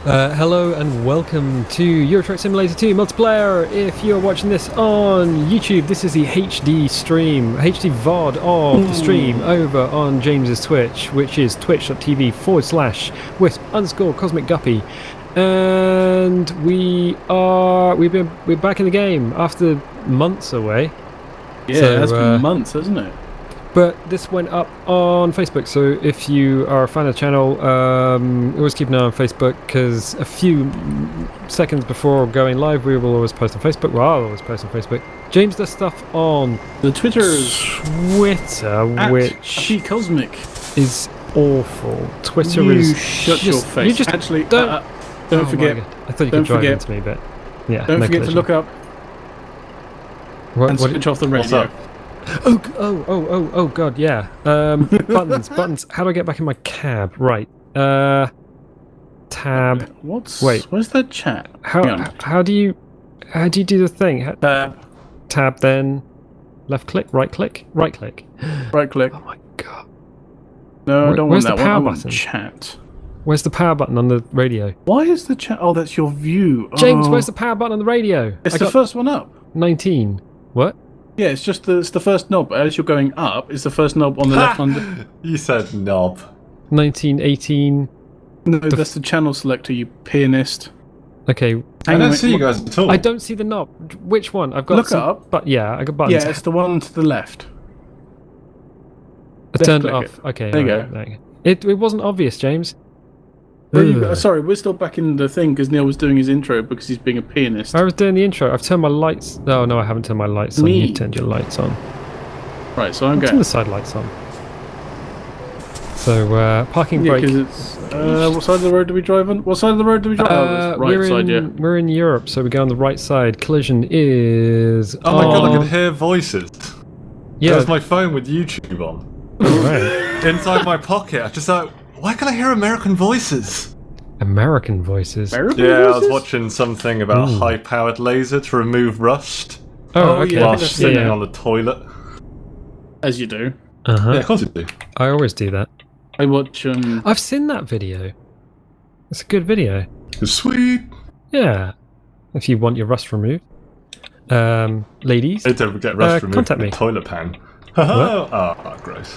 Hello and welcome to Euro Truck Simulator 2 multiplayer. If you're watching this on YouTube, this is the HD stream, HD VOD of the stream over on James's Twitch, which is twitch.tv/wisp_cosmic guppy. And we're back in the game after months away. Yeah, so, it's been months, hasn't it? But this went up on Facebook, so if you are a fan of the channel, always keep an eye on Facebook, because a few seconds before going live, we will always post on Facebook. Well, I'll always post on Facebook. James does stuff on the Twitter, which Cosmic is awful. Twitter is shut your face. You just actually don't forget. I thought you could drive into me, but yeah. Don't forget to look up and switch off the radio. Oh god, yeah. Buttons. How do I get back in my cab? Right. Tab. Where's that chat? How do you do the thing? Tab, then left click, right click, right click. Right click. Oh my god. No, I don't want that one. Where's the power button? Chat. Where's the power button on the radio? Why is the chat? Oh, that's your view. James, where's the power button on the radio? It's the first one up. 19. What? Yeah, it's just the first knob. As you're going up, it's the first knob on the left under. You said knob. 19, 18. No, that's the channel selector, you pianist. Okay. I don't see you guys at all. I don't see the knob. Which one? I've got. Look up. But yeah, I got buttons. Yeah, it's the one to the left. I turned it off. Okay. There you go. It wasn't obvious, James. Sorry, we're still back in the thing because Neil was doing his intro because he's being a pianist. I was doing the intro. I've turned my lights. No, I haven't turned my lights on. You've turned your lights on. Right, so I'm going. Turn the side lights on. So parking brake. Because it's. What side of the road do we drive on? What side of the road do we drive on? Right side, yeah. We're in Europe, so we go on the right side. Collision is. Oh my god! I can hear voices. Yeah. There's my phone with YouTube on. Right. Inside my pocket. I just thought, why can I hear American voices? American voices? I was watching something about a high-powered laser to remove rust. Oh, okay. While sitting on the toilet. As you do. Uh-huh. Yeah, of course you do. I always do that. I watch. I've seen that video. It's a good video. Sweet. Yeah. If you want your rust removed. Ladies. Hey, don't forget rust removed. Contact me. Toilet pan. Oh, gross.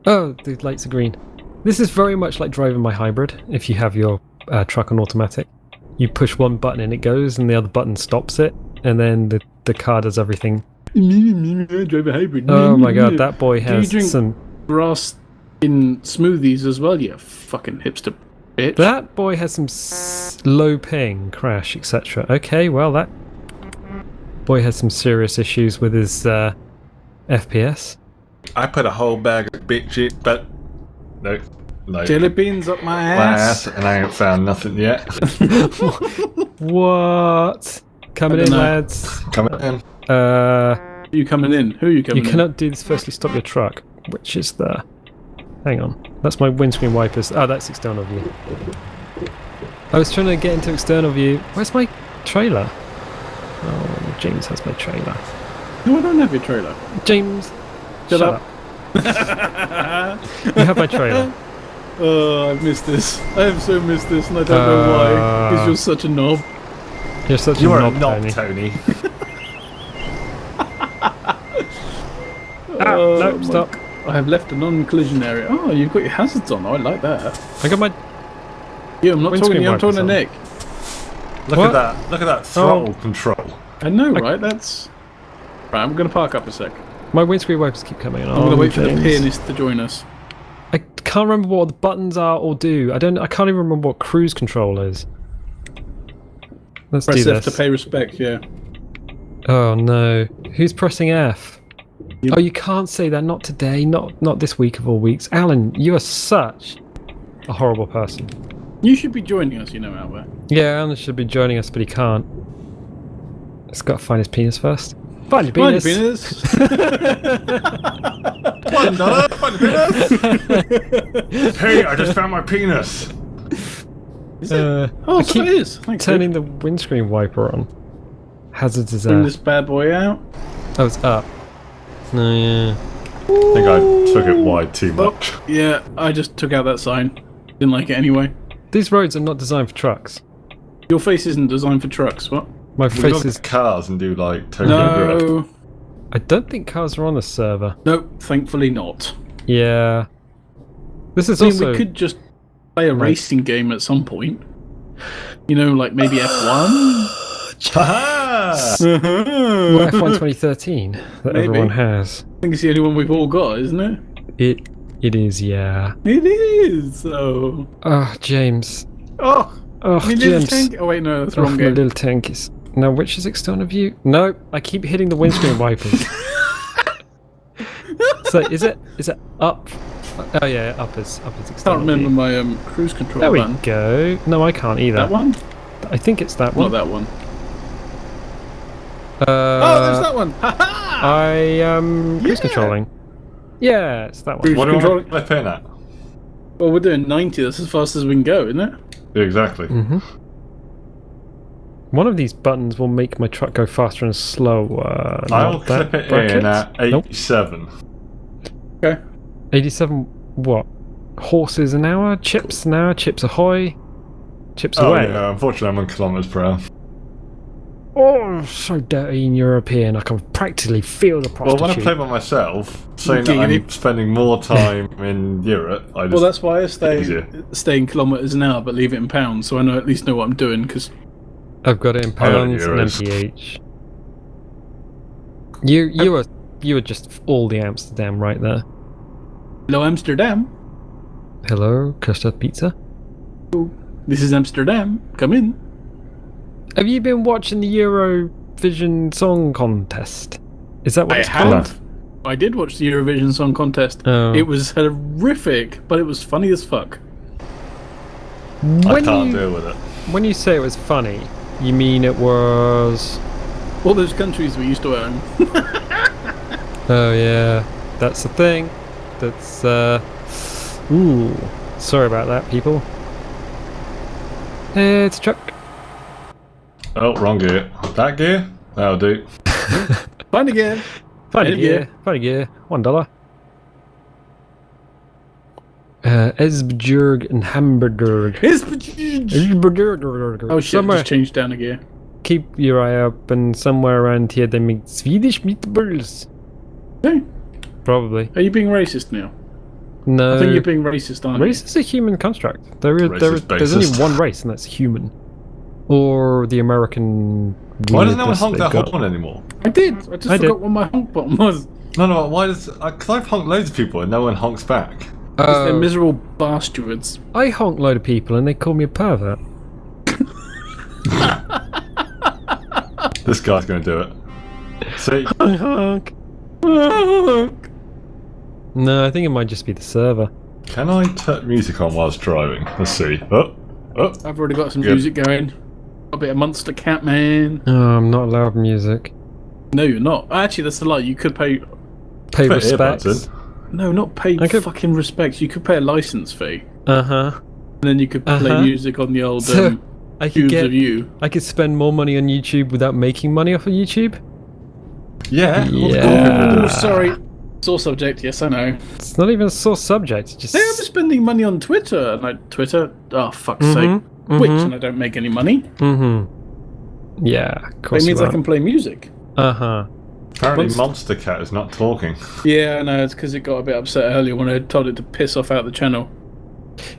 Oh, the lights are green. This is very much like driving my hybrid. If you have your truck on automatic, you push one button and it goes, and the other button stops it, and then the car does everything. Drive a hybrid. Oh my god, that boy has some grass in smoothies as well. You fucking hipster bitch. That boy has some low ping, crash, etc. Okay, well that boy has some serious issues with his FPS. I put a whole bag of bitch, but no. Jelly beans up my ass. And I ain't found nothing yet. What? Coming in, lads. Coming in. You coming in? Who are you coming in? You cannot do this. Firstly, stop your truck, which is the. Hang on. That's my windscreen wipers. Oh, that's external view. I was trying to get into external view. Where's my trailer? Oh, James has my trailer. No, I don't have your trailer. James, shut up. You have my trailer. Oh, I've missed this. I have so missed this, and I don't know why. Because you're such a knob. You're such a knob, Tony. No, stop. I have left a non-collision area. Oh, you've got your hazards on. Oh, I like that. I got my. Yeah, I'm not talking to you. I'm talking to Nick. Look at that! Look at that throttle control. I know, right? That's right. I'm gonna park up a sec. My windscreen wipers keep coming on. I'm gonna wait for the pianist to join us. I can't remember what the buttons are or do. I can't even remember what cruise control is. Let's Press do F this. to pay respect. Yeah. Oh no! Who's pressing F? Yep. Oh, you can't say that. Not today. Not this week of all weeks. Alan, you are such a horrible person. You should be joining us, you know, Albert. Yeah, Alan should be joining us, but he can't. He's got to find his penis first. Find your penis. Find your penis. $1. Find your penis. Hey, I just found my penis. Is it? Oh, so it is. Thanks, turning the windscreen wiper on. Hazards is Bring this bad boy out. Oh, it's up. No, yeah. I think I took it wide too much. Oh, yeah, I just took out that sign. Didn't like it anyway. These roads are not designed for trucks. Your face isn't designed for trucks, what? My We face got is... cars and do like Tokyo Drift. No. I don't think cars are on the server. No, thankfully not. Yeah. This is I mean, also... we could just play a racing game at some point. You know, like maybe F1? Ha Well, F1 2013 that Maybe. everyone has. I think it's the only one we've all got, isn't it? It is, yeah. It is, so... Oh, James. Oh, Oh, my little James. tank. Oh, wait, no, that's the Oh, wrong my game. little tank is... Now, which is external view? No, I keep hitting the windscreen wipers. So, is it up? Oh, yeah, up is I external can't remember view. my cruise control There we button. go. No, I can't either. That one? I think it's that one. Not that one. Oh, there's that one! Ha ha! I am cruise Yeah. controlling. Yeah, it's that one. Cruise What do I control. flip in at? Well, we're doing 90. That's as fast as we can go, isn't it? Yeah, exactly. Mm-hmm. One of these buttons will make my truck go faster and slower. I'll Not that clip it bracket. in at Nope. 87. Okay. 87 what? Horses an hour? Chips an hour? Chips ahoy? Chips Oh away? yeah, unfortunately I'm on kilometers per hour. Oh, so dirty and European. I can practically feel the Well, prostitute. when I play by myself, saying that Giggity. I'm spending more time in Europe, I just... Well, that's why I Easier. stay in kilometres an hour, but leave it in pounds, so I know at least know what I'm doing. Because I've got it in I got it in pounds and euros. MPH. You were just all the Amsterdam right there. hello, Amsterdam. Hello, custard pizza. This is Amsterdam. Come in. Have you been watching the Eurovision Song Contest? Is that what I it's called? have. I did watch the Eurovision Song Contest. Oh. It was horrific, but it was funny as fuck. I can't deal with it. When you say it was funny, you mean it was... All those countries we used to own. Oh yeah, that's the thing. That's ooh, sorry about that, people. It's a truck. Oh, wrong gear. That gear? That'll do. Fine again. Funny End gear. Funny gear. $1. Esbjerg and Hamburger. Oh shit, Somewhere, just changed down a gear. keep your eye up, and somewhere around here they make Swedish meatballs. Hey, Probably. are you being racist now? No. I think you're being racist, aren't Race is a human construct. There's Racist only basist. one race, and that's human. Or the American. Why doesn't no one weirdness honk they've that got. horn anymore? you? I did. I just I did. forgot what my honk button was. No, why does... Because I've honked loads of people and no one honks back. Because they're miserable bastards. I honk a load of people, and they call me a pervert. This guy's going to do it. See? Honk. No, I think it might just be the server. Can I turn music on whilst driving? Let's see. Oh. I've already got some Good. music going. A bit of Monster Cat Man. Oh, I'm not allowed music. No, you're not. Actually, that's a lie. You could pay. Pay Put respects. earbuds in. No, not pay I could- fucking respects. You could pay a license fee, Uh-huh. and then you could play music on the old So, I could Cubes get. of You. I could spend more money on YouTube without making money off of YouTube. Yeah. Yeah. Oh, sorry. Sore subject. Yes, I know. It's not even a source subject. It's just. Hey, I'm spending money on Twitter. And Twitter. Oh, fuck's Mhm, sake. Twitch, mhm. and I don't make any money. Mm-hmm. Yeah, of It course. means I can play music. Uh-huh. Apparently Monster Cat is not talking. Yeah, I know. It's because it got a bit upset earlier when I told it to piss off out the channel.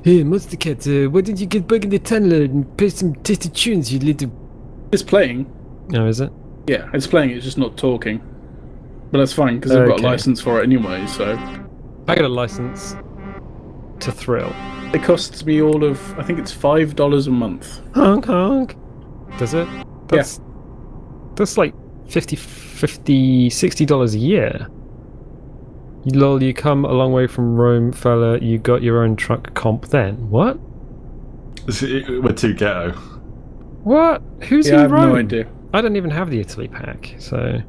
Hey, Monster Cat, why didn't you get back in the tunnel and play some tasty tunes, you little... It's playing. Oh, is it? Yeah, it's playing. It's just not talking. But that's fine because I've got a Okay. license for it anyway. So I got a license to thrill. it costs me all of. I think it's $5 a month. Honk, honk. Does it? That's like $60 a year. Lol, you come a long way from Rome, fella. You got your own truck comp then. What? We're too ghetto. What? Who's Yeah, I in have Rome? no idea. I don't even have the Italy pack, so...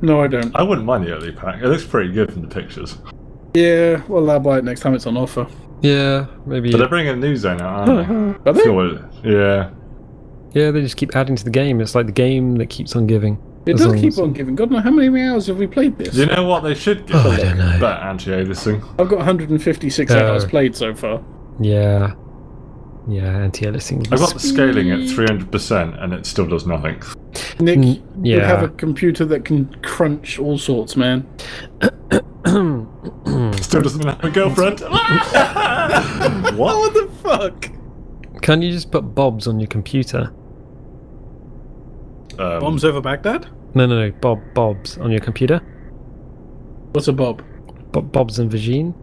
No, I don't. I wouldn't mind the early pack. It looks pretty good from the pictures. Yeah, well, I'll buy it next time it's on offer. Yeah, maybe... But they're bringing a new zone out, aren't they? Are they? I feel what it- Yeah. Yeah, they just keep adding to the game. It's like the game that keeps on giving. It As does long keep as- on giving. God knows how many hours have we played this? Do you know what they should give? Oh, I don't know. Oh. Better anti-aliasing. I've got 156 Oh. hours played so far. Yeah. Yeah, anti-aliasing. I've got the scaling at 300% and it still does nothing. Nick, you yeah. have a computer that can crunch all sorts, man. Still doesn't have a girlfriend. What? What the fuck? Can you just put Bob's on your computer? Bombs over Baghdad? No. Bob's on your computer. What's a Bob? Bob's and Vagine.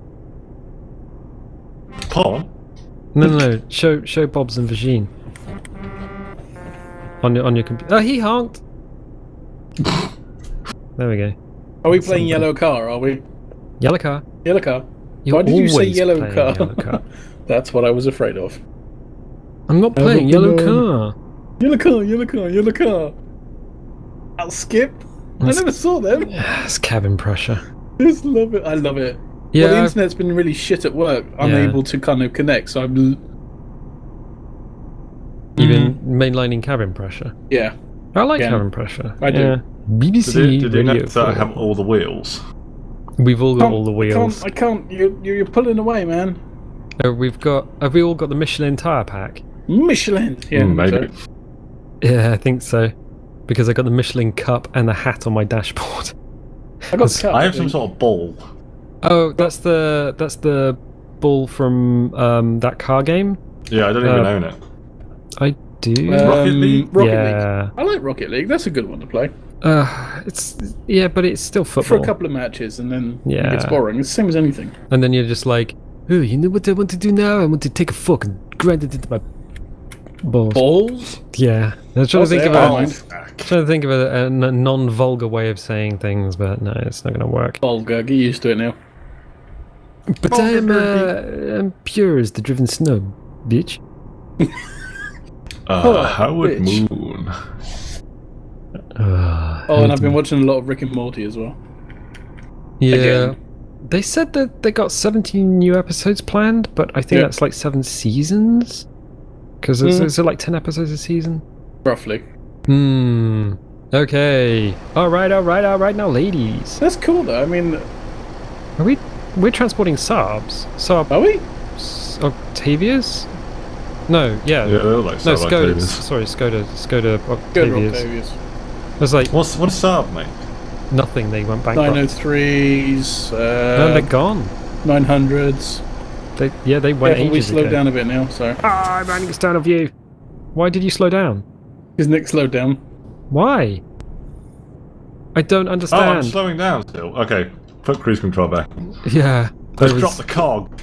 Porn? No. Show Bob's and Vagine. On your computer. Oh, he honked. There we go. Are we playing Yellow Car? Are we? Yellow car. Yellow Car. You're Why did you say always Yellow playing Car? Yellow car. That's what I was afraid of. I'm not playing Yellow Car. Yellow Car, Yellow Car, Yellow Car. I'll skip. I never saw them. It's cabin pressure. Just love it. I love it. Yeah. Well, the internet's been really shit at work. Unable to kind of connect, so I'm. You've been mainlining cabin pressure. Yeah. I like Yeah. cabin pressure. I do. Yeah. BBC Did you Radio notice that I 4. have all the wheels? We've all got all the wheels. I can't. You're pulling away, man. Have we all got the Michelin tyre pack? Michelin. Yeah, Maybe. so. Yeah, I think so. Because I got the Michelin cup and the hat on my dashboard. I got cut. I have some sort of ball. Oh, that's the ball from that car game. Yeah, I don't even own it. I do. Rocket League? Rocket Yeah. League. I like Rocket League. That's a good one to play But it's still for football. a couple of matches, and then Yeah. it gets boring. It's the same as anything. And then you're just like, oh, you know what I want to do now? I want to take a fork and grind it into my balls. Balls. Yeah. I was trying to think of Oh, a non-vulgar way of saying things, but no, it's not going to work. Vulgar. Get used to it now. But I'm pure as the driven snow, bitch. Howard bitch. Moon. Oh, and I've been watching a lot of Rick and Morty as well. Yeah. Again. They said that they got 17 new episodes planned, but I think Yeah. that's like 7 seasons. Because is it like 10 episodes a season? Roughly. Okay. All right now, ladies. That's cool though. I mean, We're transporting Saabs. Saab are we? Octavias? No, yeah. Yeah, they're like No, Saab Skodas. Octavias. Sorry, Skoda Good Octavias. Octavias. It was like What's Saab, mate? nothing. They went bankrupt. 903s, No, they're gone. 900s. They went Careful, ages we slowed ago. down a bit now, so. I'm running down of you. Why did you slow down? Because Nick slowed down. Why? I don't Oh, I'm understand. slowing down still. Okay, put cruise control back. Yeah. Let's there drop was- the cog.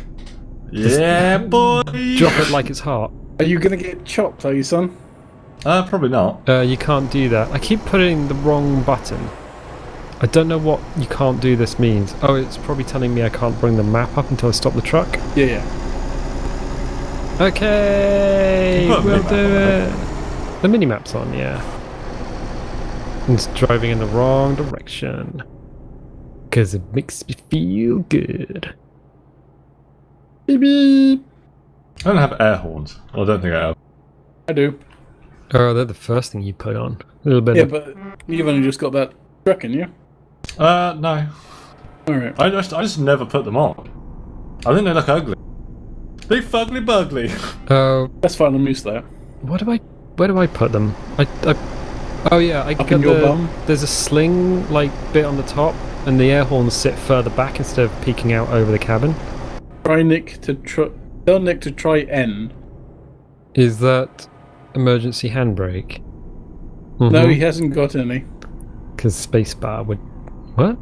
Yeah, boy. Drop it like it's hot. Are you gonna get chopped, are you, son? Probably not. You can't do that. I keep putting the wrong button. I don't know what you can't do this means. Oh, it's probably telling me I can't bring the map up until I stop the truck. Yeah. Okay, You put a we'll minimap do on, it. The minimap's on, yeah. It's driving in the wrong direction. Because it makes me feel good. Beep beep. I don't have air horns. Well, I don't think I have. I do. Oh, they're the first thing you put on. A little bit Yeah, of... but you've only just got that truck in you. No. Alright. I just never put them on. I think they look ugly. They fugly bugly. Oh, That's fine, I'm used to that. where do I put them? Oh yeah, I Up got in your bum? There's a sling like bit on the top, and the air horns sit further back instead of peeking out over the cabin. Tell Nick to try N. Is that emergency handbrake? No, he hasn't got any. Because spacebar would. What?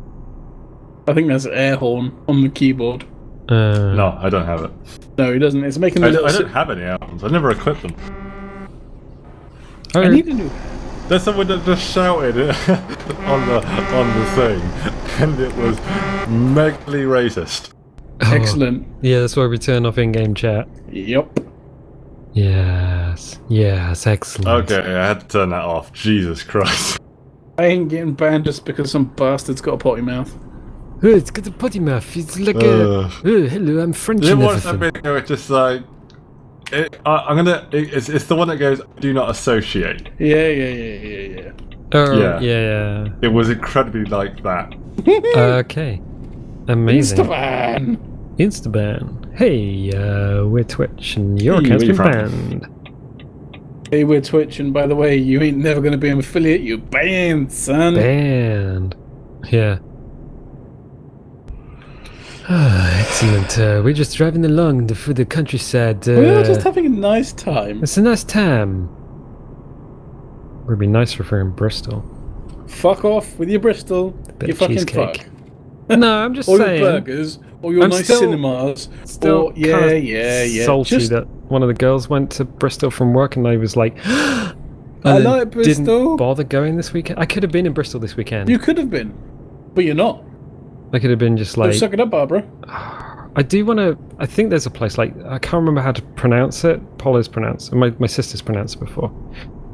I think that's air horn on the keyboard. No, I don't have it. No, he doesn't. It's making the I little don't have any air horns. I never equipped them. I need a new. There's someone that just shouted on the thing, and it was megally racist. Excellent. Yeah, that's why we turn off in-game chat. Yup. Yes, excellent. Okay, I had to turn that off. Jesus Christ. I ain't getting banned just because some bastard's got a potty mouth. Oh, it's got a potty mouth. It's like oh, hello, I'm French You and watch that everything. video? It's just like it's the one that goes do not associate. Yeah. Oh, Yeah. yeah. It was incredibly like that. Okay. Amazing. Mr. Van. Instaban. Hey, we're Twitch and your Hey, account's where been you from? banned. Hey, we're Twitch, and by the way, you ain't never gonna be an affiliate. You banned, son. Banned. Yeah. Excellent. We're just driving along through the countryside. We're just having a nice time. It's a nice time. Would be nicer if we were in Bristol. Fuck off with your Bristol. Bit You of fucking cheesecake. fuck. No, I'm just Or saying. your burgers, or your I'm nice still- cinemas. Still Or, yeah, kinda yeah. salty Just, that one of the girls went to Bristol from work and I was like, and I then like Bristol. Didn't bother going this weekend. I could have been in Bristol this weekend. You could have been, but you're not. I could have been just So like. suck it up, Barbara. I do want to. I think there's a place like I can't remember how to pronounce it. Paula's pronounced. My sister's pronounced it before.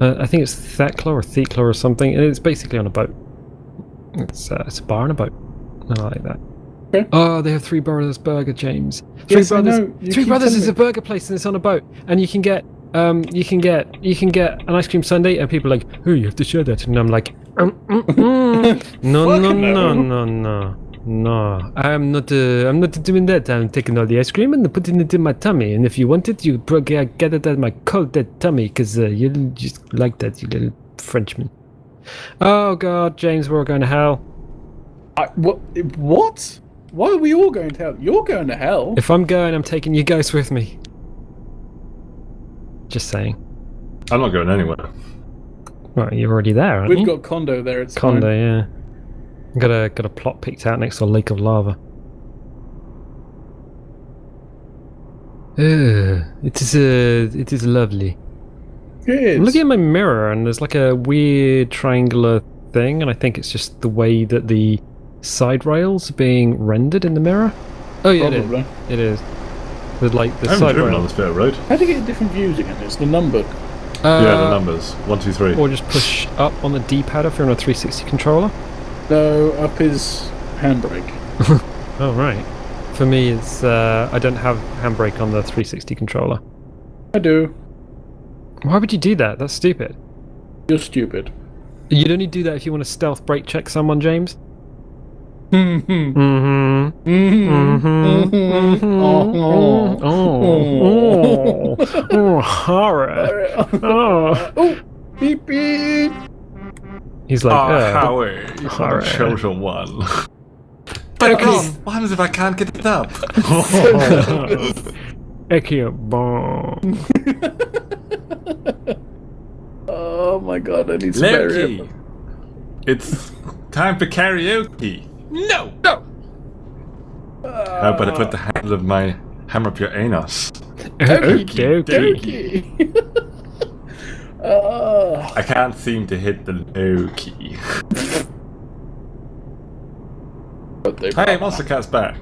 I think it's Thekla or Thekla or something, and it's basically on a boat. It's a bar on a boat. I like that. Okay. Oh, they have Three Brothers Burger, James. Three Yes, I Brothers. know. You Three keep Brothers telling is a me. burger place, and it's on a boat, and you can get an ice cream sundae, and people are like, oh, you have to share that, and I'm like, no, Fuck no. No, I'm not doing that. I'm taking all the ice cream and putting it in my tummy. And if you want it, you get it at my cold dead tummy, because you just like that, you little Frenchman. Oh God, James, we're all going to hell. What? Why are we all going to hell? You're going to hell. If I'm going, I'm taking you guys with me. Just saying. I'm not going anywhere. Well, you're already there, aren't We've you? got Condo there. It's Condo, fine. yeah. Got a plot picked out next to a lake of lava. It is lovely. It is. I'm looking at my mirror and there's like a weird triangular thing, and I think it's just the way that the side rails are being rendered in the mirror. Oh yeah, Probably. it is. With like the I haven't side driven on rail. this bit of road. How do you get different views again? It's the number. Yeah, the numbers. 1, 2, 3. Or just push up on the D-pad if you're on a 360 controller. No, up is handbrake. Oh right. For me, it's I don't have handbrake on the 360 controller. I do. Why would you do that? That's stupid. You're stupid. You'd only do that if you want to stealth brake check someone, James. Mm-hmm. Mm-hmm. Oh, horror. Oh. Oh, beep beep. He's like, Howie, you're Alright. a chosen one. But what happens if I can't get it up? Eki bomb. Oh my god, I need some area. Loki, it's time for karaoke. No! How about I put the handle of my hammer up your anus? Okie dokie. Donkey. I can't seem to hit the low key. Hey, Monster Cat's back.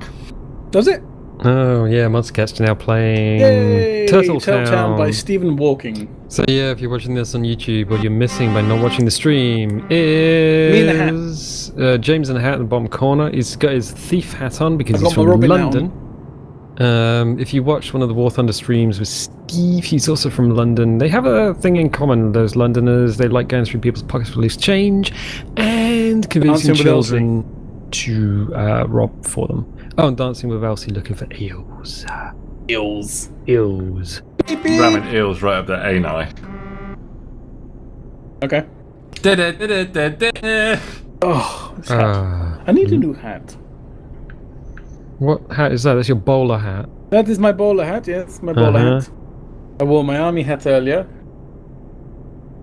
Does it? Oh yeah, Monster Cat's now playing Yay! Turtle Town by Town. Stephen Walking. So yeah, if you're watching this on YouTube, what you're missing by not watching the stream Me in a hat. is James in a hat in the bottom corner. He's got his thief hat on because I've he's got my from Robin London. If you watch one of the War Thunder streams with Steve, he's also from London. They have a thing in common, those Londoners. They like going through people's pockets for loose change and convincing Dancing with children to rob for them. Oh, and Dancing with Elsie looking for eels. Eels. Eels. Ramming eels right up their ani. Okay. Da-da-da-da-da-da. Oh, this hat. I need a new hat. What hat is that? That's your bowler hat. That is my bowler hat, yes, my bowler Uh-huh. hat. I wore my army hat earlier.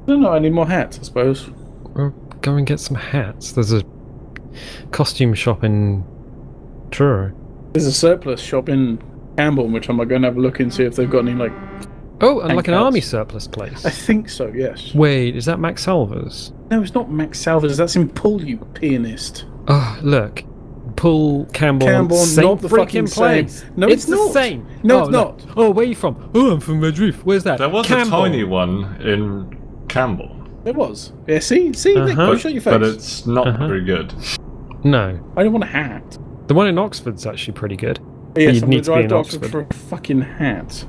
I don't know, I need more hats, I suppose. Well, go and get some hats. There's a costume shop in Truro. There's a surplus shop in Campbell, which I'm going to have a look and see if they've got any, like... Oh, and like an hats. army surplus place. I think so, yes. Wait, is that Max Salvers? No, it's not Max Salvers, that's in Pull, you pianist. Oh, look. Pull Campbell, Campbell, same not the freaking fucking same. place. No, it's it's the not. same. No, Oh, it's look. not. Oh, where are you from? Oh, I'm from Madrid. Where's that? There was Campbell. a tiny one in Campbell, There was. Yeah, see? Nick, Uh-huh. go show your face. but it's not Uh-huh. very good. No, I don't want a hat. the one in Oxford's actually pretty good. Yes, you'd I'm need going to be to in drive to Oxford Oxford. for a fucking hat.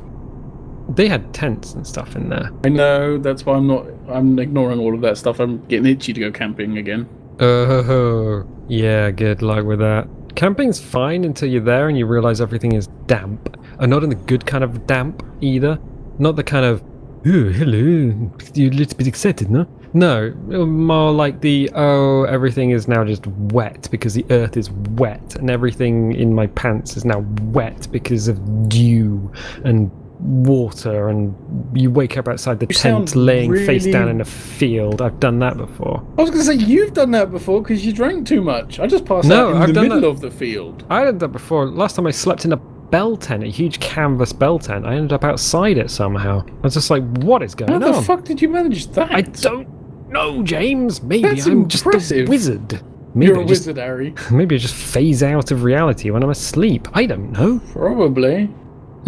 They had tents and stuff in there. I know, that's why I'm ignoring all of that stuff. I'm getting itchy to go camping again. Oh, yeah, good luck with that. Camping's fine until you're there and you realise everything is damp. And not in the good kind of damp either. Not the kind of, oh, hello, you're a little bit excited, no? No, more like the, oh, everything is now just wet because the earth is wet. And everything in my pants is now wet because of dew and water. And you wake up outside the tent laying face down in a field. I've done that before. I was going to say, you've done that before because you drank too much. I just passed out in the middle of the field. I did that before. Last time I slept in a bell tent, a huge canvas bell tent. I ended up outside it somehow. I was just like, what is going on? How the fuck did you manage that? I don't know, James. Maybe That's I'm impressive. just a wizard. Maybe You're a wizard, Harry. Maybe I just phase out of reality when I'm asleep. I don't know. Probably.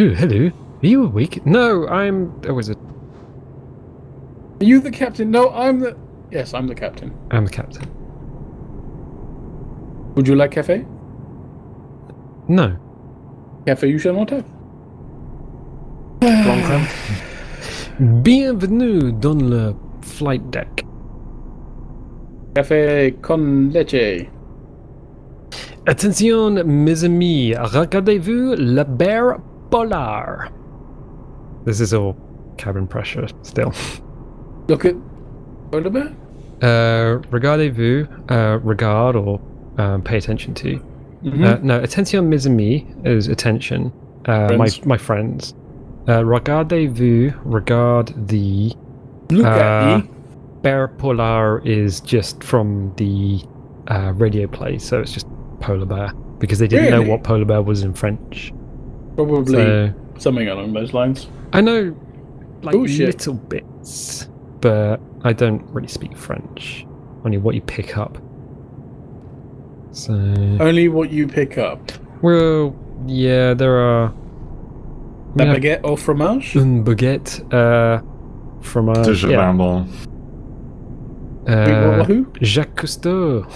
Oh, hello. Are you awake? No, I'm a wizard. Are you the captain? No, I'm the... Yes, I'm the captain. I'm the captain. Would you like cafe? No. Cafe you shall not have. Bienvenue dans le flight deck. Café con leche. Attention, mes amis, regardez-vous la mer polaire. This is all cabin pressure still. Look at... Polar bear? Regardez-vous, regard or pay attention to. No, attention, mes amis is attention. My friends. Regardez-vous, regard the... Look at me. Bear polar is just from the radio play, so it's just polar bear. Because they didn't know what polar bear was in French. Probably something along those lines. I know, like, little bits, but I don't really speak French. Only what you pick up. So... Only what you pick up. Well, yeah, there are... La baguette au fromage? Une baguette, fromage, Who? Jacques Cousteau.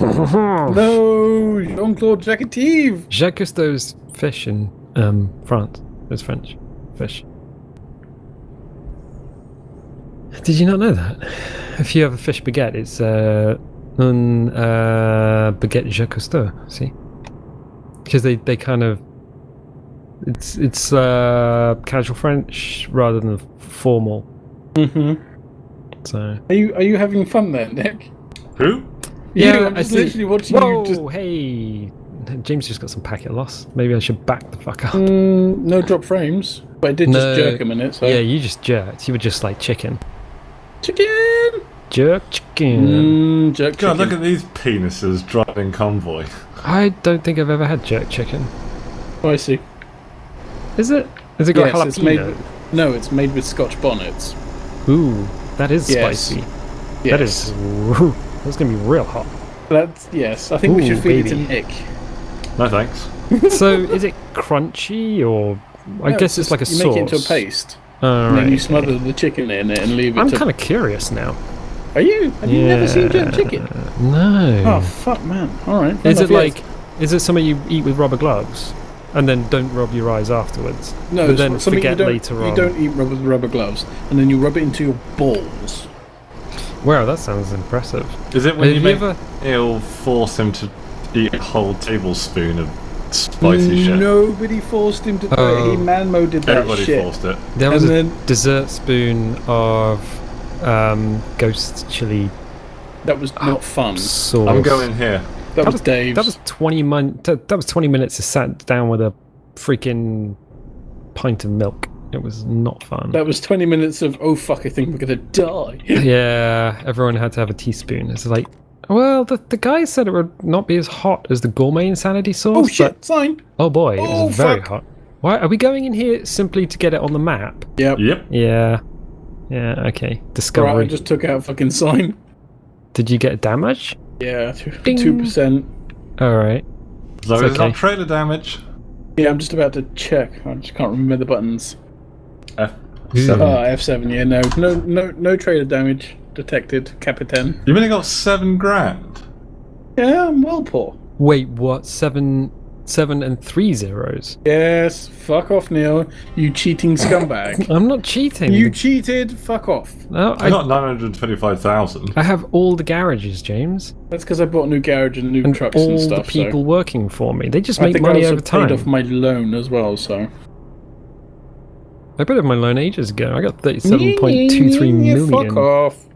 No, Jean-Claude Jacques. Jacques Cousteau's fish in France. It's French fish. Did you not know that? If you have a fish baguette, it's un baguette Jacques Cousteau. See, because they kind of it's casual French rather than formal. So are you having fun then, Nick? Who? Yeah, I'm just literally watching you. Just... Hey, James just got some packet loss. Maybe I should back the fuck up. No drop frames, but I did just jerk a minute. So. Yeah, you just jerked. You were just like chicken. Chicken. Jerk chicken. Jerk God, chicken. look at these penises driving convoy. I don't think I've ever had jerk chicken. Oh, I see. Is it? Has it got jalapeno? It's made. No, it's made with Scotch bonnets. Ooh, that is spicy. Yes. That is. Ooh, that's gonna be real hot. That's yes. I think we should feed it to Nick. No thanks. So, is it crunchy or? I guess it's like a sauce. You make it into a paste. And then you smother the chicken in it and leave it. I'm kind of curious now. Are you? Have you never seen jerk chicken? No. Oh fuck, man! All right. Is it like? Is it something you eat with rubber gloves, and then don't rub your eyes afterwards? No, but then something forget later on. You don't eat with rubber gloves, and then you rub it into your balls. Wow, that sounds impressive. Is it when it'll force him to eat a whole tablespoon of spicy shit? Nobody forced him to do it. He man-moded that Everybody shit. forced it. There was a dessert spoon of ghost chili. That was not fun. Sauce. I'm going here. That was Dave's. That was 20 That was 20 minutes to sat down with a freaking pint of milk. It was not fun. That was 20 minutes of, oh fuck, I think we're gonna die. Yeah, everyone had to have a teaspoon. It's like, well, the guy said it would not be as hot as the gourmet insanity sauce. Oh shit, sign. Oh boy, Oh, it's very fuck. hot. Why are we going in here simply to get it on the map? Yep. Yeah. Yeah, okay. Discovery. Right, I just took out fucking sign. Did you get damage? Yeah, 2%. Alright. So it's not trailer damage. Yeah, I'm just about to check. I just can't remember the buttons. F7. F7, yeah, no trailer damage detected, Capitan. You've only got $7,000. Yeah, I'm well poor. Wait, what? 7 7 and 3 zeros. Yes, fuck off, Neil. You cheating scumbag. I'm not cheating. You cheated. Fuck off. No, I got 925,000. I have all the garages, James. That's because I bought a new garage and new And trucks all and stuff. the people working for me. They just I make think money I also over time. paid off my loan as well, so. I paid off my loan ages ago. I got 37.23 million. Fuck off.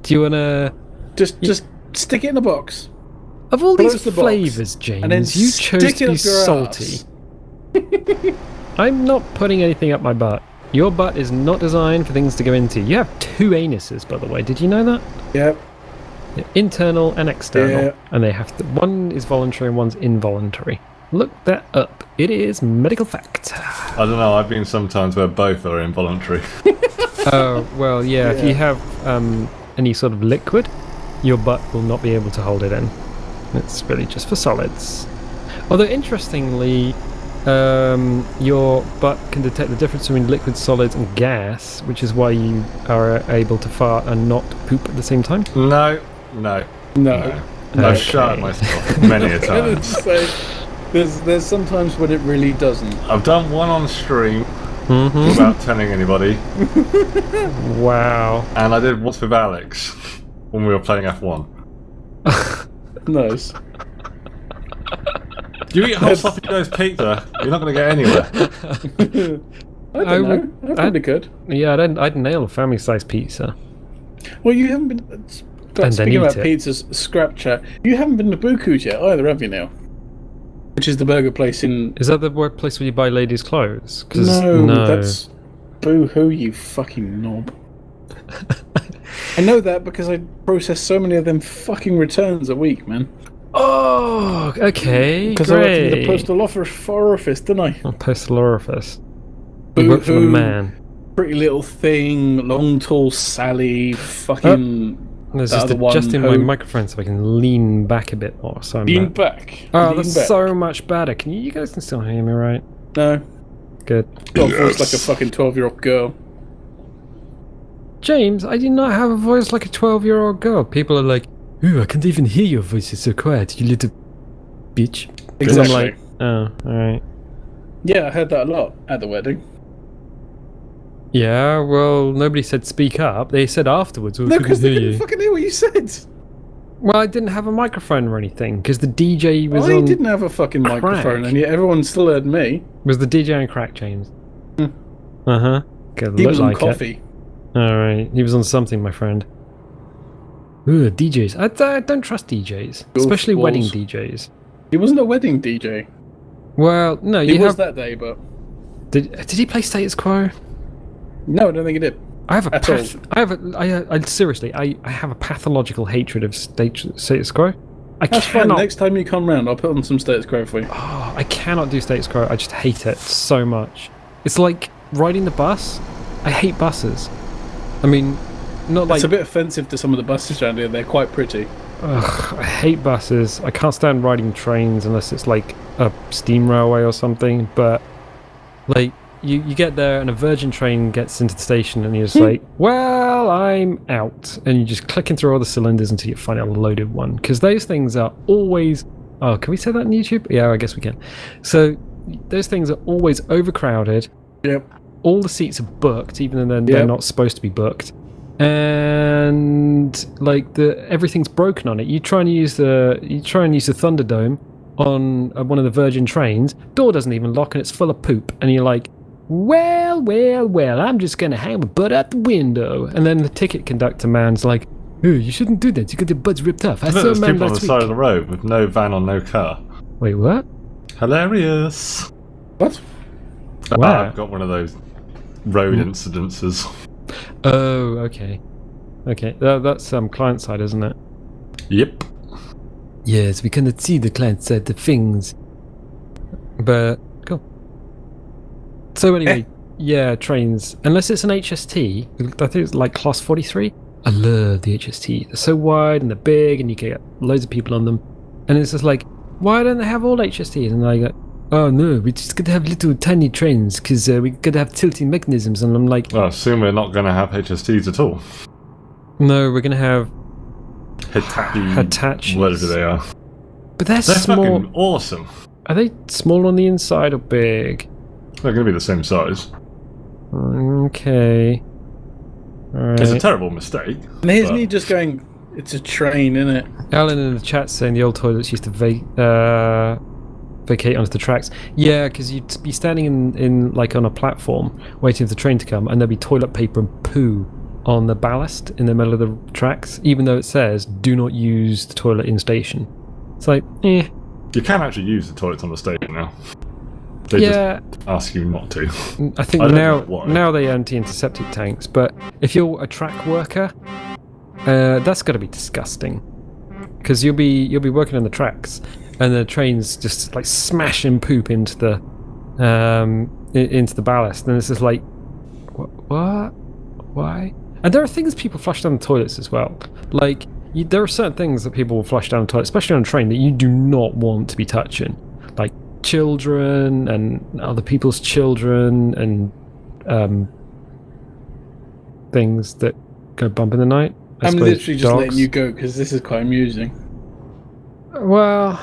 Do you wanna? Just stick it in a box. Of all Close these the box, flavors, James, and then you chose stick to it be up your salty. ass. I'm not putting anything up my butt. Your butt is not designed for things to go into. You have 2 anuses, by the way. Did you know that? Yep. Yeah, internal and external, Yeah. and they have to. One is voluntary and one's involuntary. Look that up. It is medical fact. I don't know, I've been sometimes where both are involuntary. Oh well, yeah. If you have any sort of liquid, your butt will not be able to hold it in. It's really just for solids. Although interestingly, your butt can detect the difference between liquid, solids, and gas, which is why you are able to fart and not poop at the same time. No. No. I've shot myself many a time. So, there's sometimes when it really doesn't. I've done one on stream without telling anybody, Wow. and I did once with Alex when we were playing F1. Nice. You eat whole sloppy nose pizza, you're not going to get anywhere. I don't know. That's pretty good. Yeah, I'd nail a family-sized pizza. Well, you haven't been. And then Speaking eat about it. pizzas, scrap chat. You haven't been to Buku's yet either, have you, Neil? Which is the burger place in. Is that the workplace where you buy ladies' clothes? No, that's Boo-hoo, you fucking knob. I know that because I process so many of them fucking returns a week, man. Oh, okay, Because I work in great. the postal office, didn't I? Oh, postal orifice. You work for the Boo-hoo, man. Pretty Little Thing, Long Tall Sally, fucking. There's the just other one adjusting my who- microphone so I can lean back a bit more. So I'm Lean back. back. Oh, Lean that's back. so much better. You guys can still hear me, right? No. Good. Got a voice like a fucking 12-year-old girl. James, I do not have a voice like a 12-year-old girl. People are like, ooh, I can't even hear your voice. It's so quiet, you little bitch. And I'm Exactly. like, oh, alright. Yeah, I heard that a lot at the wedding. Yeah, well, nobody said speak up. They said afterwards, oh, No, I because couldn't they hear couldn't you. fucking hear what you said. Well, I didn't have a microphone or anything, because the DJ was I on... didn't have a fucking crack. microphone, and yet everyone still heard me. Was the DJ on crack, James? Uh-huh. Good, He look was on like coffee. Alright, he was on something, my friend. Ooh, DJs. I don't trust DJs. Especially Goofballs. wedding DJs. He wasn't a wedding DJ. Well, no, He you was have... that day, but Did he play Status Quo? no, I don't think he did. I have a At I seriously, I have a pathological hatred of status quo. I That's fine. cannot. Next time you come round, I'll put on some status quo for you. Oh, I cannot do status quo. I just hate it so much. It's like riding the bus. I hate buses. I mean, not like. It's a bit offensive to some of the buses around here. They're quite pretty. Ugh, I hate buses. I can't stand riding trains unless it's like a steam railway or something. But like. You get there and a Virgin train gets into the station and you're just like, well, I'm out. And you're just clicking through all the cylinders until you find a loaded one. Because those things are always... Oh, can we say that on YouTube? Yeah, I guess we can. So those things are always overcrowded. Yep. All the seats are booked, even though they're not supposed to be booked. And like everything's broken on it. You try and use the Thunderdome on one of the Virgin trains. Door doesn't even lock and it's full of poop. And you're like, well, I'm just going to hang my butt out the window. And then the ticket conductor man's like, oh, you shouldn't do that. You got your butts ripped off. I saw a There's man people on the last side of week. the road with no van or no car. Wait, what? Hilarious. What? Wow. I've got one of those road incidences. Oh, okay. Okay, that's client side, isn't it? Yep. Yes, we cannot see the client side of things. But, cool. So anyway, yeah, trains. Unless it's an HST, I think it's like class 43. I love the HST. They're so wide and they're big and you can get loads of people on them. And it's just like, why don't they have all HSTs? And I go, oh no, we just gotta have little tiny trains because we gotta have tilting mechanisms. And I'm like, Well, I assume we're not going to have HSTs at all. no, we're gonna have Hitachi. Hitachis. Whatever they are. But they're They're small. fucking awesome. Are they small on the inside or big? They're going to be the same size. Okay. All It's a right. terrible mistake. And here's but- me just going, it's a train, innit? Alan in the chat saying the old toilets used to vacate onto the tracks. Yeah, because you'd be standing in like on a platform waiting for the train to come, and there'd be toilet paper and poo on the ballast in the middle of the tracks, even though it says "Do not use the toilet in station." It's like, eh. You can actually use the toilets on the station now. They Yeah, just ask you not to. I think I don't know why. now they empty into septic tanks. But if you're a track worker, that's got to be disgusting. Because you'll be working on the tracks, and the trains just like smashing poop into the ballast, and it's just like, what? Why? And there are things people flush down the toilets as well. Like there are certain things that people will flush down the toilet, especially on a train, that you do not want to be touching, like children and other people's children and things that go bump in the night. I'm literally just letting you go because this is quite amusing. Well,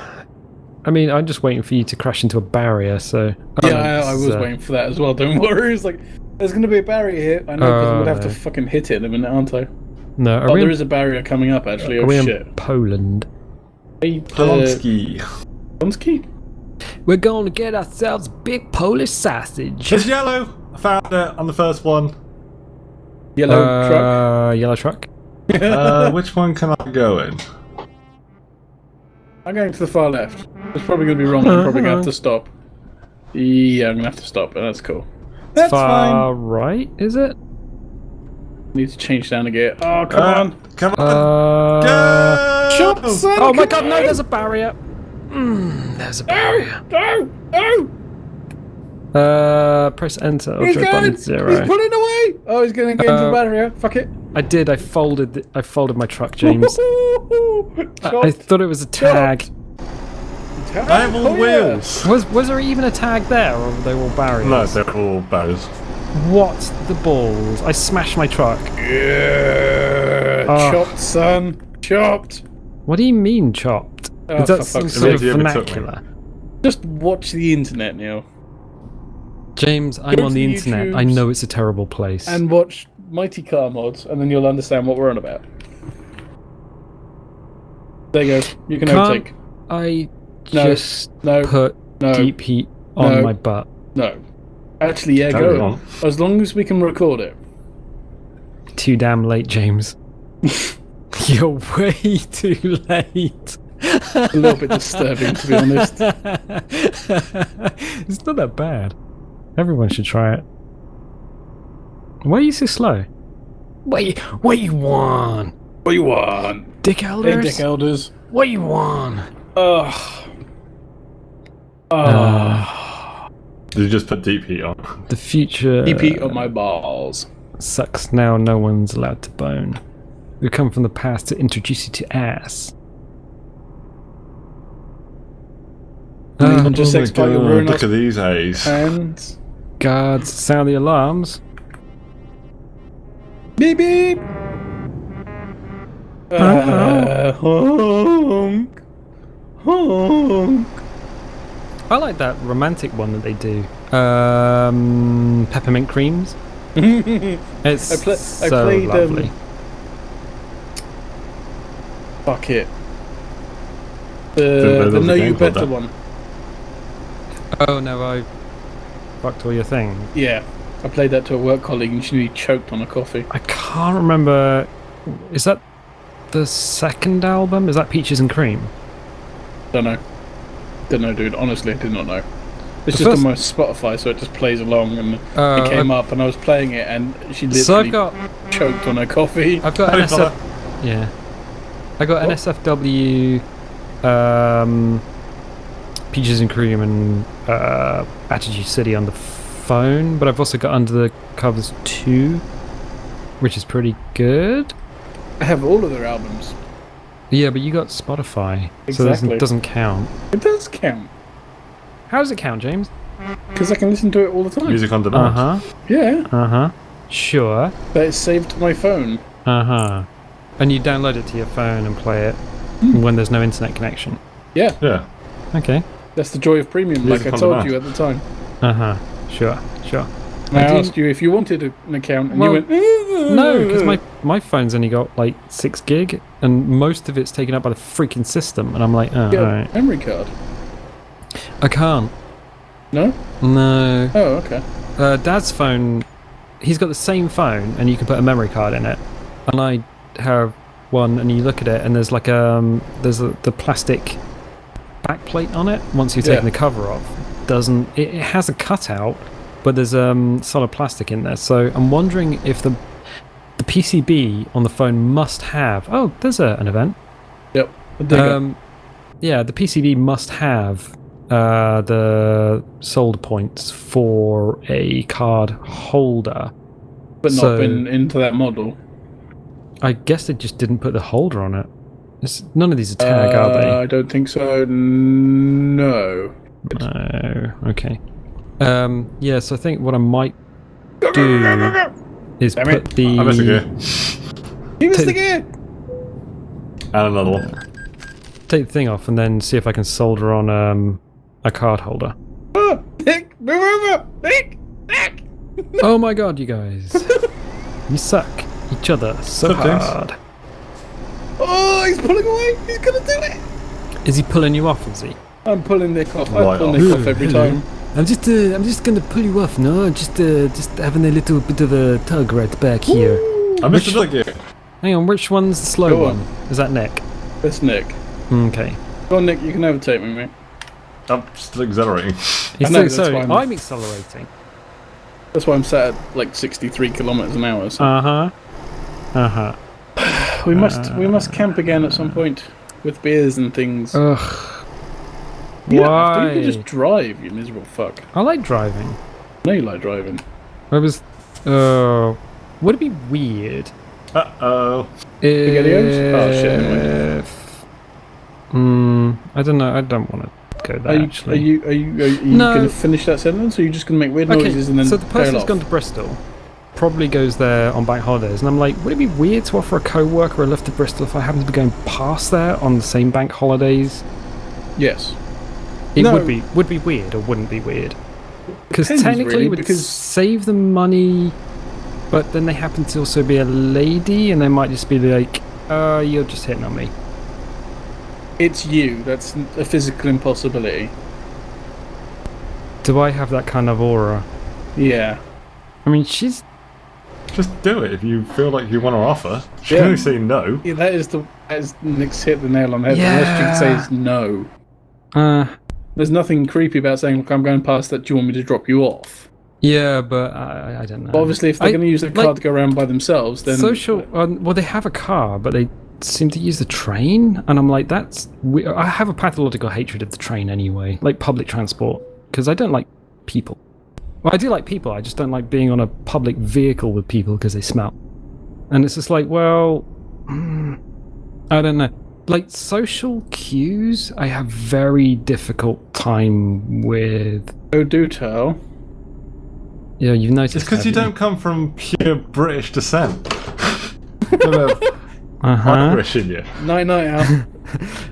I mean, I'm just waiting for you to crash into a barrier, so... Yeah, I was waiting for that as well, don't worry. It's like, there's going to be a barrier here. I know, because I'm going to have to fucking hit it in a minute, aren't I? No, Oh, there is a barrier coming up, actually. Are Oh, we in shit. Poland? Polonsky. Polonsky? We're going to get ourselves a big Polish sausage. It's yellow. I found it on the first one. Yellow truck? Yellow truck? Which one can I go in? I'm going to the far left. It's probably going to be wrong. I'm probably going to have to stop. Yeah, I'm going to have to stop, but that's cool. That's Far fine. right, is it? Need to change down a gear. Oh, come on. Come on. Go! Shut the sun. Oh my god, no, there's a barrier. There's a barrier. No. Press enter or He's joy going. button He's 0. pulling away. Oh, he's going to get into the barrier. Fuck it. I did. I folded my truck, James. I thought it was a tag. I have all the wheels. Was there even a tag there, or were they all barriers? No, they're all barriers. What the balls? I smashed my truck. Yeah. Oh. Chopped, son. Chopped. What do you mean chopped? Oh, Is that for some fuck's sort of sake. vernacular? Just watch the internet, Neil. James, I'm Go on to the the internet. I YouTubes know it's a terrible place. And watch Mighty Car Mods, and then you'll understand what we're on about. There you go. You can overtake. I No, just no, put no, deep heat on no. my butt. No. Actually, yeah, Carry go. on. As long as we can record it. Too damn late, James. You're way too late. A little bit disturbing, to be honest. It's not that bad. Everyone should try it. Why are you so slow? What you want? What do you want? Dick Hey, Elders? Dick Elders. What you want? Ugh. Did you just put deep heat on? The future Deep heat on my balls. sucks now. No one's allowed to bone. We come from the past to introduce you to ass. Even just Oh my sex part your God, ruin look at these A's. hands. Guards, sound the alarms. Beep beep. Honk. Honk. I like that romantic one that they do. Peppermint creams. It's I so played, lovely. Fuck it. There The was a No game You called Better that. one. Oh no, I fucked all your things. Yeah. I played that to a work colleague and she nearly choked on a coffee. I can't remember. Is that the second album? Is that Peaches and Cream? Don't know. Don't know, dude. Honestly, I did not know. It's The just on first- my Spotify, so it just plays along, and it came up, and I was playing it, and she literally So I've got choked on her coffee. I've got Hey, NSF. Yeah, I got What? NSFW, Peaches and Cream, and Attitude City on the phone, but I've also got Under the Covers 2, which is pretty good. I have all of their albums. Yeah, but you got Spotify, so Exactly. it doesn't count. It does count, How does it count, James? because I can listen to it all the time. Music on Uh demand. huh. Yeah, Uh huh. Sure. but it's saved to my phone. Uh huh. And you download it to your phone and play it when there's no internet connection. Yeah, Yeah. Okay. that's the joy of premium, Music like I on told demand. you at the time. Sure. And I asked you if you wanted an account, and Well, you went, No, because my phone's only got like 6 gig, and most of it's taken up by the freaking system. And I'm like, oh, Get a alright. memory card. I can't. No? No. Oh, okay. Dad's phone, he's got the same phone, and you can put a memory card in it. And I have one, and you look at it, and there's like the plastic backplate on it. Once you've taken the cover off, it has a cutout, but there's solid plastic in there. So I'm wondering if the PCB on the phone must have. Oh, there's an event. Yep. The PCB must have the solder points for a card holder, but not been into that model. I guess they just didn't put the holder on it. None of these are tag, are they? I don't think so. No. Oh, okay. So I think what I might do is Damn put it. the... I missed a gear. You missed the gear! And another one. Take the thing off and then see if I can solder on a card holder. Oh, Nick, move over! Nick! Oh my god, you guys. You suck each other so Sometimes. hard. Oh, he's pulling away! He's gonna do it! Is he pulling you off, is he? I'm pulling Nick off. I Right pull off. Nick off every time. I'm just gonna pull you off, no? Just having a little bit of a tug right back here. I missed another gear. Hang on, which one's the slow Go one? on. Is that Nick? That's Nick. Okay. Go on, Nick, you can overtake me, mate. I'm still accelerating. He's know, so that's fine. I'm accelerating. That's why I'm sat at like 63 kilometers an hour. So. We must camp again at some point with beers and things. Ugh. You don't have to, Why? you can just drive, you miserable fuck. I like driving. I know you like driving. Would it be weird Uh-oh. SpaghettiOs? Oh shit, anyway. I don't know. I don't want to go there, Are actually. you No. going to finish that sentence, or are you just going to make weird noises and then so the person bail who's off? gone to Bristol probably goes there on bank holidays, and I'm like, would it be weird to offer a co-worker a lift to Bristol if I happen to be going past there on the same bank holidays? Yes. It No. would be weird or wouldn't be weird. Because Depends, technically really, it would because- save them money, but then they happen to also be a lady, and they might just be like, you're just hitting on me. It's you. That's a physical impossibility. Do I have that kind of aura? Yeah. I mean, she's... Just do it if you feel like you want to offer. She Yeah. can only say no. Yeah, that is Nick's hit the nail on the head. The Yeah. rest says no. There's nothing creepy about saying, look, I'm going past that, do you want me to drop you off? Yeah, but I don't know. But obviously, if they're going to use the car to go around by themselves, then... Social... well, they have a car, but they seem to use the train, and I'm like, that's... I have a pathological hatred of the train anyway, like public transport, because I don't like people. Well, I do like people, I just don't like being on a public vehicle with people because they smell. And it's just like, well... I don't know. Like, social cues, I have very difficult time with... Oh, do tell. Yeah, you've noticed. It's because you haven't don't come from pure British descent. You don't have Uh-huh. Irish in you. Night, Al.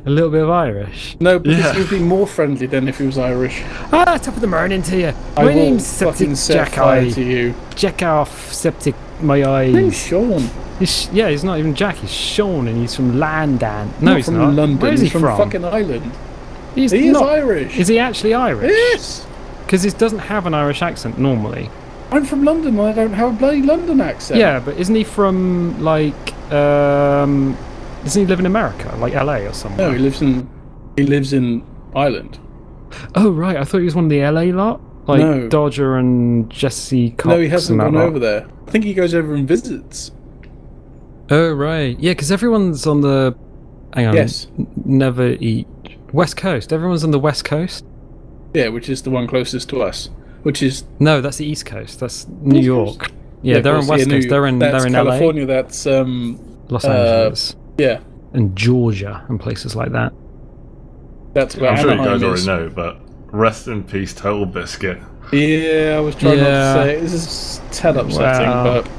A little bit of Irish. No, because Yeah. you'd be more friendly than if he was Irish. Top of the morning to you. I My will name's fucking Septic set Jack fire Eye. to you. Jack off, Septic my Name's eyes. Sean. Yeah, he's not even Jack, he's Sean, and he's from London. No, Not he's from not. London. Where is he He's from fucking Ireland. He's He is not. Irish. Is he actually Irish? Yes. Because he doesn't have an Irish accent normally. I'm from London and I don't have a bloody London accent. Yeah, but isn't he from, like, doesn't he live in America, like LA or somewhere? No, he lives in Ireland. Oh, right, I thought he was one of the LA lot? Like No. Dodger and Jesse Cox. No, he hasn't and that gone lot. over there. I think he goes over and visits. Oh, right. Yeah, because everyone's on the... Hang on. Yes. Never eat... West Coast. Everyone's on the West Coast? Yeah, which is the one closest to us. Which is No, that's the East Coast. That's New York. Yeah, of they're course, on West New Coast. York. They're in That's LA. California. That's Los Angeles. yeah. And Georgia and places like that. That's where I'm sure you Anaheim guys is. already know, but rest in peace, Total Biscuit. Yeah, I was trying not Yeah. to say it. This is tad upsetting, Wow. but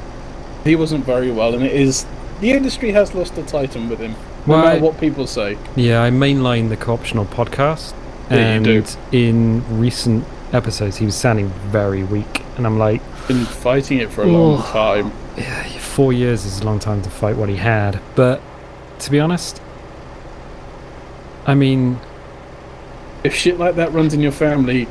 he wasn't very well, and it is the industry has lost a titan with him. No Well, matter what people say. Yeah, I mainline the co-optional podcast, Yeah, you and do. in recent episodes he was sounding very weak, and I'm like, Been fighting it for a long Oh. time. yeah, 4 years is a long time to fight what he had. But to be honest, I mean, If shit like that runs in your family,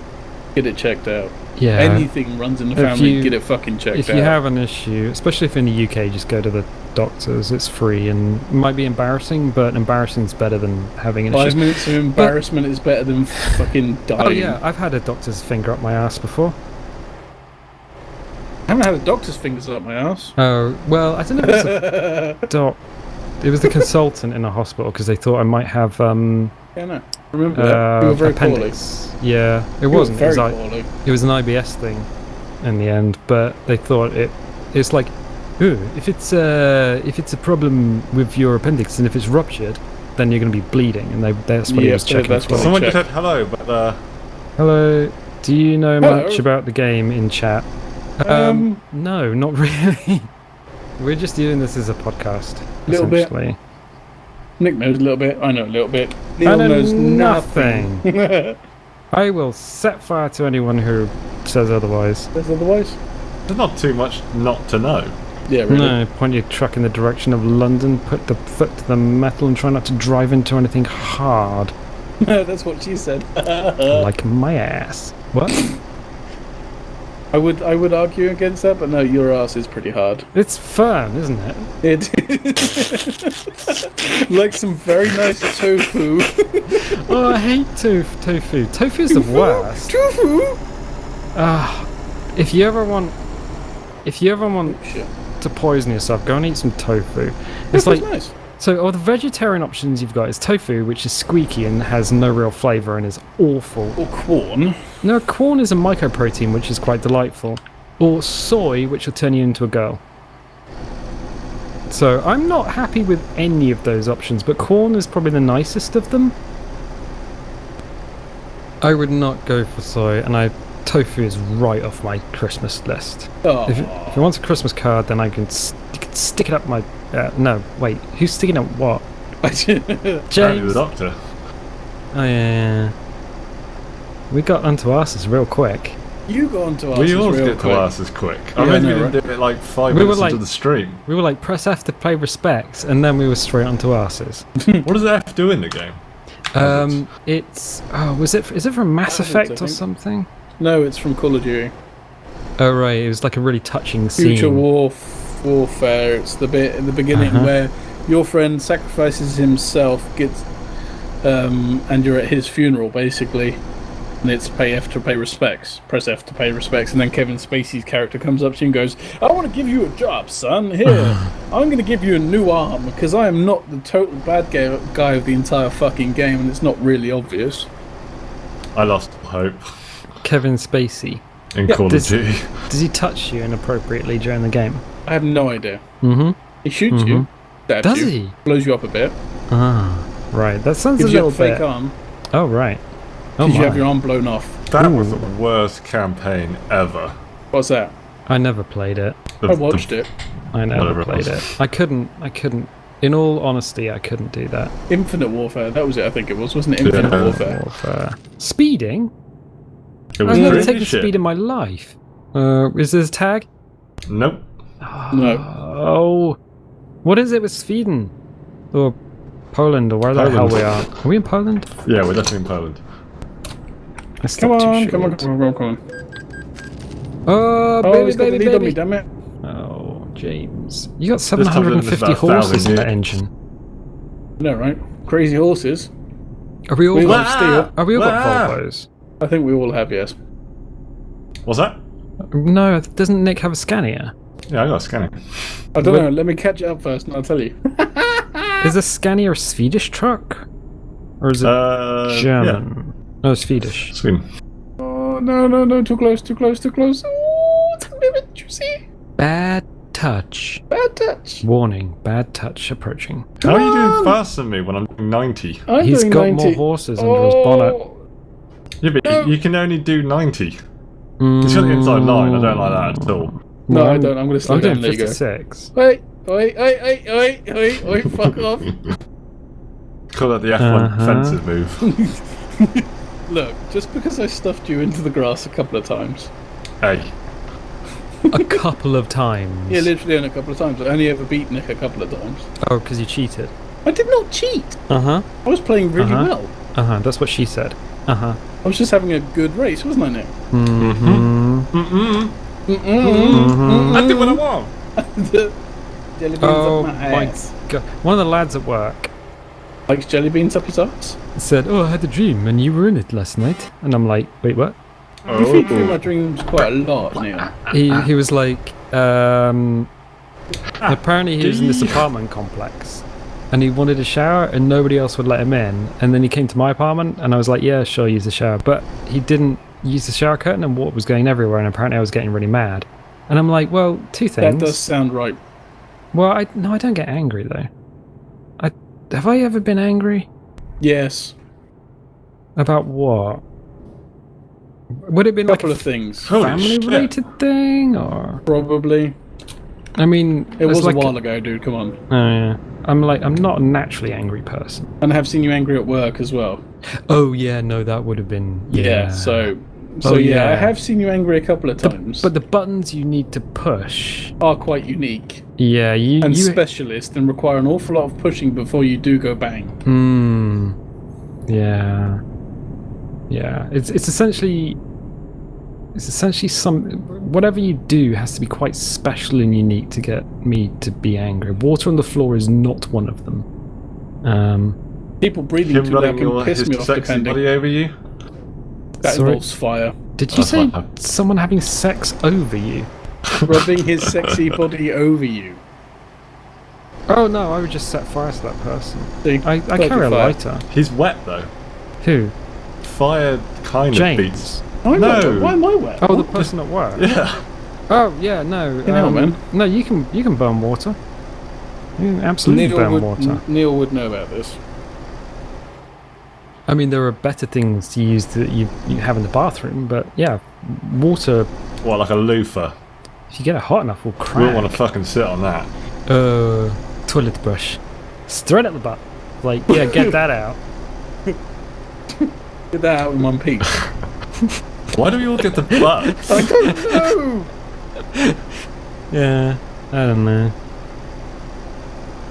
get it checked out. yeah. Anything runs in the If family, you- get it fucking checked If out. you have an issue, especially if in the UK, just go to the doctors. It's free and it might be embarrassing, but embarrassing's better than having an 5 issue. minutes of embarrassment is better than fucking dying. Oh yeah, I've had a doctor's finger up my ass before. I haven't had a doctor's fingers up my ass. Oh well, I don't know if it was a doc. It was the consultant in a hospital because they thought I might have Yeah, no. Remember that? You were very appendix. Yeah, it poorly. wasn't. You were It was, very like, poorly. it was an IBS thing in the end, but they thought it's like, ooh, if it's a problem with your appendix and if it's ruptured, then you're going to be bleeding, and that's what he Yeah, was checking. that's what for. Someone check. just said hello, but Hello, do you know Hello. much about the game in chat? No, not really. We're just doing this as a podcast. Little bit. essentially. Nick knows a little bit. I know a little bit. I Neil know knows nothing. nothing. I will set fire to anyone who says otherwise. There's otherwise? there's not too much not to know. Yeah, really. No, point your truck in the direction of London, put the foot to the metal, and try not to drive into anything hard, That's what she said. like my ass. What? I would argue against that, but no, your ass is pretty hard. It's firm, isn't it? It like some very nice tofu. Oh, I hate tofu. Tofu is the worst. Tofu. Ah, if you ever want Shit. to poison yourself, go and eat some tofu. Tofu's It's like nice. so. All the vegetarian options you've got is tofu, which is squeaky and has no real flavour and is awful. Or corn. No, corn is a mycoprotein, which is quite delightful. Or soy, which will turn you into a girl. So I'm not happy with any of those options, but corn is probably the nicest of them. I would not go for soy, and tofu is right off my Christmas list. Oh. If you want a Christmas card, then you can stick it up my... no, wait, who's sticking up what? Apparently the James? doctor. Oh yeah. We got onto asses real quick. You go on to us We always real get quick. to asses quick. Yeah, I mean, I we know, didn't right? do it like 5 We were minutes like- into the stream. We were like, press F to pay respects, and then we were straight onto asses. What does F do in the game? It's... Oh, is it from Mass Hazards, Effect I or think. something? No, it's from Call of Duty. Oh right, it was like a really touching scene. Future warfare. It's the bit in the beginning Uh-huh. where your friend sacrifices himself, gets, and you're at his funeral basically, and it's pay F to pay respects. Press F to pay respects, and then Kevin Spacey's character comes up to you and goes, "I want to give you a job, son. Here, I'm going to give you a new arm because I am not the total bad guy of the entire fucking game, and it's not really obvious." I lost hope Kevin Spacey. in Yeah, Call of this- Duty. Does he touch you inappropriately during the game? I have no idea. Mm-hmm. He shoots you, stabs Does you, he? blows you up a bit, Ah, right. That sounds gives a you little a fake bit. arm, Oh right. Oh because you have my. your arm blown off. That was Ooh. the worst campaign ever. What's that? I never played it. I watched it. I never Whatever it played was. it. I couldn't. In all honesty, I couldn't do that. Infinite Warfare, that was it, I think it was, wasn't it? Infinite Yeah. Warfare. Speeding? It was I've never really taken shit. speed in my life. Is this a tag? Nope. No. Oh. What is it with Sweden? Or Poland, or where the hell Poland. we are? Are we in Poland? Yeah, we're definitely in Poland. I stepped Come on, too come on, short. come on, come on. Oh, Oh, baby, he's got the baby, lead on me, baby. damn it. Oh, James. You got time there's 750 about 1,000 horses in here. that engine. No, right? Crazy horses. Are we all We got, love steel. are we all got Wow. Volvos? I think we all have, yes. What's that? No, doesn't Nick have a Scania? Yeah, I got a scanning. I don't Wait. know, let me catch it up first and I'll tell you. Is a Scania a Swedish truck? Or is it German? No, Swedish. Yeah, Sweden. Oh, no, too close, too close, too close. Oh, it's a bit juicy. Bad touch. Bad touch. Warning, bad touch approaching. How are you on. doing faster than me when I'm doing 90? I'm He's doing got 90. more horses under his bonnet. Yeah, but No. you can only do 90. It's got the inside line. I don't like that at all. No, I don't. I'm going to slow I'm down. doing There you go. 56. Wait, Oi, fuck off. Call that the F1 defensive move. Look, just because I stuffed you into the grass a couple of times. Hey. A couple of times. Yeah, literally only a couple of times. I only ever beat Nick a couple of times. Oh, because you cheated. I did not cheat. Uh-huh. I was playing really well. Uh-huh, that's what she said. Uh-huh. I was just having a good race, wasn't I, Nick? I did what I want. The jelly beans Oh up my my ass. god. One of the lads at work Likes jelly beans up his ass? said, "Oh, I had a dream and you were in it last night." And I'm like, "Wait, what?" You feed through my dreams quite a lot, Neil. He was like, apparently he was in this apartment complex and he wanted a shower and nobody else would let him in. And then he came to my apartment and I was like, "Yeah, sure, use the shower." But he didn't use the shower curtain and water was going everywhere and apparently I was getting really mad. And I'm like, well, two things. That does sound right. Well, I don't get angry though. Have I ever been angry? Yes. About what? Would it be like Couple of things. family-related thing, or? Probably. I mean, It was like a while ago, dude. Come on. Oh yeah. I'm not a naturally angry person. And I have seen you angry at work as well. Oh yeah, no, that would have been So Oh, yeah, yeah. I have seen you angry a couple of times. But the buttons you need to push, are quite unique yeah, and you. specialist and require an awful lot of pushing before you do go bang. Yeah. Yeah. It's essentially some whatever you do has to be quite special and unique to get me to be angry. Water on the floor is not one of them. People breathing Him too loud running can piss his me off sexy depending. body over you. That Sorry? involves fire. Did you say someone having sex over you? Rubbing his sexy body over you. Oh no, I would just set fire to that person. So you I put carry a fire. lighter. He's wet though. Who? Fire kind James. of beats. I'm No. not, why am I wet? Oh, the person at work. Yeah. Oh yeah, no. hell, man. No, you can burn water. You can absolutely burn water. Neil would know about this. I mean, there are better things to use that you have in the bathroom, but yeah, water. What, like a loofah? If you get it hot enough, will We crack. wouldn't want to fucking sit on that. Toilet brush, straight at the butt. Like, yeah, get that out. Get that out in one piece. Why do we all get the butt? I don't know. Yeah, I don't know.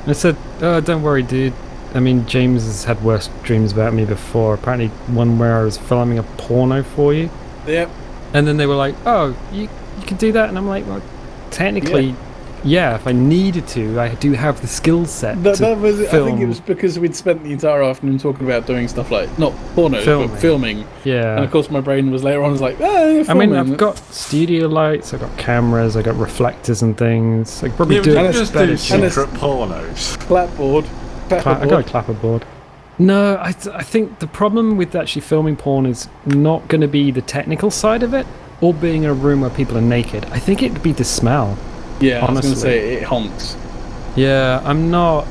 I said, "Oh, don't worry, dude. I mean, James has had worse dreams about me before. Apparently, one where I was filming a porno for you." Yep. And then they were like, "Oh, you can do that," and I'm like, "Well, technically, yeah. If I needed to, I do have the skill set That to was. I film." think it was because we'd spent the entire afternoon talking about doing stuff like not porno, Filming. but filming. And Yeah. of course, my brain was later on was like, I filming. mean, I've got studio lights, I've got cameras, I've got reflectors and things. I could probably Yeah, do we it can just better. do cheap. secret pornos. clapboard. I got a clapperboard. No, I think the problem with actually filming porn is not going to be the technical side of it, or being in a room where people are naked. I think it'd be the smell. Yeah, I was honestly. going to say it honks. Yeah, I'm not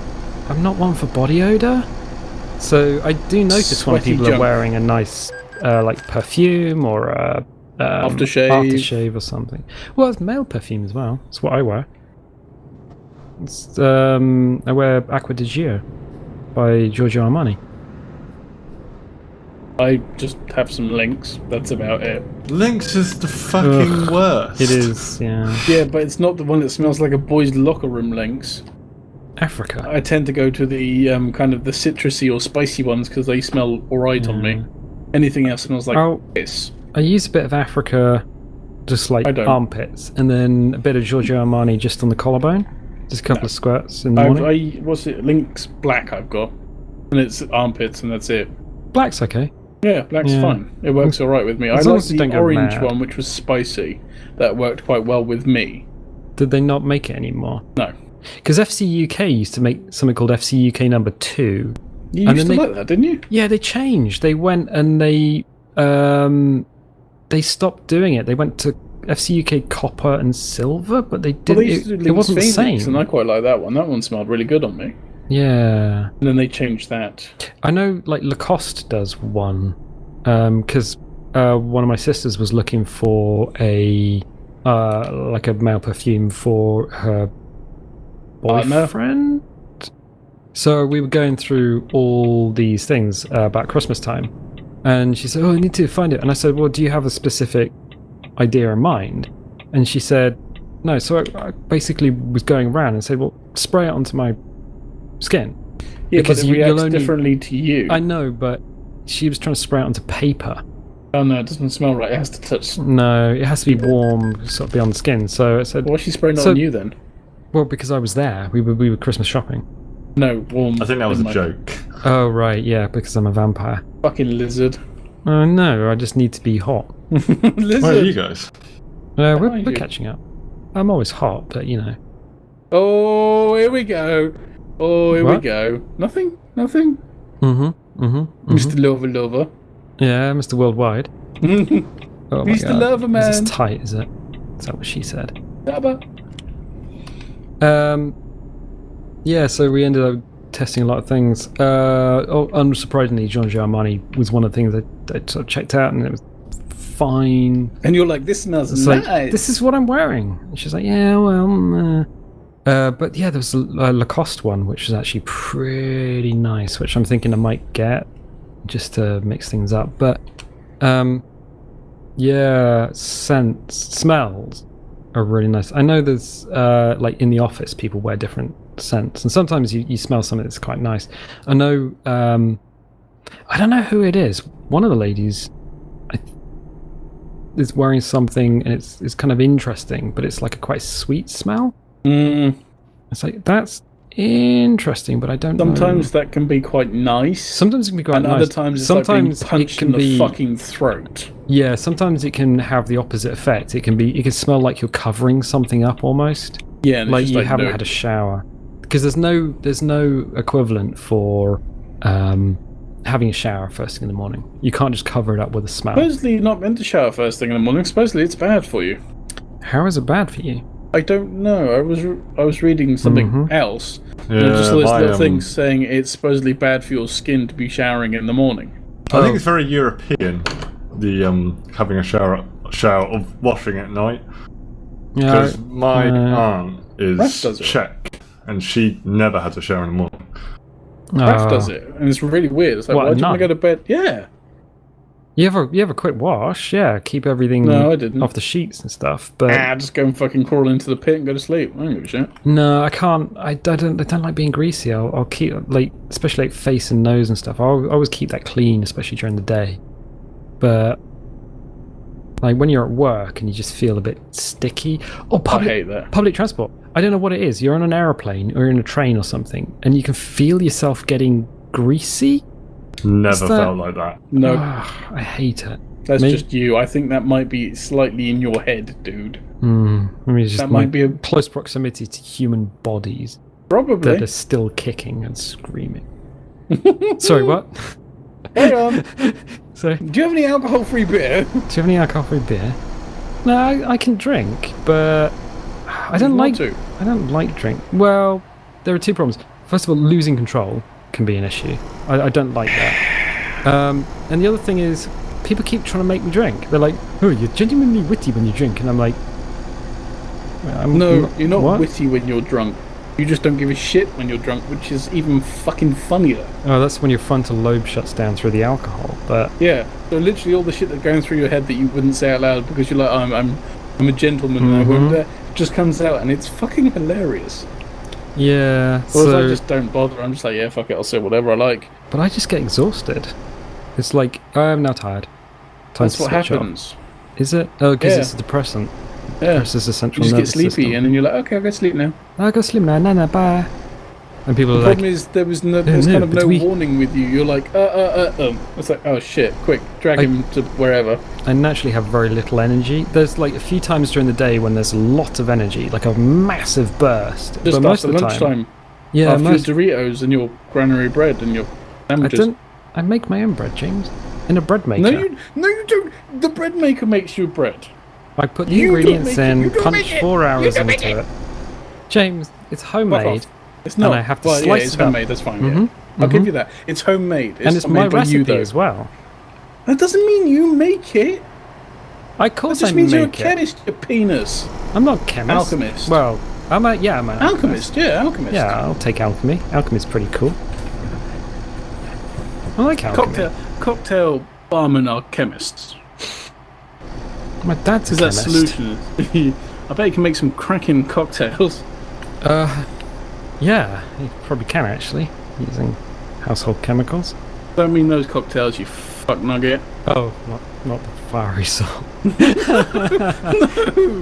one for body odor. So I do notice when Sweaty people junk. are wearing a nice like perfume or a aftershave or something. Well, it's male perfume as well. It's what I wear. It's, I wear Acqua di Gio by Giorgio Armani. I just have some links. That's about it. Lynx is the fucking worst. It is, yeah. Yeah, but it's not the one that smells like a boy's locker room links. Africa. I tend to go to the kind of the citrusy or spicy ones because they smell alright on me. Anything else smells like piss. I use a bit of Africa, just like I don't. armpits, and then a bit of Giorgio Armani just on the collarbone. Just a couple of squirts in the morning. What's it? Lynx Black I've got. And it's armpits and that's it. Black's okay. Yeah, black's Yeah. fine. It works alright with me. I As long like as you don't the go orange mad. one, which was spicy. That worked quite well with me. Did they not make it anymore? No. Because FC UK used to make something called FC UK number 2. You And used then to like that, didn't you? Yeah, they changed. They went and they stopped doing it. They went to FC UK Copper and Silver, but they Well, didn't. they used to do it Lynx wasn't the Phoenix, same. and I quite like that one. That one smelled really good on me. Yeah. And then they changed that. I know, like, Lacoste does one. Because one of my sisters was looking for a like a male perfume for her boyfriend. So we were going through all these things about Christmas time, and she said, "Oh, I need to find it." And I said, "Well, do you have a specific idea in mind?" And she said, "No." So I basically was going around and said, "Well, spray it onto my skin." Yeah, because but it reacts you'll only... differently to you. I know, but she was trying to spray it onto paper. Oh no, it doesn't smell right. It has to touch. No, it has to be warm, sort of be on the skin. So I said, Why's she spraying it on you then? Well, because I was there. We were Christmas shopping. No, warm. I think that was a joke. Oh right, yeah, because I'm a vampire. Fucking lizard. Oh no, I just need to be hot. Lizard. Where are you guys? We're catching up. I'm always hot, but you know. Oh, here we go. Oh, here we What? go. Nothing. Mr. Lover. Yeah, Mr. Worldwide. Oh my Mr. God. Lover Man. Is this tight, is it? Is that what she said? Dabba. Yeah, so we ended up testing a lot of things. Unsurprisingly, Giorgio Armani was one of the things I sort of checked out, and it was fine. And you're like, this smells It's nice. like, this is what I'm wearing. And she's like, yeah, well, but yeah, there was a Lacoste one, which was actually pretty nice, which I'm thinking I might get just to mix things up. But yeah, smells are really nice. I know there's like in the office, people wear different scents, and sometimes you smell something that's quite nice. I know, I don't know who it is. One of the ladies is wearing something, and it's kind of interesting, but it's like a quite sweet smell. It's like, that's interesting, but I don't know. Sometimes that can be quite nice. Sometimes it can be quite and nice. other times it's sometimes like being punched in the fucking throat. Yeah, sometimes it can have the opposite effect. It can smell like you're covering something up almost. Yeah, and it's like just you haven't had a shower. Because there's no equivalent for having a shower first thing in the morning. You can't just cover it up with a smell. Supposedly you're not meant to shower first thing in the morning. Supposedly it's bad for you. How is it bad for you? I don't know. I was reading something else. Yeah, And just this little thing saying it's supposedly bad for your skin to be showering in the morning. I think it's very European, the having a shower of washing at night. Yeah, Because my aunt Raf does is it. Czech, and she never has a shower in the morning. Raf does it, and it's really weird. It's like, What, why do you nun? want to go to bed? Yeah. You have a quick wash, yeah. Keep everything No, I didn't. off the sheets and stuff. But Just go and fucking crawl into the pit and go to sleep. I don't give a shit. no, I can't. I don't like being greasy. I'll keep, like, especially like face and nose and stuff. I'll always keep that clean, especially during the day. But like when you're at work and you just feel a bit sticky. Oh, I hate that. public transport. I don't know what it is. You're on an aeroplane or in a train or something, and you can feel yourself getting greasy. Never felt like that. No, I hate it. that's Me? just you. I think that might be slightly in your head, dude. I mean, it's just That might be a- close proximity to human bodies Probably. that are still kicking and screaming. Sorry, what? Hang on. Sorry. Do you have any alcohol-free beer? Do you have any alcohol-free beer? No, I can drink, but I don't like. to. I don't like drink. Well, there are two problems. First of all, losing control can be an issue. I don't like that. And the other thing is, people keep trying to make me drink. They're like, "Oh, you're genuinely witty when you drink," and I'm like, No, you're not what? witty when you're drunk. You just don't give a shit when you're drunk, which is even fucking funnier. Oh, that's when your frontal lobe shuts down through the alcohol. But Yeah. So literally all the shit that's going through your head that you wouldn't say out loud because you're like, oh, I'm a gentleman and I won't just comes out, and it's fucking hilarious. yeah, Whereas so I just don't bother. I'm just like, yeah, fuck it, I'll say whatever I like. but I just get exhausted. It's like, I'm now tired. Time That's to what switch off. happens. Is it? Oh, because Yeah. it's a depressant. Yeah. Depresses the You central just get nervous sleepy, system. and then you're like, okay, I'll go to sleep now. I'll go sleep now. No, bye. And people The are like, problem is there's no, kind of but no we- warning with you. You're like, It's like, oh shit, quick, drag him to wherever. I naturally have very little energy. There's like a few times during the day when there's a lot of energy, like a massive burst. Just but most after of the lunchtime, time, yeah, after most, your Doritos and your granary bread and your I sandwiches. don't. I make my own bread, James, in a bread maker. No, you don't. The bread maker makes you bread. I put the You don't ingredients make it. in, You don't punch make it. 4 You hours don't make into it. it. James, it's Fuck homemade, off. It's not. I have to well, slice yeah, it's it up. homemade. That's fine. Yeah. I'll give you that. It's homemade. and it's not my made by recipe you, though. as well. That doesn't mean you make it. Of That course, just I means you're a make it. chemist, you penis. I'm not a chemist. Alchemist. Well, I'm an Alchemist, yeah, alchemist. Yeah, I'll take alchemy. Alchemy's pretty cool. I like alchemy. Cocktail barmen are chemists. My dad's a Is that chemist. solution? I bet you can make some cracking cocktails. Yeah, you probably can actually, using household chemicals. Don't mean those cocktails, you fuck nugget. Oh, not the fiery salt.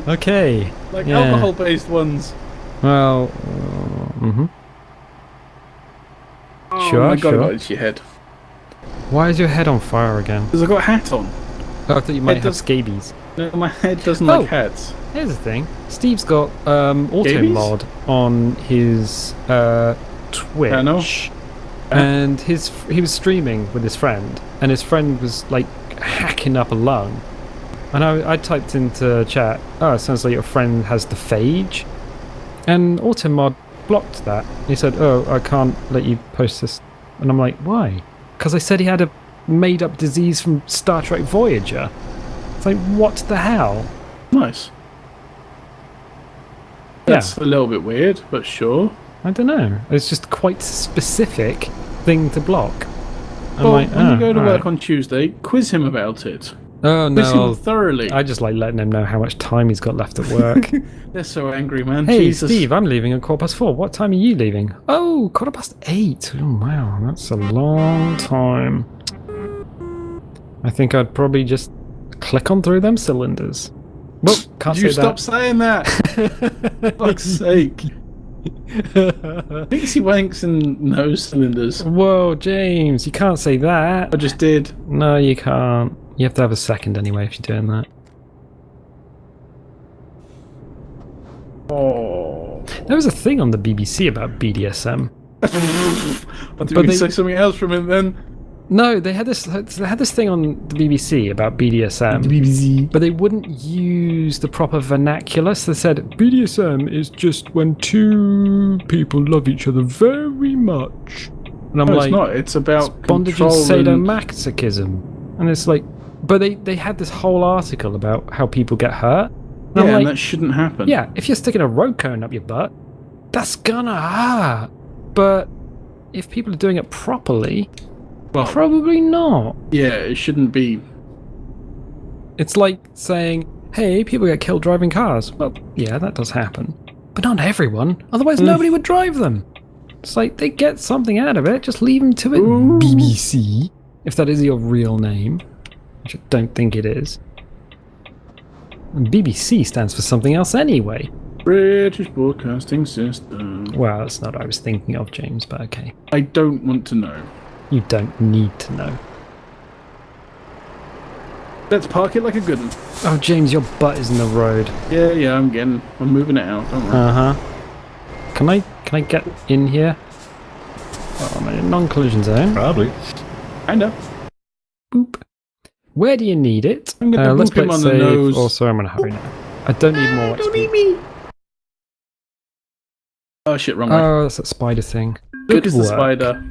Okay. Like yeah. alcohol-based ones. Well, Oh Sure, my god, sure. I got it to your head. Why is your head on fire again? Because I got a hat on. Oh, I thought you might It have does- scabies. No, my head doesn't Oh. like hats. Here's the thing. Steve's got auto Scabies? mod on his Twitch. Channel? And he was streaming with his friend, and his friend was like hacking up a lung. And I typed into chat, oh, it sounds like your friend has the phage. And Automod blocked that. He said, oh, I can't let you post this. And I'm like, why? Because I said he had a made up disease from Star Trek Voyager. It's like, what the hell? Nice. That's a little bit weird, but sure. I don't know. It's just quite a specific thing to block. I'm Well, like, when you go to alright. work on Tuesday, quiz him about it. Oh Quiz no, him thoroughly. I just like letting him know how much time he's got left at work. They're so angry, man. Hey Jesus. Steve, I'm leaving at 4:15. What time are you leaving? Oh, 8:15. Oh wow, that's a long time. I think I'd probably just click on through them cylinders. Well, can't Did you say stop saying that? Fuck's sake. Pixie wanks and nose cylinders. Whoa, James, you can't say I that. just did. No, you can't. You have to have a second anyway if you're doing that. Oh. There was a thing on the BBC about BDSM. I thought But you could they- say something else from it then. No, they had this thing on the BBC about BDSM. BBC. But they wouldn't use the proper vernacular. So they said BDSM is just when two people love each other very much. And I'm No, like, it's not. It's about bondage and control and... sadomasochism. And it's like, but they had this whole article about how people get hurt. And Yeah, I'm and like, that shouldn't happen. yeah, if you're sticking a road cone up your butt, that's gonna hurt. But if people are doing it properly, Well, probably not. yeah, it shouldn't be. It's like saying, hey, people get killed driving cars. Well, yeah, that does happen. But not everyone. Otherwise, nobody would drive them. It's like, they get something out of it. Just leave them to it, Ooh. BBC. If that is your real name. Which I don't think it is. And BBC stands for something else anyway. British Broadcasting System. Well, that's not what I was thinking of, James, but okay. I don't want to know. You don't need to know. Let's park it like a good one. Oh, James, your butt is in the road. Yeah, I'm moving it out. Don't worry. Uh-huh. Can I get in here? Oh, I'm in a non-collision zone. Probably. Kinda. Boop. Where do you need it? I'm gonna Let's boop him play on the save. nose. Also, I'm gonna hurry now. I don't need more Don't XP. eat me. Oh shit, wrong way. Oh, that's that spider thing. Lucas good the work. spider.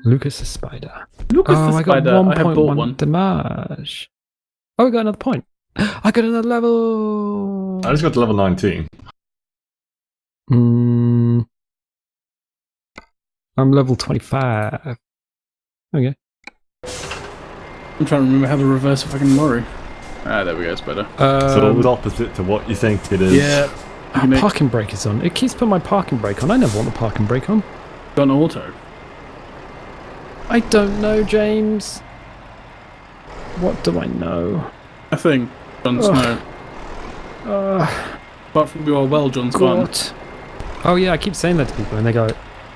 Lucas the spider. Lucas Oh, the I got spider. I have bought 1.1 one. damage. Oh, we got another point. I got another level. I just got to level 19. I'm level 25. Okay. I'm trying to remember how to reverse a fucking lorry. Ah, there we go. It's better. So it's opposite to what you think it is. Yeah. Oh, parking brake is on. It keeps putting my parking brake on. I never want the parking brake on. Got an auto. I don't know, James. What do I know? A thing. Jon Snow. Apart from you are well, Jon Snow. God. Oh yeah, I keep saying that to people and they go,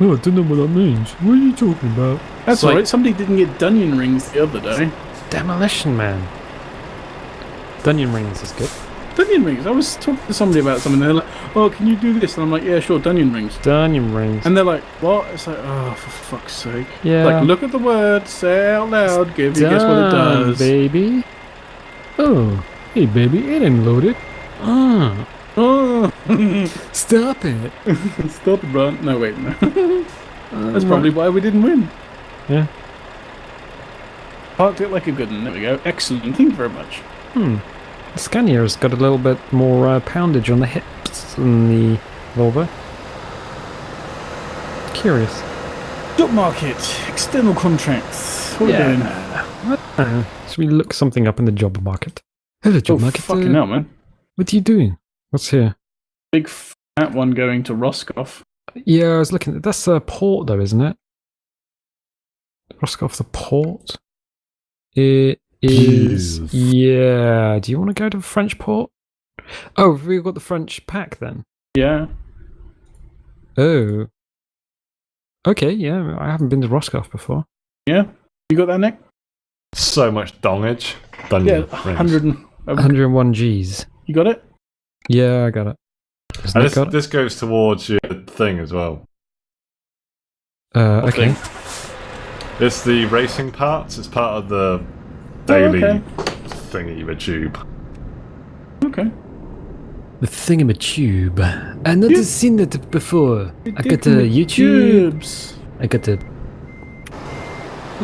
oh, I don't know what that means. What are you talking about? That's It's like- alright. Somebody didn't get Dunyan rings the other day. Demolition Man. Dunyan rings is good. Dunyan rings. I was talking to somebody about something. They're like, "Oh, can you do this?" And I'm like, "Yeah, sure, Dunyan rings." Dunyan rings. And they're like, "What?" It's like, "Oh, for fuck's sake!" Yeah. Like, look at the word, say it out loud, give you guess what it Done, does. baby. Oh, hey baby, it ain't loaded. Ah, Oh, stop it. stop it, bro. No, wait, no. That's probably why we didn't win. Yeah. Parked it like a good one. There we go. Excellent. Thank you very much. The Scania's got a little bit more poundage on the hips. costs in the Volvo? Curious. Job market, external contracts. What are we doing? I don't know. Should we look something up in the job market? Hello, job market. Fucking hell, man. What are you doing? What's here? Big fat one going to Roscoff. Yeah, I was looking. That's a port, though, isn't it? Roscoff, the port. It is. Yes. Yeah. Do you want to go to the French port? Oh, we've got the French pack then. Yeah. Oh. Okay, yeah. I haven't been to Roscoff before. Yeah. You got that, Nick? So much dongage. Yeah, Rings. 101 Gs. You got it? Yeah, I got it. Has And Nick got it? this goes towards your thing as well. Okay. thing? It's the racing parts. It's part of the daily okay. thingy-ma-tube. Okay. The thingamatube. I've never seen that before. I got a YouTube. Tubes. I got a.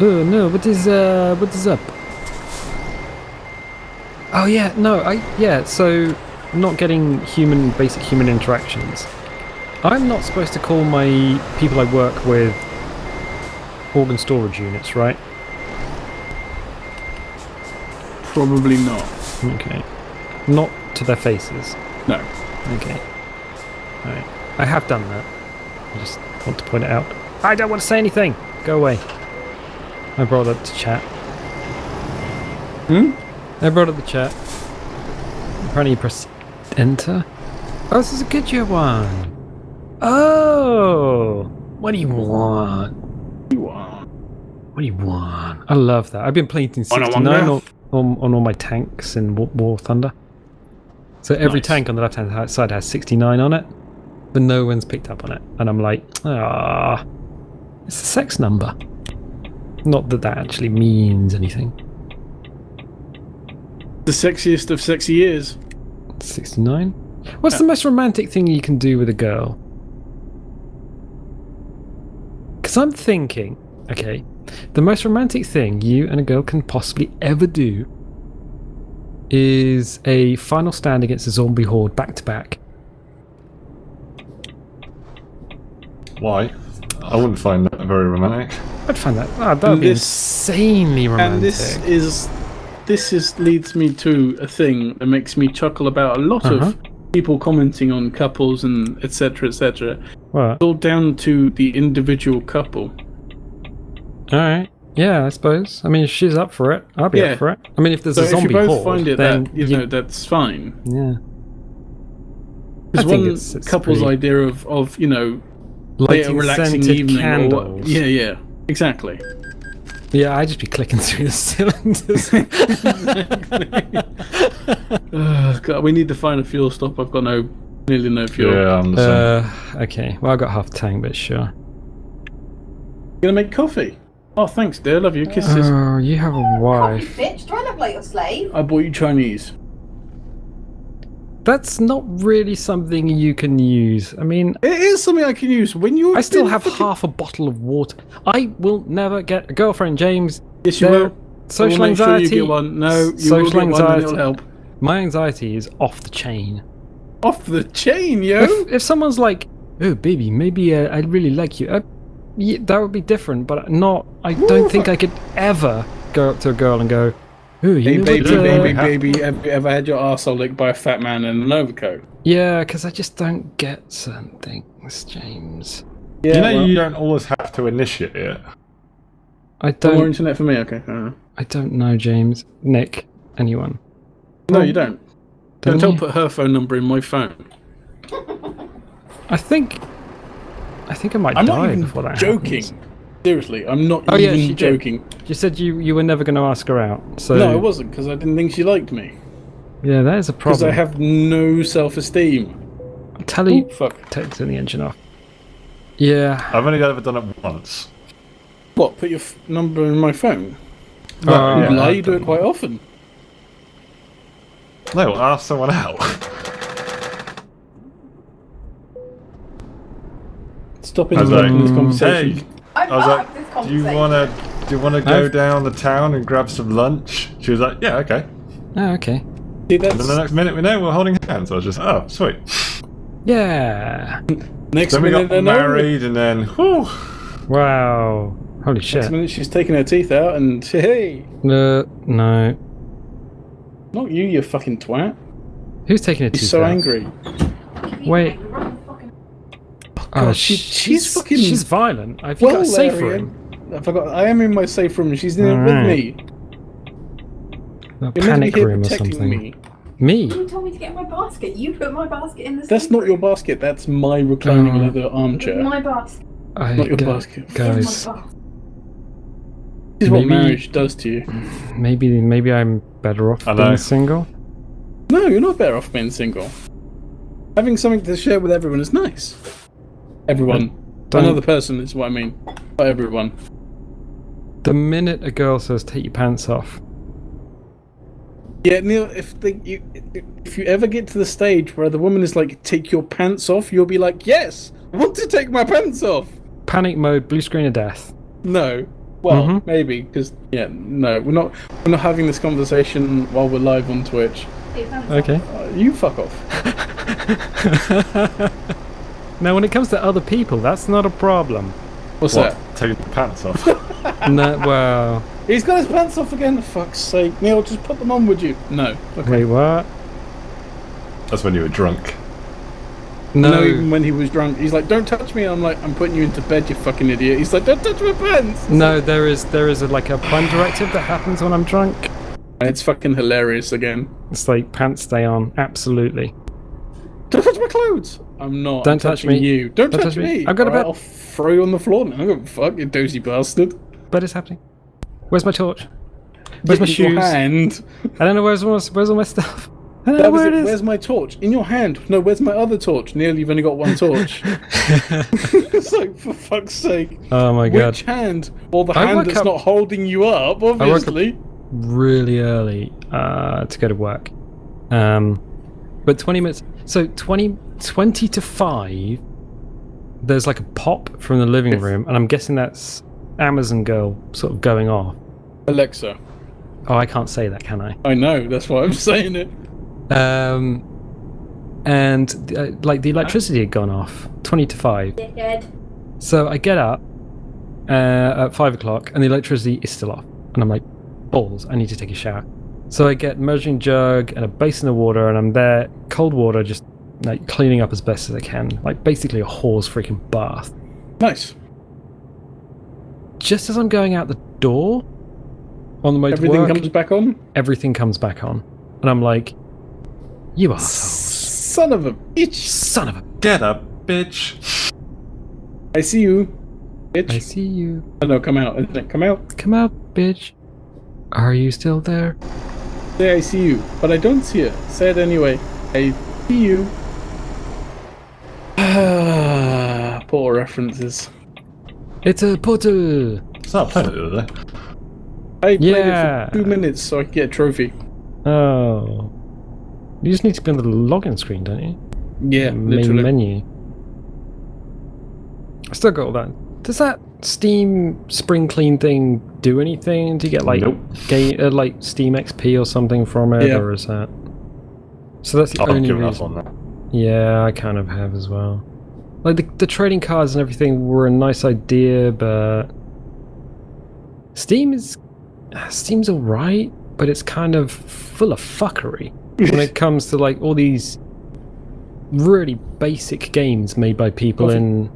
Oh no! What is up? Oh yeah, no, So, I'm not getting basic human interactions. I'm not supposed to call my people I work with organ storage units, right? Probably not. Okay. Not to their faces. No. Okay. Alright. I have done that. I just want to point it out. I don't want to say anything! Go away. I brought up the chat. I brought up the chat. Apparently you press enter. Oh, this is a good year one. Oh! What do you want? What do you want? I love that. I've been playing in 69 on all my tanks in War Thunder. So every tank on the left-hand side has 69 on it, but no one's picked up on it. And I'm like, ah, it's a sex number. Not that that actually means anything. The sexiest of sexy years. 69? What's the most romantic thing you can do with a girl? Because I'm thinking, okay, the most romantic thing you and a girl can possibly ever do is a final stand against a zombie horde back to back. Why? I wouldn't find that very romantic. I'd find that that would be insanely romantic. And this leads me to a thing that makes me chuckle about a lot of people commenting on couples and etc. etc. What? It's all down to the individual couple. All right. Yeah, I suppose. I mean, if she's up for it, I'll be up for it. I mean, if there's a zombie if you both horde, find it then that, you know, that's fine. Yeah. Because I think one it's couple's pretty... idea of you know, lighting a relaxing scented evening candles. or yeah, exactly. Yeah, I'd just be clicking through the cylinders. God, we need to find a fuel stop. I've got nearly no fuel. Yeah, I'm the same. Okay, well, I got half a tank, but sure. Gonna make coffee. Oh, thanks, dear. Love you. Kisses. Oh, you have a wife. Bitch, do I look like your slave? I bought you Chinese. That's not really something you can use. I mean, It is something I can use when you're. I still have half a bottle of water. I will never get a girlfriend, James. Yes, you There- will. Social I will make anxiety. Sure you get one. No, you social will get anxiety. one and it'll help. My anxiety is off the chain. Off the chain, yo. If someone's like, "Oh, baby, maybe I really like you," yeah, that would be different. But not. I don't think I could ever go up to a girl and go, "Oh, you Hey, know baby, what, baby, have you ever had your arsehole licked by a fat man in an overcoat? Yeah, because I just don't get certain things, James. Yeah, You know, you don't always have to initiate it. I More don't. internet for me, okay. I don't know, James. Nick, anyone? No, you don't. Don't Don't you? put her phone number in my phone. I think I might I'm die not even before that joking. happens. Seriously, I'm not Oh, yeah, even she did. joking. You said you were never going to ask her out. So No, I wasn't, because I didn't think she liked me. yeah, that is a Because problem. I have no self-esteem. Tally, Oh, fuck. turn the engine off. Yeah. I've only ever done it once. What, put your number in my phone? Oh, You yeah, lie, I've you do it done quite often. No, ask someone out. Stop I was interrupting like, this conversation. hey, I'm I was part like, of this do conversation. you wanna go down the town and grab some lunch? She was like, yeah, okay. Oh, okay. See, And then the next minute we know we're holding hands. I was just, oh, sweet. Yeah. Next Then we minute, got married, and then, whew. Wow. Holy Next shit. minute, she's taking her teeth out, and hey, No. not you, you fucking twat. Who's taking it? He's so angry. Wait. Oh, she's fucking. She's violent. Have you got a safe room? I forgot. I am in my safe room, and she's in it with me. A You're meant to panic be here room or protecting something. me. Me? You told me to get my basket. You put my basket in the That's safe not your room. basket. That's my reclining Oh. leather armchair. My basket. Not your basket. Guys, My basket. This is what maybe- marriage does to you. maybe I'm better off I know. being single. No, you're not better off being single. Having something to share with everyone is nice. Everyone. Don't- Another person is what I mean. Not everyone. The minute a girl says take your pants off, Yeah, Neil, if you ever get to the stage where the woman is like, take your pants off, you'll be like, yes, I want to take my pants off. panic mode, blue screen of death. No. Well, Mhm. maybe, because, yeah, no, we're not having this conversation while we're live on Twitch. Take your pants Okay. off. You fuck off. Now, when it comes to other people, that's not a problem. What's What? that? Taking the pants off. No, well, He's got his pants off again, for fuck's sake. Neil, just put them on, would you? No. Okay. wait, what? That's when you were drunk. No, even when he was drunk, he's like, "Don't touch me." I'm like, "I'm putting you into bed, you fucking idiot." He's like, "Don't touch my pants." No, there is like a pun directive that happens when I'm drunk. And it's fucking hilarious again. It's like pants stay on, absolutely. Don't touch my clothes. I'm not. Don't I'm touch touching me. You. Don't Don't touch touch me. me. I've got a Alright, bed. I'll throw you on the floor now. I'm gonna fuck you, dozy bastard. But it's happening. Where's my torch? Where's my Get in your shoes? hand. I don't know where's all my stuff. I don't know That was where it. it is. Where's my torch? In your hand. No, where's my other torch? Neil, you've only got one torch. It's like, for fuck's sake. Oh my god. Which hand? Well, the I hand woke that's up- not holding you up, obviously. Really early to go to work. But 20 minutes. So 20 to 5, there's like a pop from the living Yes. room, and I'm guessing that's Amazon girl sort of going off. Alexa. Oh, I can't say that, can I? I know, that's why I'm saying it. And like the electricity had gone off 20 to 5. Dickhead. So I get up at 5 o'clock and the electricity is still off. And I'm like, balls, I need to take a shower. So I get a measuring jug and a basin of water, and I'm there, cold water, just like cleaning up as best as I can. Like basically a whore's freaking bath. Nice. Just as I'm going out the door on the way to Everything work, comes back on? everything comes back on. And I'm like, you assholes. Son of a bitch. Son of a... Get up, bitch. I see you. Bitch. I see you. Oh, no, come out. Isn't it? Come out. Come out, bitch. Are you still there? Say I see you. But I don't see it. Say it anyway. I see you. Poor references. It's a portal. It's not playing it, is it? I played Yeah. it for 2 minutes so I could get a trophy. Oh. You just need to be on the login screen, don't you? Yeah, Main literally. menu. I still got all that. Does that Steam Spring Clean thing do anything? Do you get like Nope. like Steam XP or something from it, Yeah. or is that? So that's the I've only given up reason. on that. Yeah, I kind of have as well. Like the trading cards and everything were a nice idea, but Steam's alright, but it's kind of full of fuckery when it comes to like all these really basic games made by people Coffee. in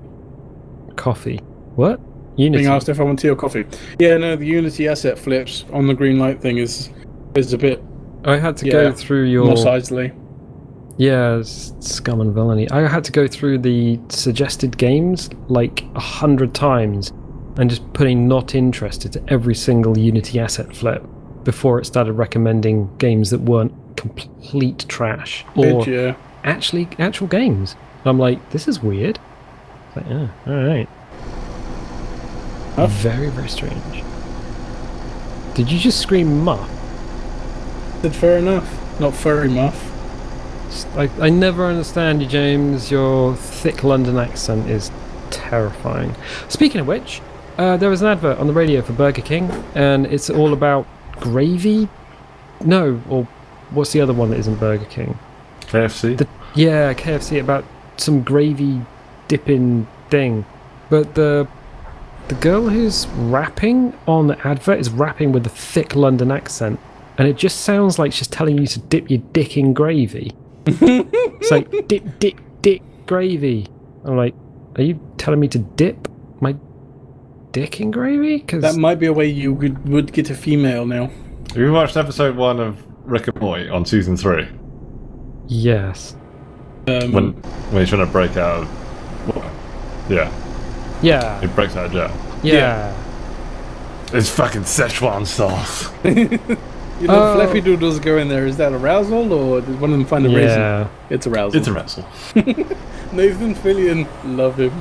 coffee. What? Unity. Being asked if I want tea or coffee. Yeah, no, the Unity asset flips on the green light thing is a bit I had to yeah, go through your more sizely. Yeah, it's scum and villainy. I had to go through the suggested games like 100 times and just putting not interested to every single Unity asset flip before it started recommending games that weren't complete trash or Yeah. actual games. And I'm like, this is weird. It's like, yeah, alright. Huh? Very, very strange. Did you just scream muff? Said fair enough. Not furry muff. I never understand you, James. Your thick London accent is terrifying. Speaking of which, there was an advert on the radio for Burger King, and it's all about gravy. No, or what's the other one that isn't Burger King? KFC? Yeah, KFC, about some gravy dipping thing, but the girl who's rapping on the advert is rapping with a thick London accent, and it just sounds like she's telling you to dip your dick in gravy. It's like dip gravy. I'm like, are you telling me to dip my dick in gravy? Cause That might be a way you would get a female now. Have you watched episode 1 of Rick and Morty on season 3? yes, When he's trying to break out of... What? Yeah, yeah, he breaks out of jail. yeah. It's fucking Szechuan sauce. You know, Flappy Doodles go in there. Is that arousal, or did one of them find a reason? Yeah. It's arousal. It's a wrestle. Nathan Fillion, love him.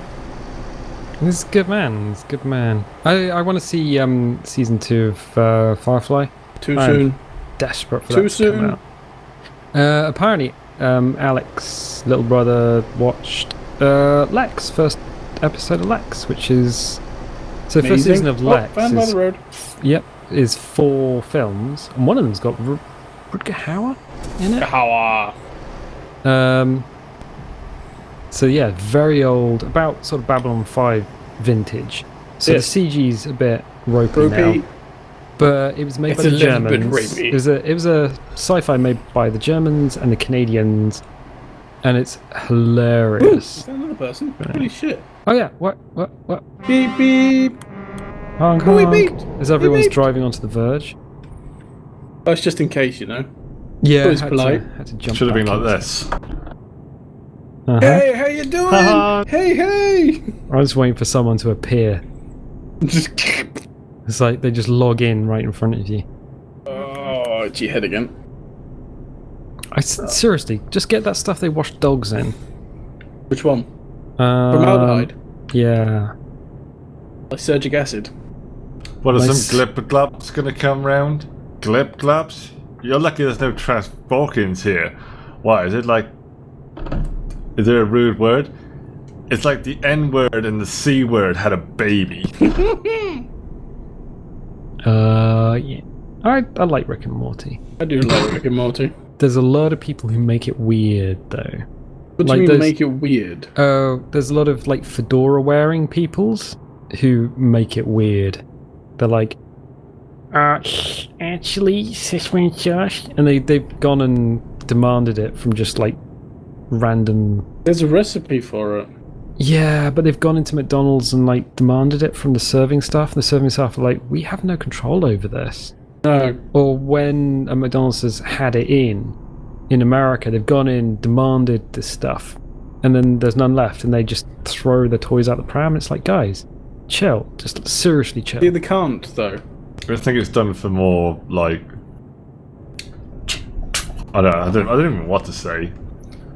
He's a good man. He's a good man. I want to see season 2 of Firefly. Too I'm soon. Desperate for Too that to come soon. out. Apparently, Alex's little brother watched Lex, first episode of Lex, which is so Amazing. first season of Lex. Van by the road. Yep, is 4 films, and one of them's got Rutger Hauer in it. Kawa. So yeah, very old, about sort of Babylon 5 vintage. So Yes. the CG's a bit ropey now, Ropey. but it was made by It's the a little bit Germans. rapey. It was a sci-fi made by the Germans and the Canadians, and it's hilarious. Is that another person? Holy shit. Oh yeah, what? Beep beep. Honk, Oh, we honk. beeped. As everyone's We beeped. driving onto the verge. Oh, it's just in case, you know. Yeah, Always polite. had to jump Should have been back like into this. it. Uh-huh. Hey, how you doing? Haha. Hey. I was waiting for someone to appear. Just. It's like they just log in right in front of you. Oh, it's your head again. Seriously, just get that stuff they wash dogs in. Which one? Formaldehyde. Formaldehyde. Yeah. Lysergic acid. What are Nice. some glip globs gonna come round? Glip globs? You're lucky there's no Trans Balkans here. Why, is it like... Is there a rude word? It's like the N word and the C word had a baby. Yeah. I like Rick and Morty. I do like Rick and Morty. There's a lot of people who make it weird, though. What do Like you mean those- make it weird? There's a lot of like fedora wearing peoples who make it weird. They're like, actually, Szechuan sauce, and they've gone and demanded it from just like random. There's a recipe for it. Yeah, but they've gone into McDonald's and like demanded it from the serving staff, and the serving staff are like, we have no control over this. No. Or when a McDonald's has had it in America, they've gone in, demanded this stuff, and then there's none left, and they just throw the toys out the pram. It's like, guys, chill, just seriously chill. See, they can't, though. I think it's done for more, like... I don't even know what to say.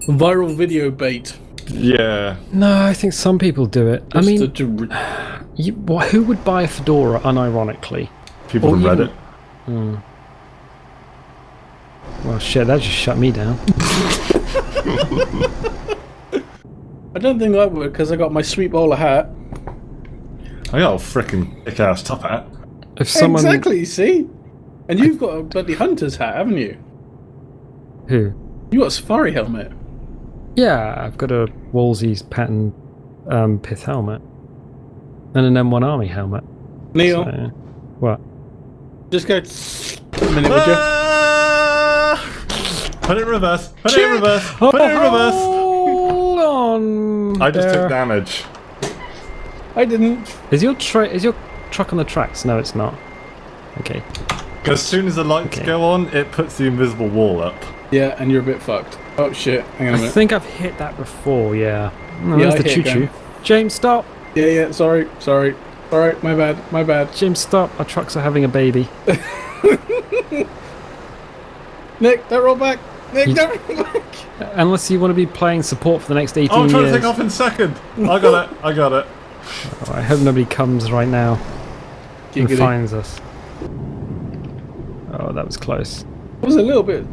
Viral video bait. Yeah. No, I think some people do it. I Just mean, to who would buy a fedora unironically? People Or from even- Reddit. Well, shit, that just shut me down. I don't think I would, because I got my sweet bowler hat. I got a frickin' kick-ass top hat. If someone Exactly, see? And you've got a bloody hunter's hat, haven't you? who, You got a safari helmet. yeah, I've got a Wolsey's pattern pith helmet and an M1 Army helmet. Neil, So, what? just go a minute, would you? Put it in reverse. Put it in reverse. Put it in reverse. Hold on. I just there. took damage. I didn't. Is your truck on the tracks? No, it's not. Okay. As soon as the lights Okay. go on, it puts the invisible wall up. Yeah, and you're a bit fucked. Oh shit, hang on a I minute. think I've hit that before. Yeah. No, Yeah, that's I the hit it choo-choo. again. James, stop. Yeah, sorry. Alright, my bad. James, stop. Our trucks are having a baby. Nick, don't roll back. Nick, You- don't roll back. Unless you want to be playing support for the next 18 Oh, I'm trying years. to take off in second. I got it. I got it. Oh, I hope nobody comes right now and Giggity. finds us. Oh, that was close. It was a little bit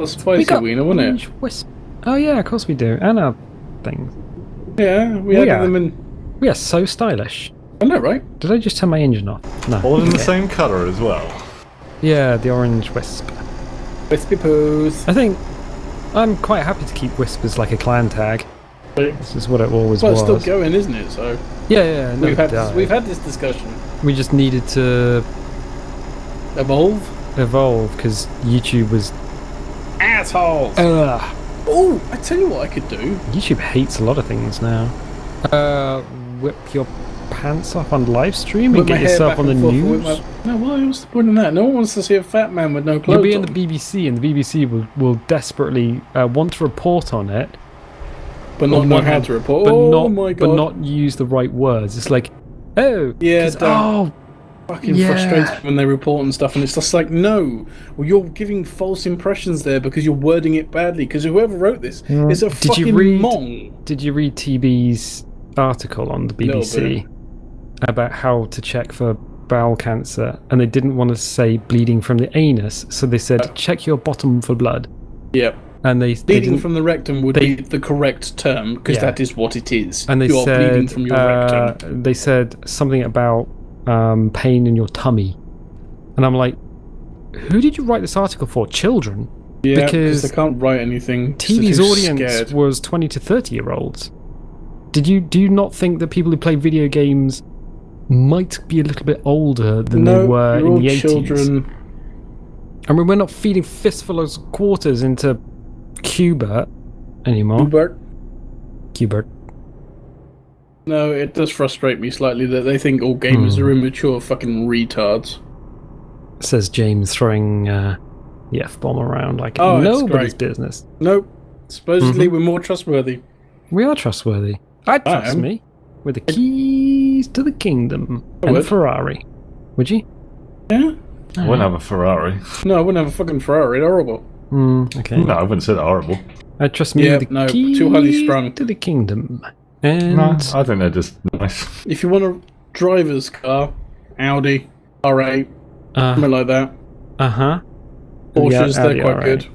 spicy wiener, wasn't it? orange wisp. Oh yeah, of course we do. And our things. Yeah, we added are. them in. We are so stylish. I know, right? Did I just turn my engine off? No. All in the Okay. same colour as well. Yeah, the orange wisp. Wispy poos. I think I'm quite happy to keep wisp as like a clan tag. This is what it always Well, was. it's still going, isn't it? So Yeah, no, we've had this discussion. we just needed to Evolve. because YouTube was. Assholes. Ugh. Oh, I tell you what I could do. YouTube hates a lot of things now. Whip your pants off on Livestream and Whip my get hair yourself back on the and forth, whip news. No, what's the point in that? No one wants to see a fat man with no clothes You'll be in on. the BBC, and the BBC will desperately want to report on it, But not know how to report. but Oh my god. but not use the right words. It's like, oh, Yeah, 'cause- don't. oh, Fucking yeah. frustrates me when they report and stuff, and it's just like, no, well, you're giving false impressions there because you're wording it badly. Because whoever wrote this is a Did you fucking read- mong. Did you read TB's article on the Little BBC about how to check for bowel cancer? And they didn't want to say bleeding from the anus, so they said check your bottom for blood. Yep. And they Bleeding didn't, from the rectum would be the correct term because Yeah. that is what it is. and they you are said bleeding from your rectum. they said something about pain in your tummy, and I'm like, who did you write this article for? Children? Yeah, because because they can't write anything. 'cause they're TV's too audience scared. was 20 to 30-year-olds. Do you not think that people who play video games might be a little bit older than they were you're in all the 80s? children. I mean, we're not feeding fistfuls of quarters into Qbert anymore. Hubert. Qbert. No, it does frustrate me slightly that they think all gamers are immature fucking retards. Says James, throwing the F-bomb around like Oh, it's nobody's great. business. Nope. Supposedly we're more trustworthy. We are trustworthy. I'd I trust am. me. With the keys to the kingdom. I And a would. Ferrari. Would you? Yeah? I wouldn't have a Ferrari. No, I wouldn't have a fucking Ferrari. They're horrible. Okay. No, I wouldn't say that horrible. I'd trust me Yeah, with the no, keys too highly strung. to the kingdom. And No, I think they're just nice. If you want a driver's car, Audi, R8, something like that. uh-huh. Porsches, Audi they're quite R8. good.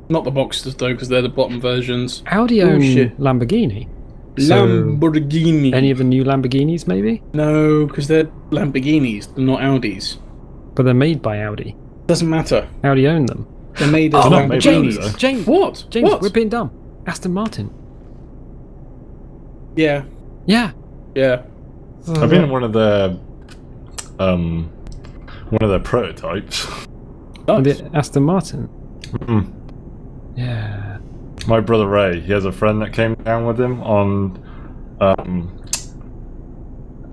Not the Boxsters though, because they're the bottom versions. Audi Oh, own shit. Lamborghini. So, Lamborghini. any of the new Lamborghinis, maybe? No, because they're Lamborghinis, they're not Audis. But they're made by Audi. Doesn't matter. Audi own them. They're made as Oh, not made by Audi, Lamborghinis. though. James! What? James, What? we're being dumb. Aston Martin. Yeah, Yeah. yeah. I've been in one of their prototypes. Nice. The Aston Martin. Mm. Yeah. My brother Ray, he has a friend that came down with him on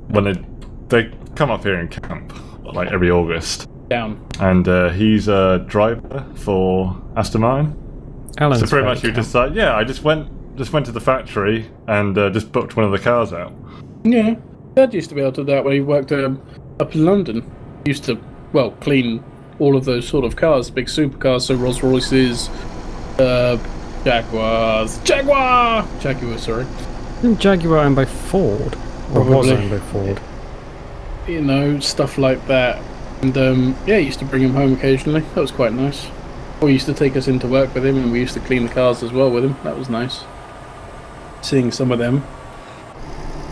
when they come up here and camp like every August, Down. and he's a driver for Aston Martin. Alan's So pretty much favourite you just like, yeah, I just went to the factory and just booked one of the cars out. Yeah. Dad used to be able to do that when he worked up in London. He used to, well, clean all of those sort of cars, big supercars, so Rolls Royces, Jaguars, sorry. Isn't Jaguar owned by Ford? Or was Probably. owned by Ford? You know, stuff like that. And yeah, he used to bring him home occasionally. That was quite nice. Or he used to take us into work with him, and we used to clean the cars as well with him. That was nice. Seeing some of them.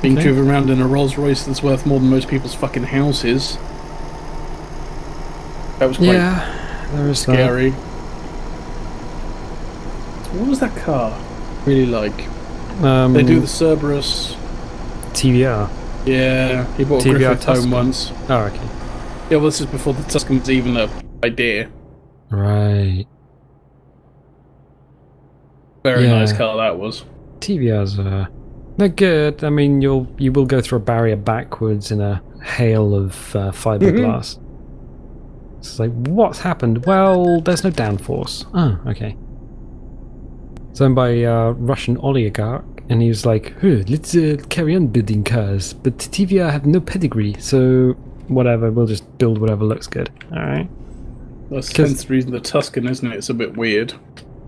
Being Okay. driven around in a Rolls Royce that's worth more than most people's fucking houses. That was quite Yeah, there is that. scary. What was that car? Really like. They do the Cerberus. TVR. Yeah, he bought a TVR Griffith home Tuscan. once. Oh, okay. Yeah, well, this is before the Tuscan was even an idea. Right. Very Yeah. nice car that was. TVRs are... They're good. I mean, you will go through a barrier backwards in a hail of fiberglass. It's like, what's happened? Well, there's no downforce. Oh, okay. It's owned by a Russian oligarch, and he was like, let's carry on building cars, but TVR have no pedigree, so whatever, we'll just build whatever looks good. Alright? That's 'Cause- hence the reason the Tuscan, isn't it? It's a bit weird.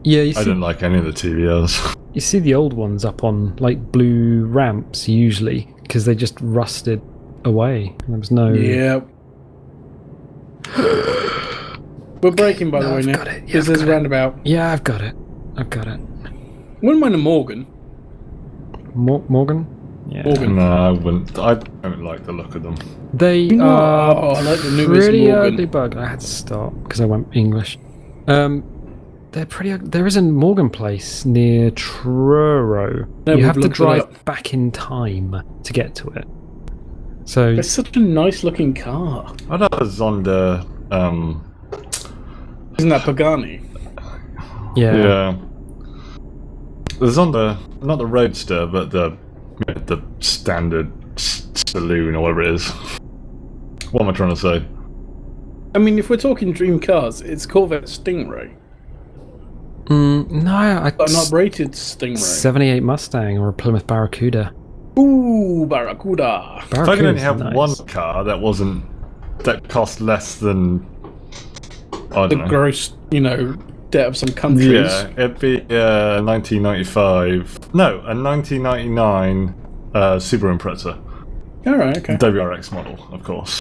Yeah, you I see, didn't like any of the TVRs. you see the old ones up on, like, blue ramps, usually, because they just rusted away. There was no... Yeah. We're breaking, by the No, way, I've Nick. got it. Yeah, Because I've there's a got it. roundabout. Yeah, I've got it. Wouldn't mind a Morgan. Morgan? Yeah. Morgan. No, I wouldn't. I don't like the look of them. They Oh, are I like the newest pretty Morgan. ugly bug. I had to stop because I went English. they're pretty. There is a Morgan Place near Truro. No, you we've have to looked it drive up. back in time to get to it. So It's such a nice looking car. I know it was on the Isn't that Pagani? yeah. There's on the not the Roadster, but the standard saloon or whatever it is. What am I trying to say? I mean, if we're talking dream cars, it's Corvette Stingray. no, An uprated Stingray. 78 Mustang or a Plymouth Barracuda. Ooh, Barracuda. If I could only Barracuda's have nice. one car that cost less than I The don't know. gross, debt of some countries. Yeah, it'd be 1995. No, a 1999 Subaru Impreza. Alright, okay. WRX model, of course.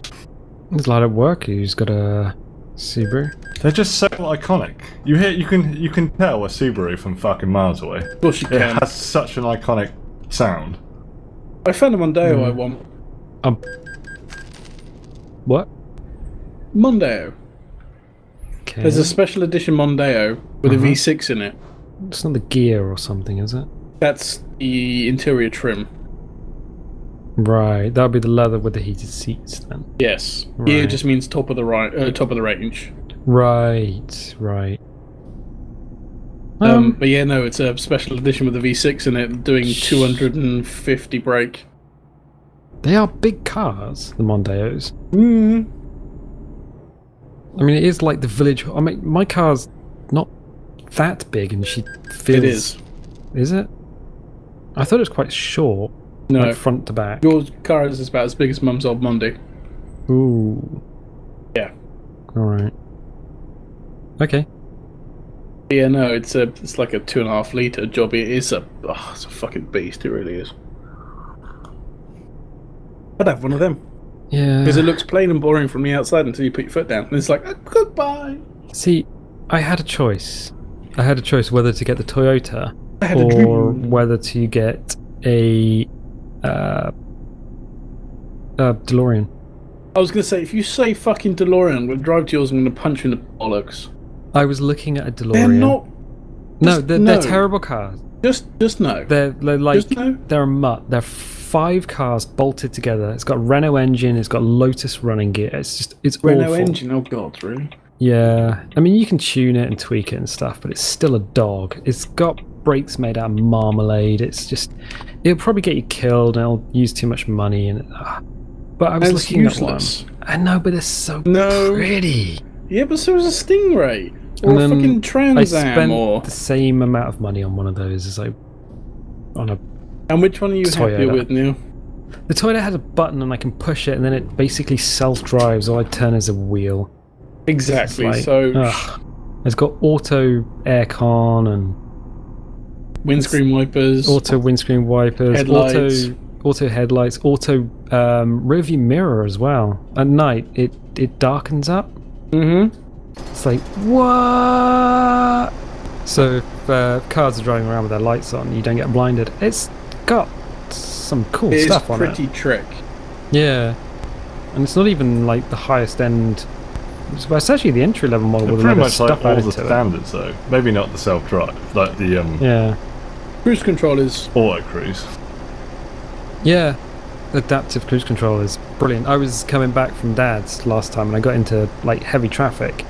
There's a lot of work who's got a Subaru. They're just so iconic. You can tell a Subaru from fucking miles away. Of course you It can. has such an iconic sound. I found a Mondeo I want. What? Mondeo. Okay. There's a special edition Mondeo with a V6 in it. It's not the gear or something, is it? That's the interior trim. Right, that would be the leather with the heated seats then. Yes. Gear Right. just means top of the range. Right. But yeah, no, it's a special edition with a V6 in it, doing 250 brake. They are big cars, the Mondeos. Mm. I mean, it is like the village. I mean, my car's not that big, and she feels. It is. Is it? I thought it was quite short, No. like front to back. Your car is about as big as Mum's old Monday. Ooh. Yeah. All right. Okay. Yeah, no, it's like a 2.5 litre job. It's a fucking beast. It really is. I'd have one of them Yeah. because it looks plain and boring from the outside until you put your foot down, and it's like goodbye. See, I had a choice. I had a choice whether to get the Toyota I had a or dream. whether to get a DeLorean. I was gonna say, if you say fucking DeLorean, I'm gonna drive to yours and I'm gonna punch you in the bollocks. I was looking at a DeLorean. They're not. No, just they're no. terrible cars. Just no. They're like Just no. they're a mutt. They're 5 cars bolted together. It's got a Renault engine. It's got Lotus running gear. It's Renault awful. engine. Oh god, really? Yeah, I mean you can tune it and tweak it and stuff, but it's still a dog. It's got brakes made out of marmalade. It'll probably get you killed and it'll use too much money. But I was And it's looking useless. at one. I know, but it's so No. pretty. Yeah, but so is a Stingray or And a then fucking I Trans Am spent or. the same amount of money on one of those as I on a. And which one are you happier Toyota. with, Neil? The Toyota has a button and I can push it, and then it basically self-drives. All I turn is a wheel. Exactly. It's like, So ugh. It's got auto aircon and windscreen wipers. auto windscreen wipers, Headlights. auto headlights, auto rear view mirror as well. At night, it darkens up. Mm-hmm. It's like what? So if cars are driving around with their lights on, you don't get blinded. It's got some cool It is stuff on it. pretty trick. Yeah, and it's not even like the highest end. It's actually the entry level model They're with a lot pretty of much stuff like all added the to it. standards though. Maybe not the self-drive, like the Yeah, Cruise control is. auto cruise. yeah. Adaptive cruise control is brilliant. I was coming back from Dad's last time and I got into like heavy traffic,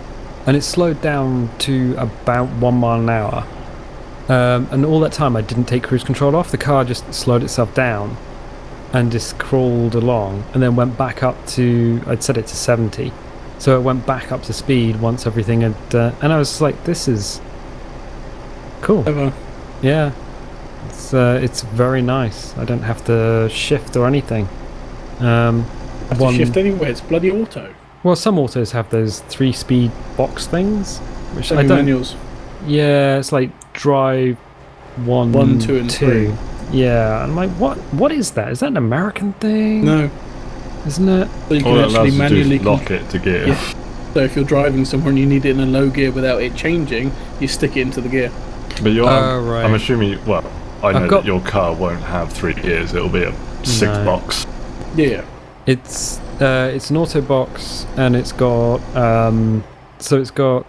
and it slowed down to about 1 mile an hour. And all that time I didn't take cruise control off. The car just slowed itself down and just crawled along, and then went back up to, I'd set it to 70. So it went back up to speed once everything had, and I was like, this is cool. Ever. Yeah, it's very nice. I don't have to shift or anything. Have to shift anyway. It's bloody auto. Well, some autos have those 3-speed box things, which I Semi don't. manuals. Yeah, it's like drive 1, 1, 2, and 3. Yeah, I'm like, what is that? Is that an American thing? No. Isn't it? So you All can it actually allows you to do manually is lock it to gear. Yeah. So if you're driving somewhere and you need it in a low gear without it changing, you stick it into the gear. But you're, Oh, right. I'm assuming, well, I know I've got- that your car won't have 3 gears, it'll be a 6 No. box. Yeah. It's an auto box, and it's got so it's got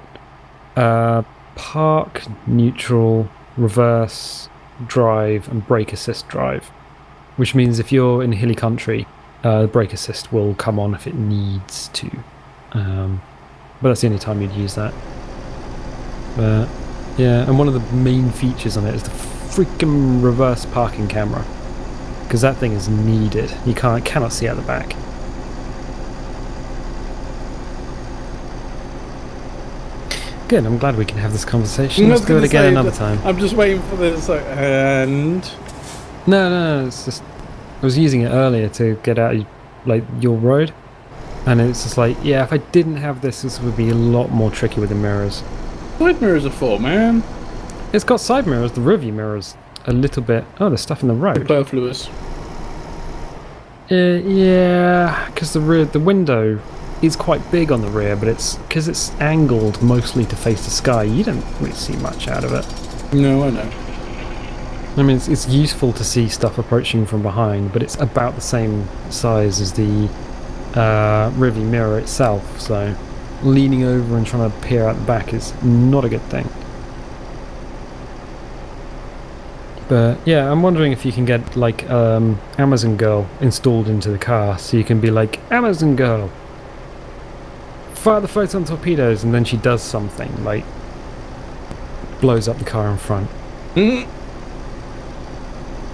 park, neutral, reverse, drive, and brake assist drive. Which means if you're in hilly country, brake assist will come on if it needs to. But that's the only time you'd use that. But yeah, and one of the main features on it is the freaking reverse parking camera. Because that thing is needed. You cannot see out the back. Good, I'm glad we can have this conversation. Let's do it again another time. I'm just waiting for this, and... No, it's just... I was using it earlier to get out of, like, your road. And it's just like, yeah, if I didn't have this, this would be a lot more tricky with the mirrors. Side mirrors are for, man. It's got side mirrors, the rearview mirrors a little bit... Oh, there's stuff in the road. Superfluous. Yeah, because the window is quite big on the rear, but it's because it's angled mostly to face the sky. You don't really see much out of it. No, I know. I mean, it's useful to see stuff approaching from behind, but it's about the same size as the rearview mirror itself. So leaning over and trying to peer out the back is not a good thing. But yeah, I'm wondering if you can get like Amazon Girl installed into the car, so you can be like, Amazon Girl, fire the photon torpedoes, and then she does something like blows up the car in front.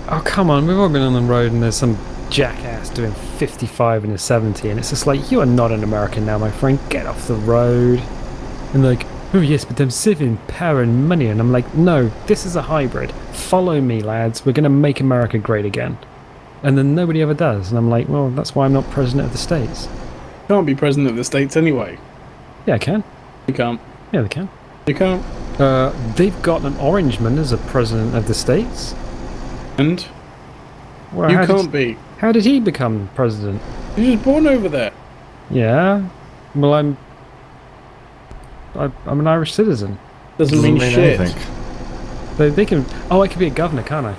Oh come on, we've all been on the road and there's some jackass doing 55 in a 70, and it's just like, you are not an American now, my friend. Get off the road. And like, oh yes, but I'm saving power and money. And I'm like, no, this is a hybrid. Follow me, lads. We're going to make America great again. And then nobody ever does. And I'm like, well, that's why I'm not president of the States. Can't be president of the States anyway. Yeah, I can. You can't. Yeah, they can. You can't. They've got an Orangeman as a president of the States. And? Well, you can't be. How did he become president? He was born over there. Yeah. Well, I'm an Irish citizen. Doesn't mean shit. Anything. They can... Oh, I could be a governor, can't I?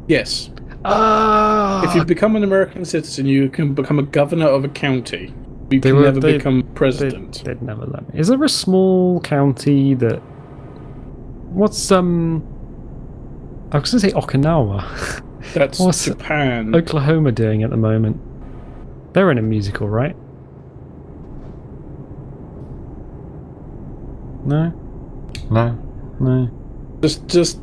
Yes. Ah! If you become an American citizen, you can become a governor of a county. You can never become president. They'd never let me. Is there a small county that... What's, I was going to say Okinawa. That's What's Japan. Oklahoma doing at the moment? They're in a musical, right? No? No. Just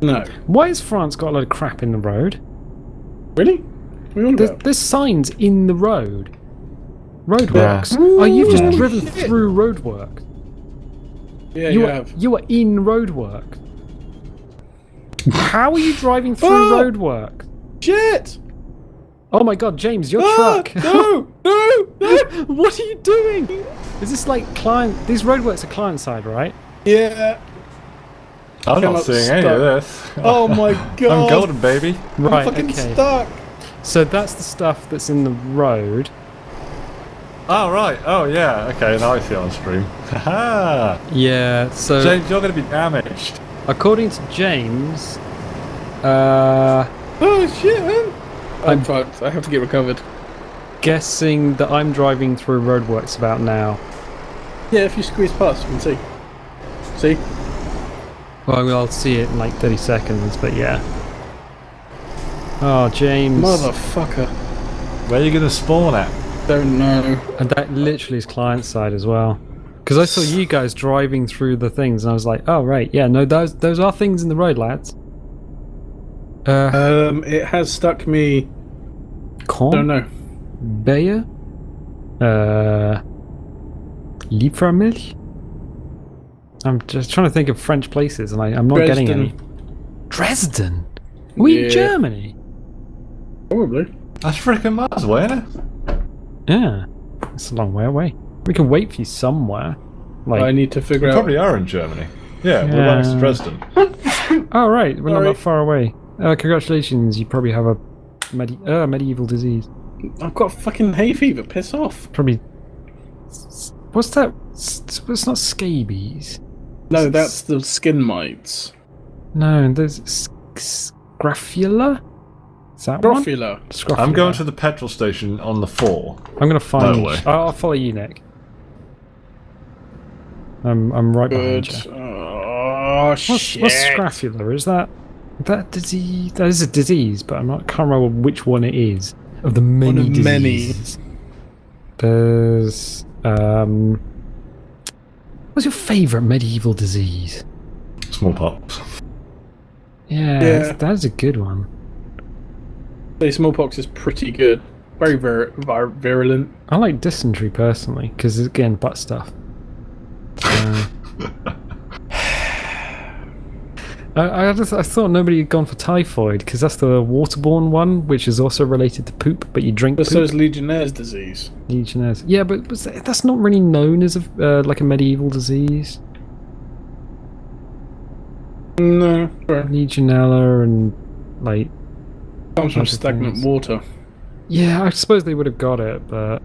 no. Why has France got a load of crap in the road? Really? What are you on about? There's signs in the road. Roadworks. Yeah. Oh, you've just driven through roadwork. Yeah, you have. You are in roadwork. How are you driving through roadwork? Shit! Oh my god, James, your truck! No! What are you doing? Is this like client... These roadworks are client side, right? Yeah. I'm not seeing any of this. Oh my god. I'm golden, baby. Right, I'm fucking okay. stuck. So that's the stuff that's in the road. Oh, right. Oh, yeah. Okay, now I see it on stream. Haha! Yeah, so... James, you're going to be damaged. According to James... Oh shit, man. I'm fucked. I have to get recovered. Guessing that I'm driving through roadworks about now. Yeah, if you squeeze past, you can see. See? Well, I'll see it in like 30 seconds, but yeah. Oh, James. Motherfucker. Where are you going to spawn at? Don't know. And that literally is client side as well. Because I saw you guys driving through the things, and I was like, oh, right, yeah, no, those are things in the road, lads. It has stuck me... Con? I don't know. Bayer? Liefermilch? I'm just trying to think of French places, and I'm not getting any. Dresden? Are we in Germany? Probably. That's freaking miles away, isn't it? Yeah. It's a long way away. We can wait for you somewhere. Like, I need to figure We out... probably are in Germany. Yeah, we're right next to Dresden. oh, right. We're not Sorry. that far away. Congratulations. You probably have a medieval disease. I've got fucking hay fever. Piss off. Probably... What's that? It's not scabies. No, that's the skin mites. No, there's scrofula? Is that one? Scrofula. Scrofula. I'm going to the petrol station on the 4. I'm going to find... No way. I'll follow you, Nick. I'm right behind Good. you. Oh, What's shit. scrofula? Is that disease? That is a disease, but can't remember which one it is of the many One of many. diseases. There's what's your favourite medieval disease? Smallpox. Yeah. That's a good one. The smallpox is pretty good. Very virulent. I like dysentery personally because again, butt stuff. I thought nobody had gone for typhoid because that's the waterborne one, which is also related to poop, but you drink But poop. so is Legionnaire's disease. Legionnaires. Yeah, but that's not really known as like a medieval disease. No, sure. Legionella and like. Comes from other stagnant things. water. Yeah, I suppose they would have got it, but.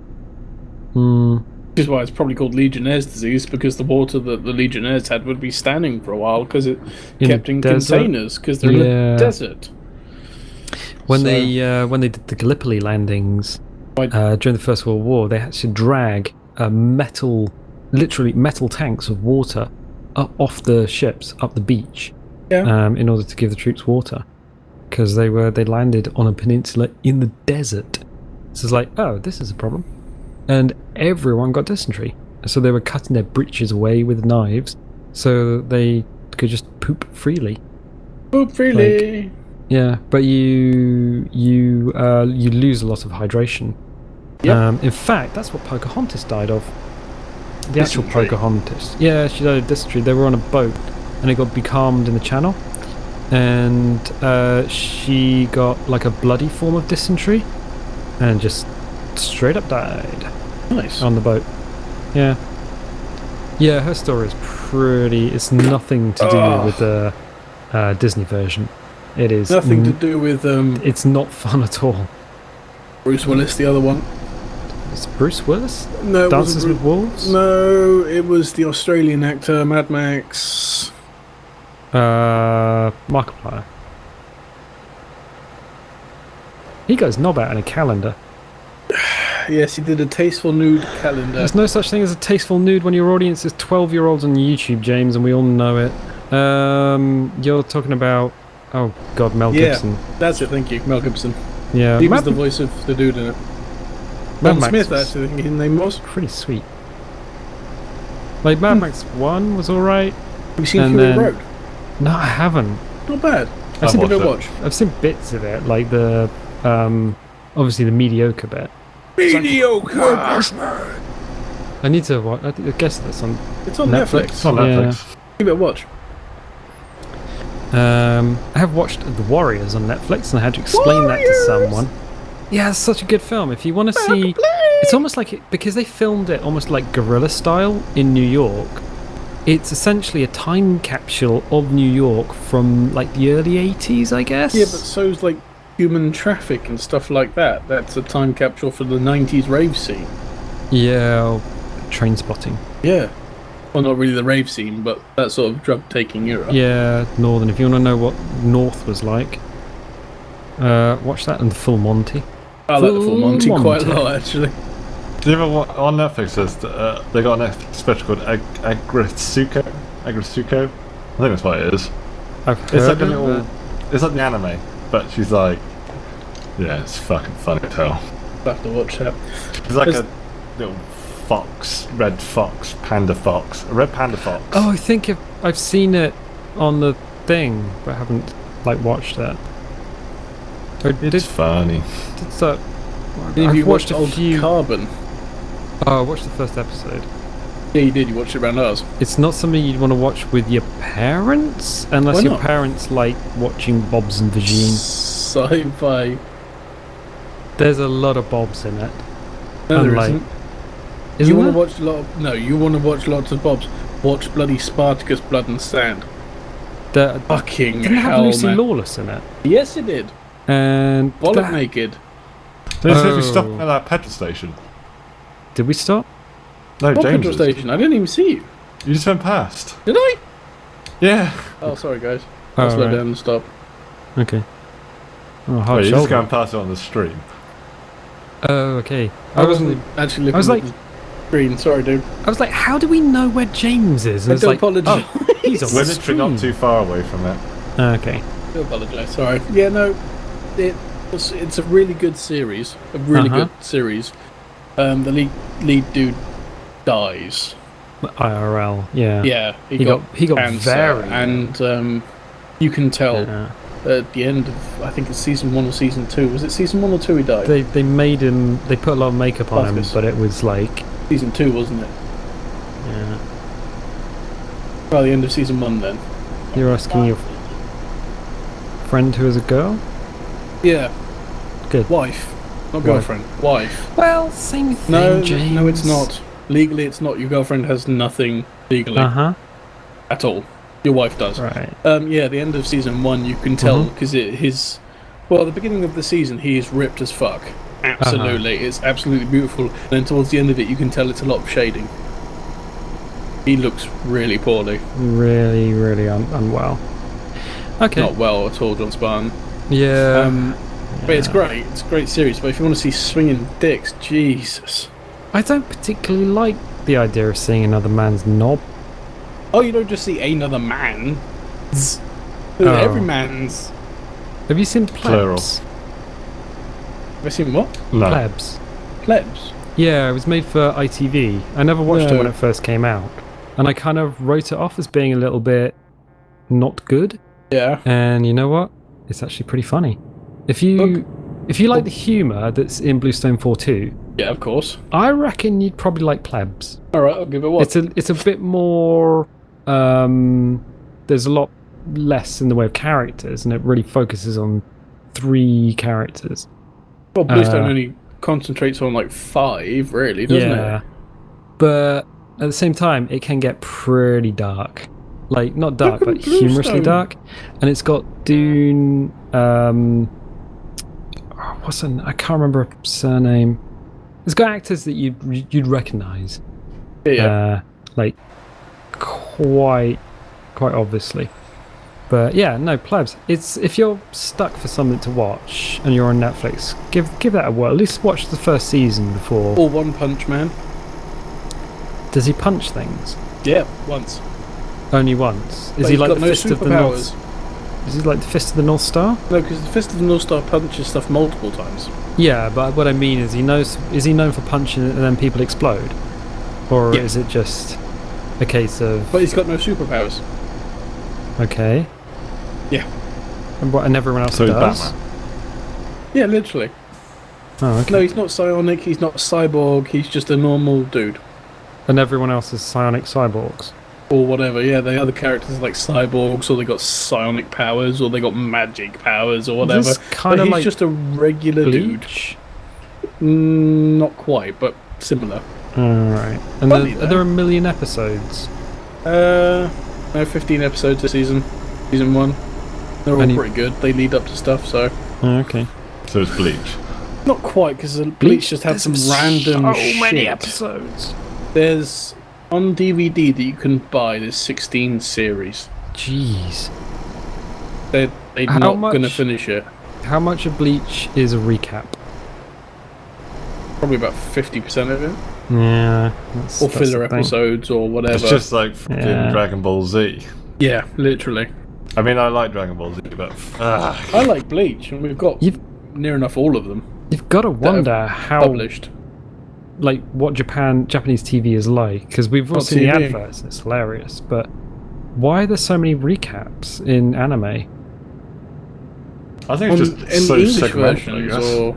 Which is why it's probably called Legionnaire's disease, because the water that the Legionnaires had would be standing for a while because it kept in desert? containers because they're in Yeah. the desert. When So- they did the Gallipoli landings during the First World War, they had to drag literally metal tanks of water up off the ships up the beach, in order to give the troops water, because they landed on a peninsula in the desert. So it's like, oh, this is a problem, and everyone got dysentery. So they were cutting their breeches away with knives, so they could just poop freely. Poop freely. Yeah, but you lose a lot of hydration. Yep. In fact, that's what Pocahontas died of. The actual Dysentery. Pocahontas. Yeah, she died of dysentery. They were on a boat, and it got becalmed in the channel, and she got like a bloody form of dysentery, and just straight up died Nice. on the boat. Yeah. Yeah, her story is pretty. It's nothing to do with the Disney version. It is Nothing to do with It's not fun at all. Bruce Willis, the other one. It's Bruce Willis? No, it Dances wasn't with Wolves? No, it was the Australian actor Mad Max. Markiplier. He goes knob out in a calendar. Yes, he did a tasteful nude calendar. There's no such thing as a tasteful nude when your audience is 12-year-olds on YouTube, James, and we all know it. You're talking about... Oh, God, Mel Gibson. That's it, thank you. Mel Gibson. Yeah, He was the voice of the dude in it. Mad John Max Smith, was actually, I think his name was. pretty sweet. Like, Mad Max 1 was alright. Have you seen And Fury then- Road? No, I haven't. Not bad. I've seen, Give it a watched watch. I've seen bits of it, like the... obviously the mediocre bit. Mediocre! I need to watch... I guess that's on... It's on Netflix. It's Netflix. on Yeah. Netflix. Give it a watch. I have watched The Warriors on Netflix, and I had to explain that to Warriors! someone. Yeah, it's such a good film. If you want to see, it's almost like because they filmed it almost like guerrilla style in New York. It's essentially a time capsule of New York from like the early 80s, I guess. Yeah, but so's like human traffic and stuff like that. That's a time capsule for the 90s rave scene. Yeah, train spotting. Yeah. Well, not really the rave scene, but that sort of drug taking era. Yeah, Northern. If you want to know what North was like, watch that and Full Monty. I like the Full Monty Full quite a Monty. lot, actually. Do you ever watch on Netflix? They got a Netflix special called Agretsuko. Agretsuko. I think that's what it is. I've It's heard like a of little. it. It's like the anime, but she's like, yeah, it's fucking funny as hell. I'll have to watch that. It's like There's- a little fox, red fox, panda fox, a red panda fox. Oh, I think I've seen it on the thing, but haven't like watched it. Or It's funny. did that? Have you I've watched a Old few. Carbon? Oh, I watched the first episode. Yeah, you did. You watched it around ours. It's not something you'd want to watch with your parents, unless Why your not? parents like watching Bob's and Vagine. Sci-fi. There's a lot of Bobs in it. No, there Unlike- isn't. Isn't You want to there? watch a lot of... No, you want to watch lots of Bobs. Watch bloody Spartacus Blood and Sand. Fucking Didn't it have hell, Lucy man. Lawless in it? Yes, it did. And Bollock naked. They said we Oh. stopped at that petrol station. did we stop? No, What James. petrol station? I didn't even see you. You just went past. Did I? Yeah. Oh, sorry, guys. I'll Oh, slow right. down and stop. Okay. Oh, hard Wait, you're just shoulder. going past it on the stream. Oh, okay. I wasn't actually looking I was at like- the Green, sorry, dude. I was like, how do we know where James is? And I it's do like, apologise. oh, he's on We're the literally not screen. too far away from it. Okay. I do apologise, sorry. Yeah, no, it's a really good series. A really good series. The lead dude dies. IRL, yeah. Yeah, He got cancer, very and you can tell Yeah. at the end of, I think it's season 1 or season 2. Was it season 1 or 2 he died? They made him. They put a lot of makeup on him, Marcus. but it was like, Season 2, wasn't it? yeah. Well, the end of season 1 then. You're asking your friend who is a girl? Yeah, Good. wife, not girlfriend. Wife. Well, same thing. No, James. no, it's not. Legally, it's not. Your girlfriend has nothing legally at all. Your wife does. Right. Yeah, the end of season 1, you can tell because well, at the beginning of the season, he is ripped as fuck. Absolutely, it's absolutely beautiful. And then towards the end of it, you can tell it's a lot of shading. He looks really poorly. Really, really unwell. Okay. Not well at all, John Spartan. Yeah. But it's great. It's a great series. But if you want to see swinging dicks, Jesus. I don't particularly like the idea of seeing another man's knob. Oh, you don't just see another man. Oh. Every man's. Have you seen Plural. Plebs? Have I seen what? No. Plebs. Plebs. Yeah, it was made for ITV. I never watched it No. when it first came out, and I kind of wrote it off as being a little bit not good. Yeah. And you know what? It's actually pretty funny. If you like the humour that's in Bluestone 4-2, Yeah, of course. I reckon you'd probably like Plebs. All right, I'll give it one. It's a bit more. There's a lot less in the way of characters, and it really focuses on 3 characters. Well, Bluestone only concentrates on like 5, really, doesn't it? But at the same time, it can get pretty dark. Like, not dark, Look at but humorously Bluestone. dark. And it's got Dune. I can't remember her surname. It's got actors that you'd recognise. Yeah. Like, quite obviously. But yeah, no, Plebs. It's if you're stuck for something to watch and you're on Netflix, give that a whirl. At least watch the first season before. Or One Punch Man. Does he punch things? Yeah, once. Only once. Is But he he's like got the no Fist of the superpowers. North? Is he like the Fist of the North Star? No, because the Fist of the North Star punches stuff multiple times. Yeah, but what I mean is, is he known for punching it and then people explode, or Yeah. is it just a case of But he's got no superpowers. okay? Yeah. And everyone else So he's does. Batman. Yeah, literally. Oh, okay. No, he's not psionic, he's not cyborg, he's just a normal dude. And everyone else is psionic cyborgs. Or whatever, yeah, the other characters are like cyborgs, or they got psionic powers, or they got magic powers, or whatever. This kind But of he's like just a regular Bleach. dude. Not quite, but similar. Alright. And Funny, are there a million episodes? No, 15 episodes a season. Season 1. They're all And pretty good. They lead up to stuff, so... Oh, okay. So it's Bleach. Not quite, because Bleach just had some There's random so shit. many episodes. There's... On DVD that you can buy, there's 16 series. Jeez. They're How not much- going to finish it. How much of Bleach is a recap? Probably about 50% of it. Yeah. Or that's the filler thing. episodes, or whatever. It's just like fucking Yeah. Dragon Ball Z. Yeah, literally. I mean, I like Dragon Ball Z, but I like Bleach, and we've got You've near enough all of them you've got to wonder how published. like what Japanese TV is like, because we've all What seen the TV? adverts. It's hilarious, but why are there so many recaps in anime? I think On, it's in just so English segmented, I versions, guess. or...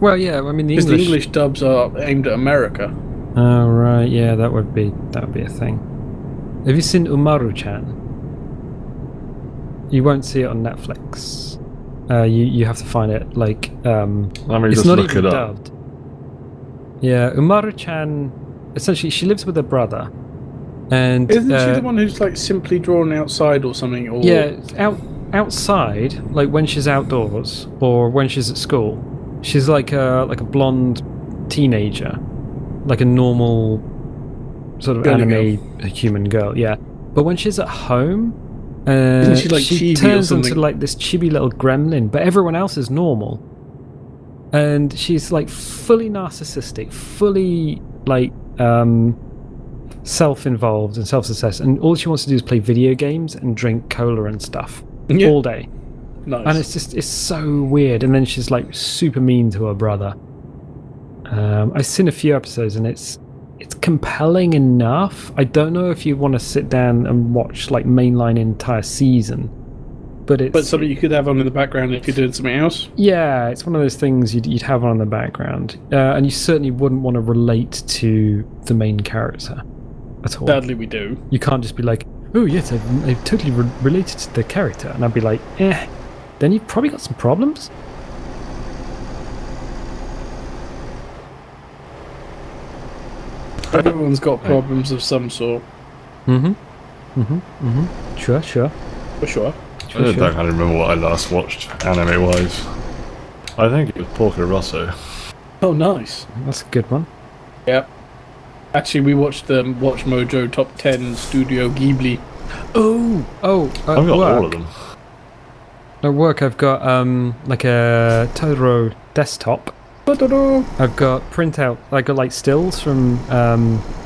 Well, yeah, I mean the Because English. the English dubs are aimed at America. Oh right, yeah, that would be a thing. Have you seen Umaru-chan? You won't see it on Netflix. You have to find it like Let me it's just not look even it up. dubbed. Yeah, Umaru-chan. Essentially, she lives with her brother, and Isn't she the one who's like simply drawn outside or something? Or yeah, outside, like when she's outdoors or when she's at school, she's like a blonde teenager, like a normal sort of Girly anime human girl. Yeah, but when she's at home, Isn't she like chibi or turns into something? like this chibi little gremlin. But everyone else is normal. and she's like fully narcissistic, fully like self-involved and self-obsessed, and all she wants to do is play video games and drink cola and stuff all day. Nice. And it's so weird. And then she's like super mean to her brother. I've seen a few episodes, and it's compelling enough. I don't know if you want to sit down and watch like mainline entire season, but something you could have on in the background if you're doing something else. Yeah, it's one of those things you'd have on in the background, and you certainly wouldn't want to relate to the main character at all. Sadly, we do. You can't just be like, oh yes, I've totally related to the character, and I'd be like, then you've probably got some problems. Everyone's got problems of some sort. Sure. For sure. I don't kind of remember what I last watched anime-wise. I think it was Porco Rosso. Oh, nice. That's a good one. Yeah. Actually, we watched the Watch Mojo Top 10 Studio Ghibli. I've got all of them. At work, I've got like a Totoro desktop. I've got printout. I got like stills from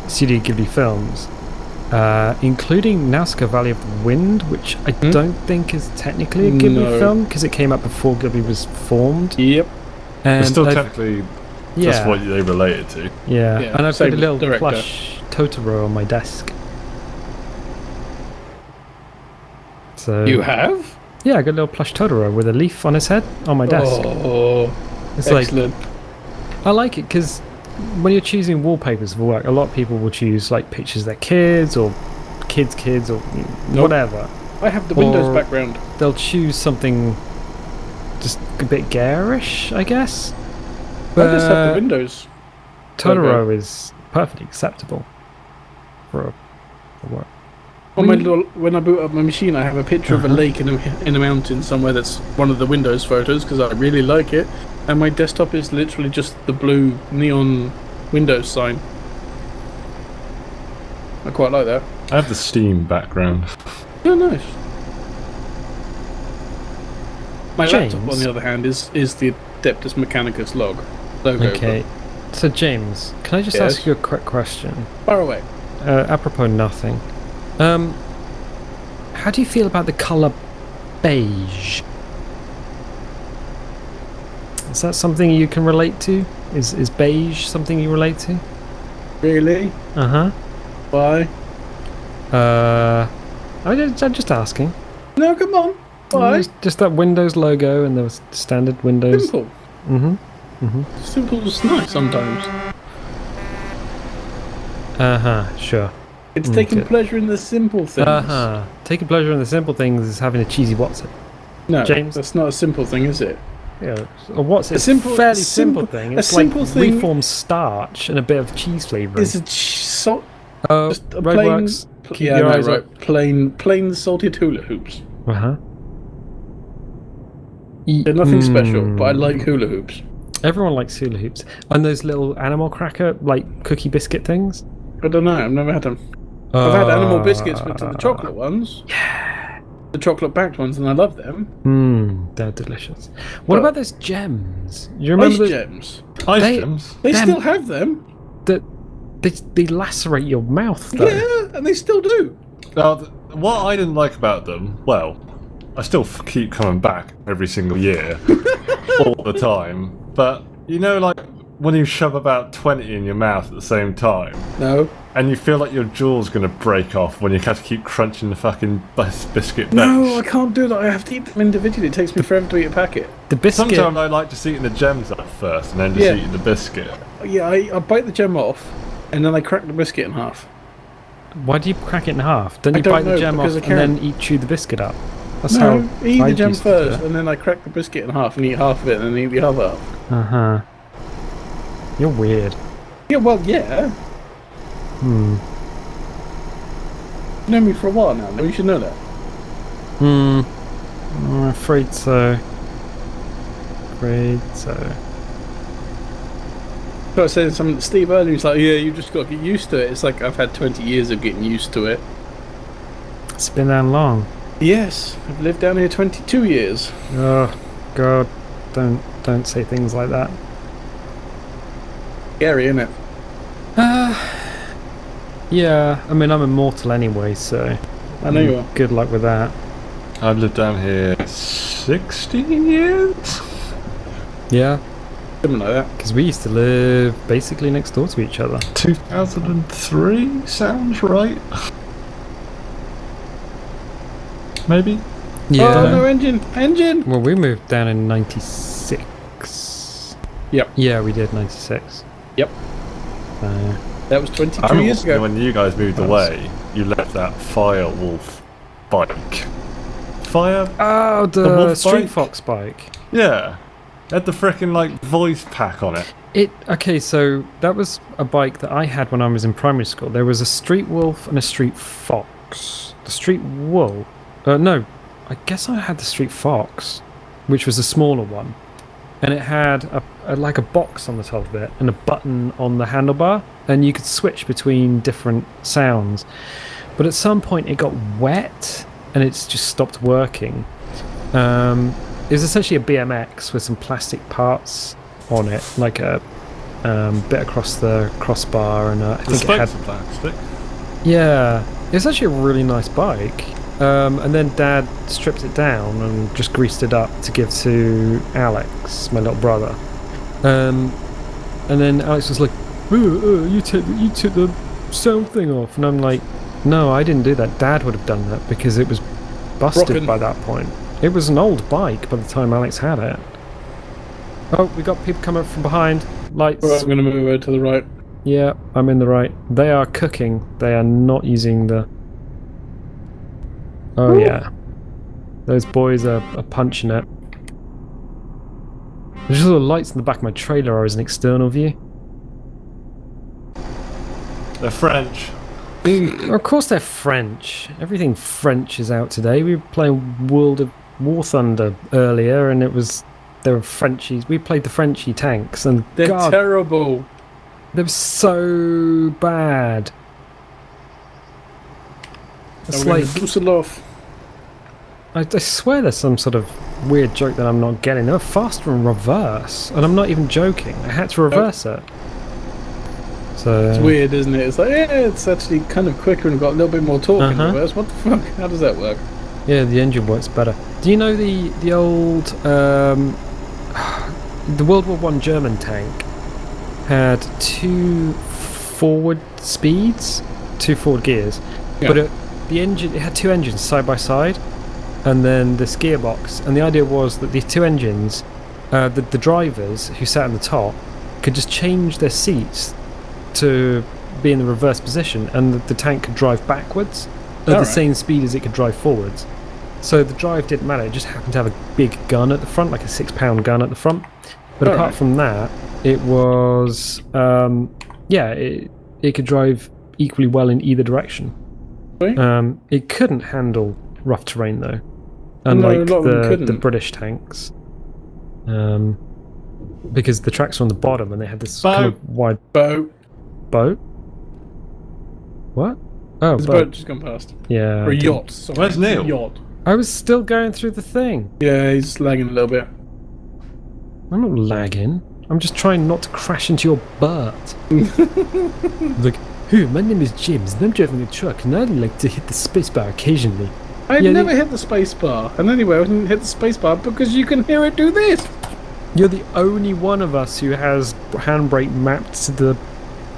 Studio Ghibli films, including Nazca Valley of the Wind, which I don't think is technically a Ghibli film because it came out before Ghibli was formed. Yep. And It's still technically just what they related to. Yeah. And I've got a little director. plush Totoro on my desk. So You have? Yeah, I got a little plush Totoro with a leaf on his head on my desk. Oh, It's excellent. I like it because when you're choosing wallpapers for work, a lot of people will choose like pictures of their kids or kids or whatever. I have the Windows Or background. They'll choose something just a bit garish, I guess. But I just have the Windows. Totoro is perfectly acceptable for work. On my little, when I boot up my machine, I have a picture of a lake in a mountain somewhere. That's one of the Windows photos because I really like it. And my desktop is literally just the blue neon Windows sign. I quite like that. I have the Steam background. Oh, nice. My James? laptop, on the other hand, is the Adeptus Mechanicus logo. Okay. So James, can I just Yes? ask you a quick question? Far away. Apropos nothing. How do you feel about the colour beige? Is that something you can relate to? Is beige something you relate to? Really? Uh-huh. Why? I'm just asking. No, come on. Why? Just that Windows logo and the standard Windows. Simple. Simple's nice sometimes. Sure. It's taking pleasure in the simple things. Taking pleasure in the simple things is having a cheesy Watson. No, James? that's not a simple thing, is it? Yeah, a Watson. It's a fairly simple thing. It's like reformed starch and a bit of cheese flavouring. It's a salt. Oh, Just a roadworks. plain. Keep Yeah, your no, eyes right. up. Plain salted hula hoops. They're nothing special, but I like hula hoops. Everyone likes hula hoops. And those little animal cracker, like cookie biscuit things. I don't know. I've never had them. I've had animal biscuits, but the chocolate ones. Yeah. The chocolate backed ones, and I love them. They're delicious. What about those gems? You remember Ice those? gems. Ice They- gems? They Them. still have them. They lacerate your mouth though. Yeah, and they still do. Now, what I didn't like about them, well, I still keep coming back every single year, all the time. But you know, like when you shove about 20 in your mouth at the same time, No. and you feel like your jaw's gonna break off when you have to keep crunching the fucking biscuit No, I base. can't do that. I have to eat them individually. It takes me forever to eat a packet. The biscuit. Sometimes I like just eating the gems up first and then just eating the biscuit. Yeah, I bite the gem off, and then I crack the biscuit in half. Why do you crack it in half? Don't you don't bite the know, gem off because and I can. then chew the biscuit up? That's No, how eat I the gem used to do first, it. and then I crack the biscuit in half and eat half of it, and then eat the other half. You're weird. Yeah, well, yeah. You've known me for a while now. You should know that. I'm afraid so. I was saying something to Steve earlier. He's like, "Yeah, you just got to get used to it." It's like I've had 20 years of getting used to it. It's been that long. Yes, I've lived down here 22 years. Oh, God. Don't say things like that. Scary, isn't it? Yeah, I mean, I'm immortal anyway, so... I know you are. Good luck with that. I've lived down here 16 years? Yeah, Something like that. because we used to live basically next door to each other. 2003 sounds right. Maybe? Yeah. Oh, no engine! Engine! Well, we moved down in 96. Yep. Yeah, we did, 96. Yep. That was 22 years ago. When you guys moved away, you left that Fire Wolf bike. Oh, The the wolf Street bike? Fox bike. Yeah. It had the frickin' like voice pack on it. Okay, so that was a bike that I had when I was in primary school. There was a Street Wolf and a Street Fox. The Street Wolf... no, I guess I had the Street Fox, which was a smaller one. And it had like a box on the top of it and a button on the handlebar. And you could switch between different sounds. But at some point it got wet and it's just stopped working. It was essentially a BMX with some plastic parts on it, like a bit across the crossbar, and I think it had... The plastic. Yeah, it was actually a really nice bike. And then Dad stripped it down and just greased it up to give to Alex, my little brother. And then Alex was like, you took the sound thing off. And I'm like, no, I didn't do that. Dad would have done that because it was busted Rockin'. by that point. It was an old bike by the time Alex had it. Oh, we got people coming up from behind. Lights. Right, I'm going to move over to the right. Yeah, I'm in the right. They are cooking. They are not using the... Oh, yeah. Those boys are punching it. There's just little lights in the back of my trailer as an external view. They're French. Of course they're French. Everything French is out today. We were playing World of War Thunder earlier, and they were Frenchies. We played the Frenchy tanks, and They're God, terrible. they were so bad. It's We're like, going to Dusseldorf. I swear there's some sort of weird joke that I'm not getting. They're faster in reverse, and I'm not even joking. I had to reverse it. So It's weird, isn't it? It's like, yeah, it's actually kind of quicker and got a little bit more torque in Uh-huh. reverse. What the fuck? How does that work? yeah, the engine works better. Do you know the old the World War I German tank had two forward speeds, two forward gears, Yeah. but the engine, it had two engines side by side, and then this gearbox. And the idea was that these two engines, the drivers who sat on the top could just change their seats to be in the reverse position, and the tank could drive backwards at the Alright. same speed as it could drive forwards. So the drive didn't matter, it just happened to have a big gun at the front, like a 6-pound gun at the front. But apart Alright. from that, it was it could drive equally well in either direction. Sweet. It couldn't handle rough terrain though, No, a unlike lot of them the couldn't. British tanks, because the tracks were on the bottom and they had this kind of wide Boat. boat. What? Oh, There's a boat. boat just gone past. Yeah. Or a I didn't- yacht. Sorry. Where's Neil? Yacht. I was still going through the thing. Yeah, he's lagging a little bit. I'm not lagging. I'm just trying not to crash into your butt. Like, hey, my name is James and I'm driving a truck and I like to hit the spacebar occasionally. I've Yeah, never hit the space bar. And anyway, I didn't hit the space bar because you can hear it do this. You're the only one of us who has handbrake mapped to the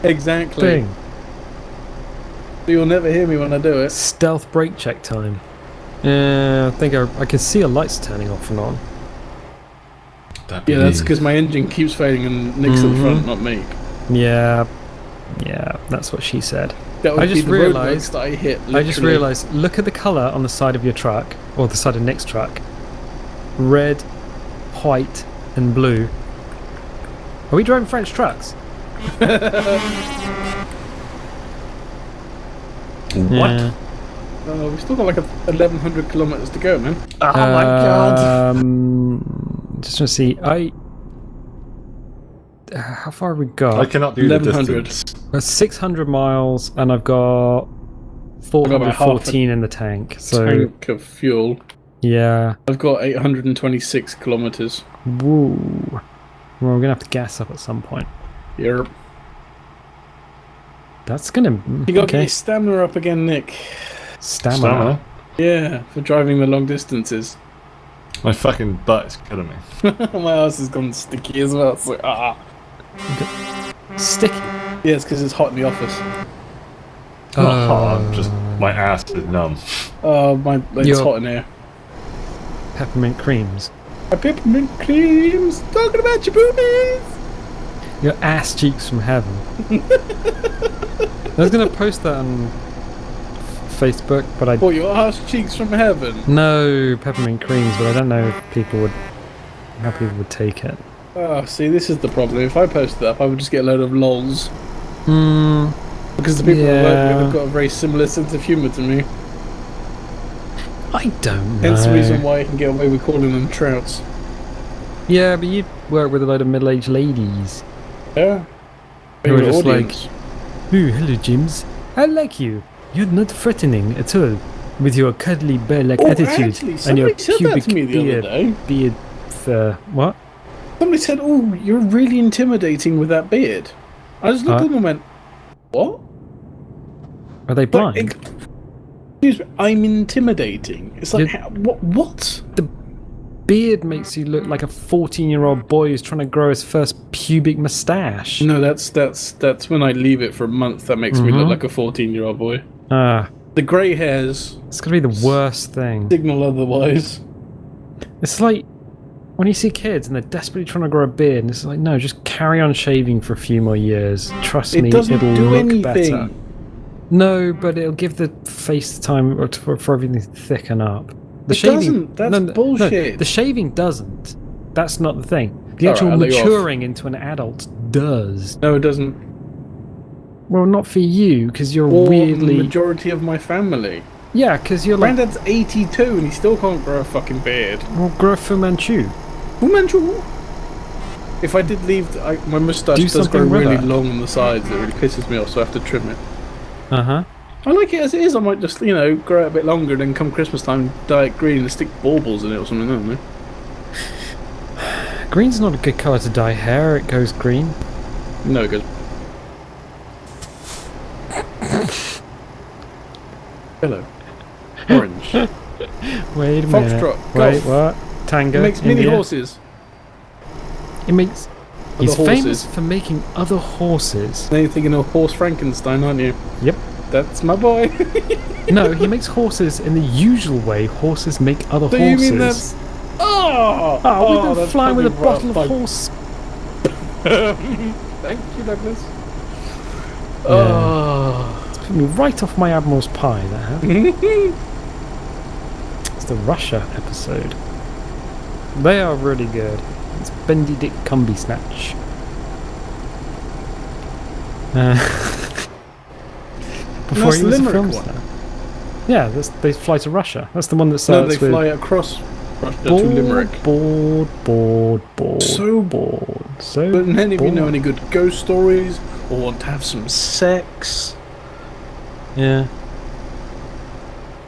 Exactly. thing. So you'll never hear me when I do it. Stealth brake check time. Yeah, I think I can see a lights turning off and on. Yeah, that's because my engine keeps fading and Nick's at the front, not me. Yeah, that's what she said. That would I be just the roadworks realised- that I hit. I just literally. realised, look at the colour on the side of your truck, or the side of Nick's truck. Red, white, and blue. Are we driving French trucks? What? Yeah. We've still got like 1,100 kilometres to go, man. Oh my god! Just want to see. How far have we I got? cannot do the 1100. distance. 600 miles, and I've got I've got about half 414 in the tank. So Tank of fuel. Yeah. I've got 826 kilometers. Woo. Well, we're gonna have to gas up at some point. Europe. That's gonna. You got to get your stamina up again, Nick. Stamina. Yeah, for driving the long distances. My fucking butt is killing me. My ass has gone sticky as well. It's like, Sticky. Yeah, it's because it's hot in the office. It's not hot, just my ass is numb. It's hot in here. Peppermint creams. My peppermint creams. Talking about your boobies. Your ass cheeks from heaven. I was gonna post that on Facebook, but What, your ass cheeks from heaven? No peppermint creams, but I don't know if how people would take it. Oh, see, this is the problem. If I posted that up, I would just get a load of lols. Because the people I work with have got a very similar sense of humour to me. I don't know. Hence the reason why I can get away with calling them trouts. Yeah, but you work with a load of middle-aged ladies. Yeah. Who are Favourite just audience. Oh, hello, James. I like you. You're not threatening at all, with your cuddly bear-like attitude actually, and your somebody said that pubic to me the other day. beard. What? Somebody said, "Oh, you're really intimidating with that beard." I just looked at them and went, "What? Are they blind? Excuse me, I'm intimidating." It's like, Did- what? The beard makes you look like a 14-year-old boy who's trying to grow his first pubic moustache. No, that's when I leave it for a month. That makes me look like a 14-year-old boy. The grey hairs It's gonna be the worst thing. signal otherwise. It's like when you see kids and they're desperately trying to grow a beard, and it's like, no, just carry on shaving for a few more years. Trust me, It doesn't it'll do look anything. better. No, but it'll give the face time for everything to thicken up. The It doesn't. That's bullshit. No, the shaving doesn't. That's not the thing. The All actual right, I'll let you off. maturing into an adult does. No, it doesn't. Well, not for you, because you're Or weirdly... the majority of my family. Yeah, because you're like... Granddad's 82 and he still can't grow a fucking beard. Well, grow a Fu Manchu. Fu Manchu. If I did leave, my moustache Do does something grow with really it. long on the sides. It really pisses me off, so I have to trim it. Uh-huh. I like it as it is. I might just, grow it a bit longer, then come Christmas time, dye it green and stick baubles in it or something, I don't know. Green's not a good colour to dye hair. It goes green. No, it goes. Hello. Orange. Wait a minute. Foxtrot. Wait, Golf. what? Tango. It makes mini India. horses. It makes... Other He's famous horses. for making other horses. Now you're thinking of Horse Frankenstein, aren't you? Yep. That's my boy. No, he makes horses in the usual way horses make other So horses. you mean that's... Oh! We've been that's flying with a probably bottle of rough. horse. Thank you, Douglas. Yeah. Oh. It's put me right off my Admiral's pie, that huh? It's the Russia episode. They are really good. It's Bendy Dick Cumby Snatch. Before That's he the was a Limerick film one. star. Yeah, they fly to Russia. That's the one that No, starts they with fly across Russia to Limerick. board. So bored. So But any of you know bored. any good ghost stories or want to have some sex? Yeah.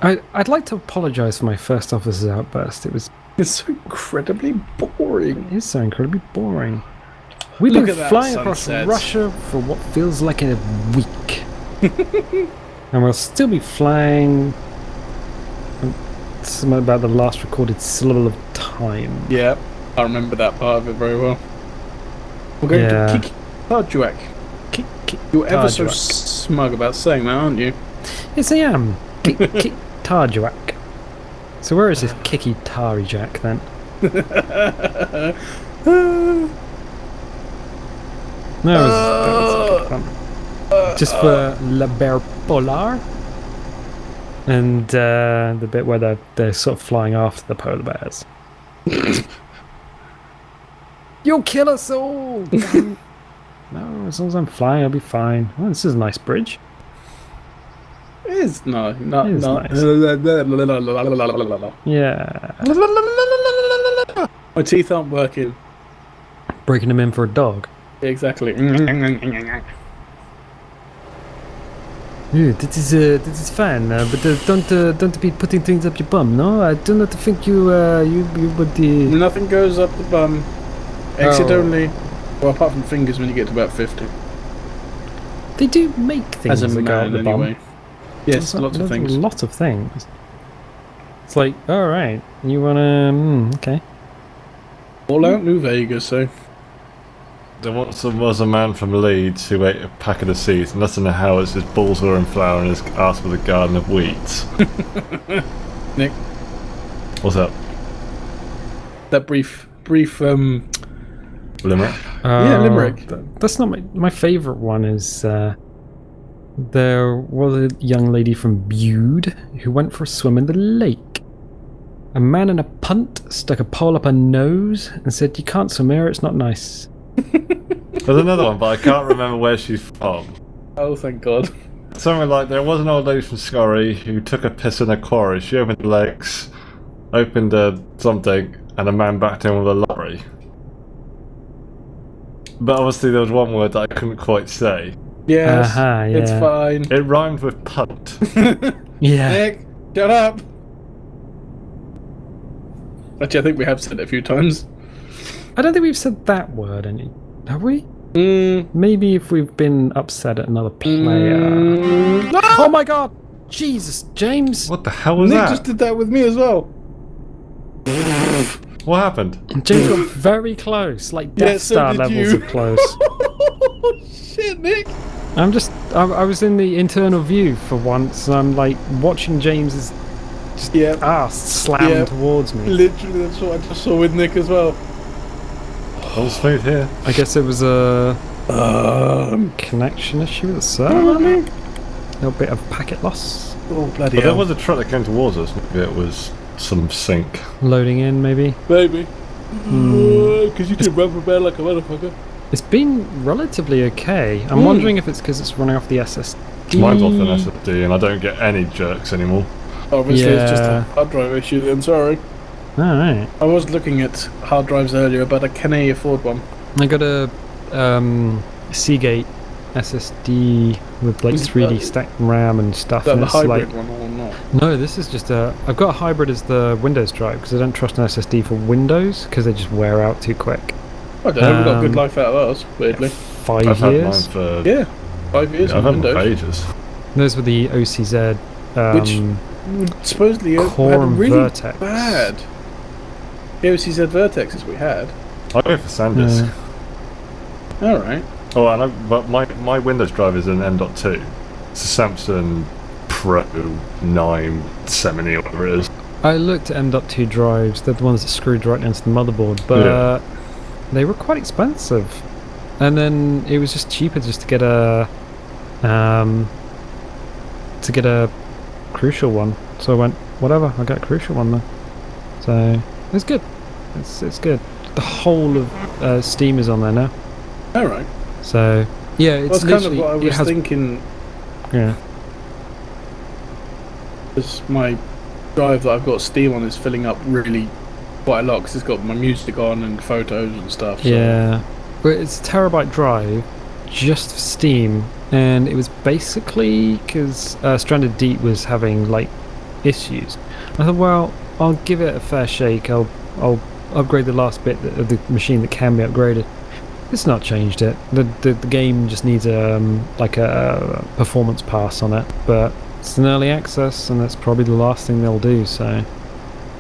I'd like to apologise for my first officer's outburst. It It's so incredibly boring. is so incredibly boring. We've Look been at that flying sunset. across Russia for what feels like a week. And we'll still be flying something about the last recorded syllable of time. Yeah, I remember that part of it very well. We're going Yeah. to Kiki Tarjuak. You're ever so smug about saying that, aren't you? Yes, I am. Kick Tarjuak. So where is this Kiki Tarjak then? No, that was fun. Just for La Bear Polar. And the bit where they're sort of flying after the polar bears. You'll kill us all! No, as long as I'm flying, I'll be fine. Oh, this is a nice bridge. It is no, not It is not. Yeah. My teeth aren't working. Breaking them in for a dog. Exactly. Yeah, this is fine, but don't be putting things up your bum. No, I do not think you would. Nothing goes up the bum. Exit Oh. only. Well, apart from fingers when you get to about 50. They do make things As a that go up man, the anyway. bum. Yes, lots of There's things. A lot of things. It's like, all right, you wanna? Okay. All out New Vegas, so. There once was a man from Leeds who ate a packet of seeds, and nothing how his balls were in flour and his ass was a garden of weeds. Nick, What's up? that brief Limerick? Limerick. That's not my favourite one. Is there was a young lady from Bude who went for a swim in the lake. A man in a punt stuck a pole up her nose and said, "You can't swim here. It's not nice." There's another one, but I can't remember where she's from. Oh, thank God. Something like, there was an old lady from Scorrie who took a piss in a quarry. She opened her legs, opened something, and a man backed in with a lorry. But obviously there was one word that I couldn't quite say. Yes, yeah. it's fine. It rhymed with punt. Yeah. Nick, shut up. Actually, I think we have said it a few times. I don't think we've said that word any. Have we? Mm. Maybe if we've been upset at another player. Oh my God! Jesus, James! What the hell was Nick that? just did that with me as well. What happened? James got very close, like Yeah, Death so Star did levels you. of close. Oh, shit, Nick. I was in the internal view for once, and I'm like watching James's Yeah, ass slam Yeah. towards me. literally that's what I just saw with Nick as well. All smooth here. I guess it was a connection issue with the server. A little bit of packet loss. Oh, bloody But there hell. was a truck that came towards us. Maybe it was some sync. Loading in, maybe. Baby. Because you can rubber band like a motherfucker. It's been relatively okay. I'm wondering if it's because it's running off the SSD. Mine's off an SSD and I don't get any jerks anymore. Obviously, it's just Yeah. a hard drive issue then, sorry. Alright. I was looking at hard drives earlier, but I can afford one. I got a Seagate SSD with like Is 3D that- stacked RAM and stuff. Is that And the it's hybrid like, one or not? no, this is just a. I've got a hybrid as the Windows drive because I don't trust an SSD for Windows because they just wear out too quick. I don't know, we got a good Um, life out of ours, weirdly. 5 I've had mine years. for. Yeah, 5 years I've on had mine for Windows. ages. Those were the OCZ. Which supposedly Core had a and really Vertex. bad. The OCZ Vertexes we had. I go for SanDisk. Alright. Oh, and but my Windows drive is an M.2. It's a Samsung Pro 970 or whatever it is. I looked at M.2 drives. They're the ones that screw directly into the motherboard, but they were quite expensive. And then it was just cheaper just to get a Crucial one. So I went, whatever, I'll get a Crucial one then. So it's good. It's good. The whole of Steam is on there now. Alright. So yeah, it's That's kind of literally what I it was has, thinking. yeah. Because my drive that I've got Steam on is filling up really quite a lot because it's got my music on and photos and stuff. So. Yeah, but it's a terabyte drive just for Steam, and it was basically because Stranded Deep was having like issues. I thought, well, I'll give it a fair shake. I'll upgrade the last bit of the machine that can be upgraded. It's not changed it. The game just needs like a performance pass on it, but it's an early access, and that's probably the last thing they'll do. So.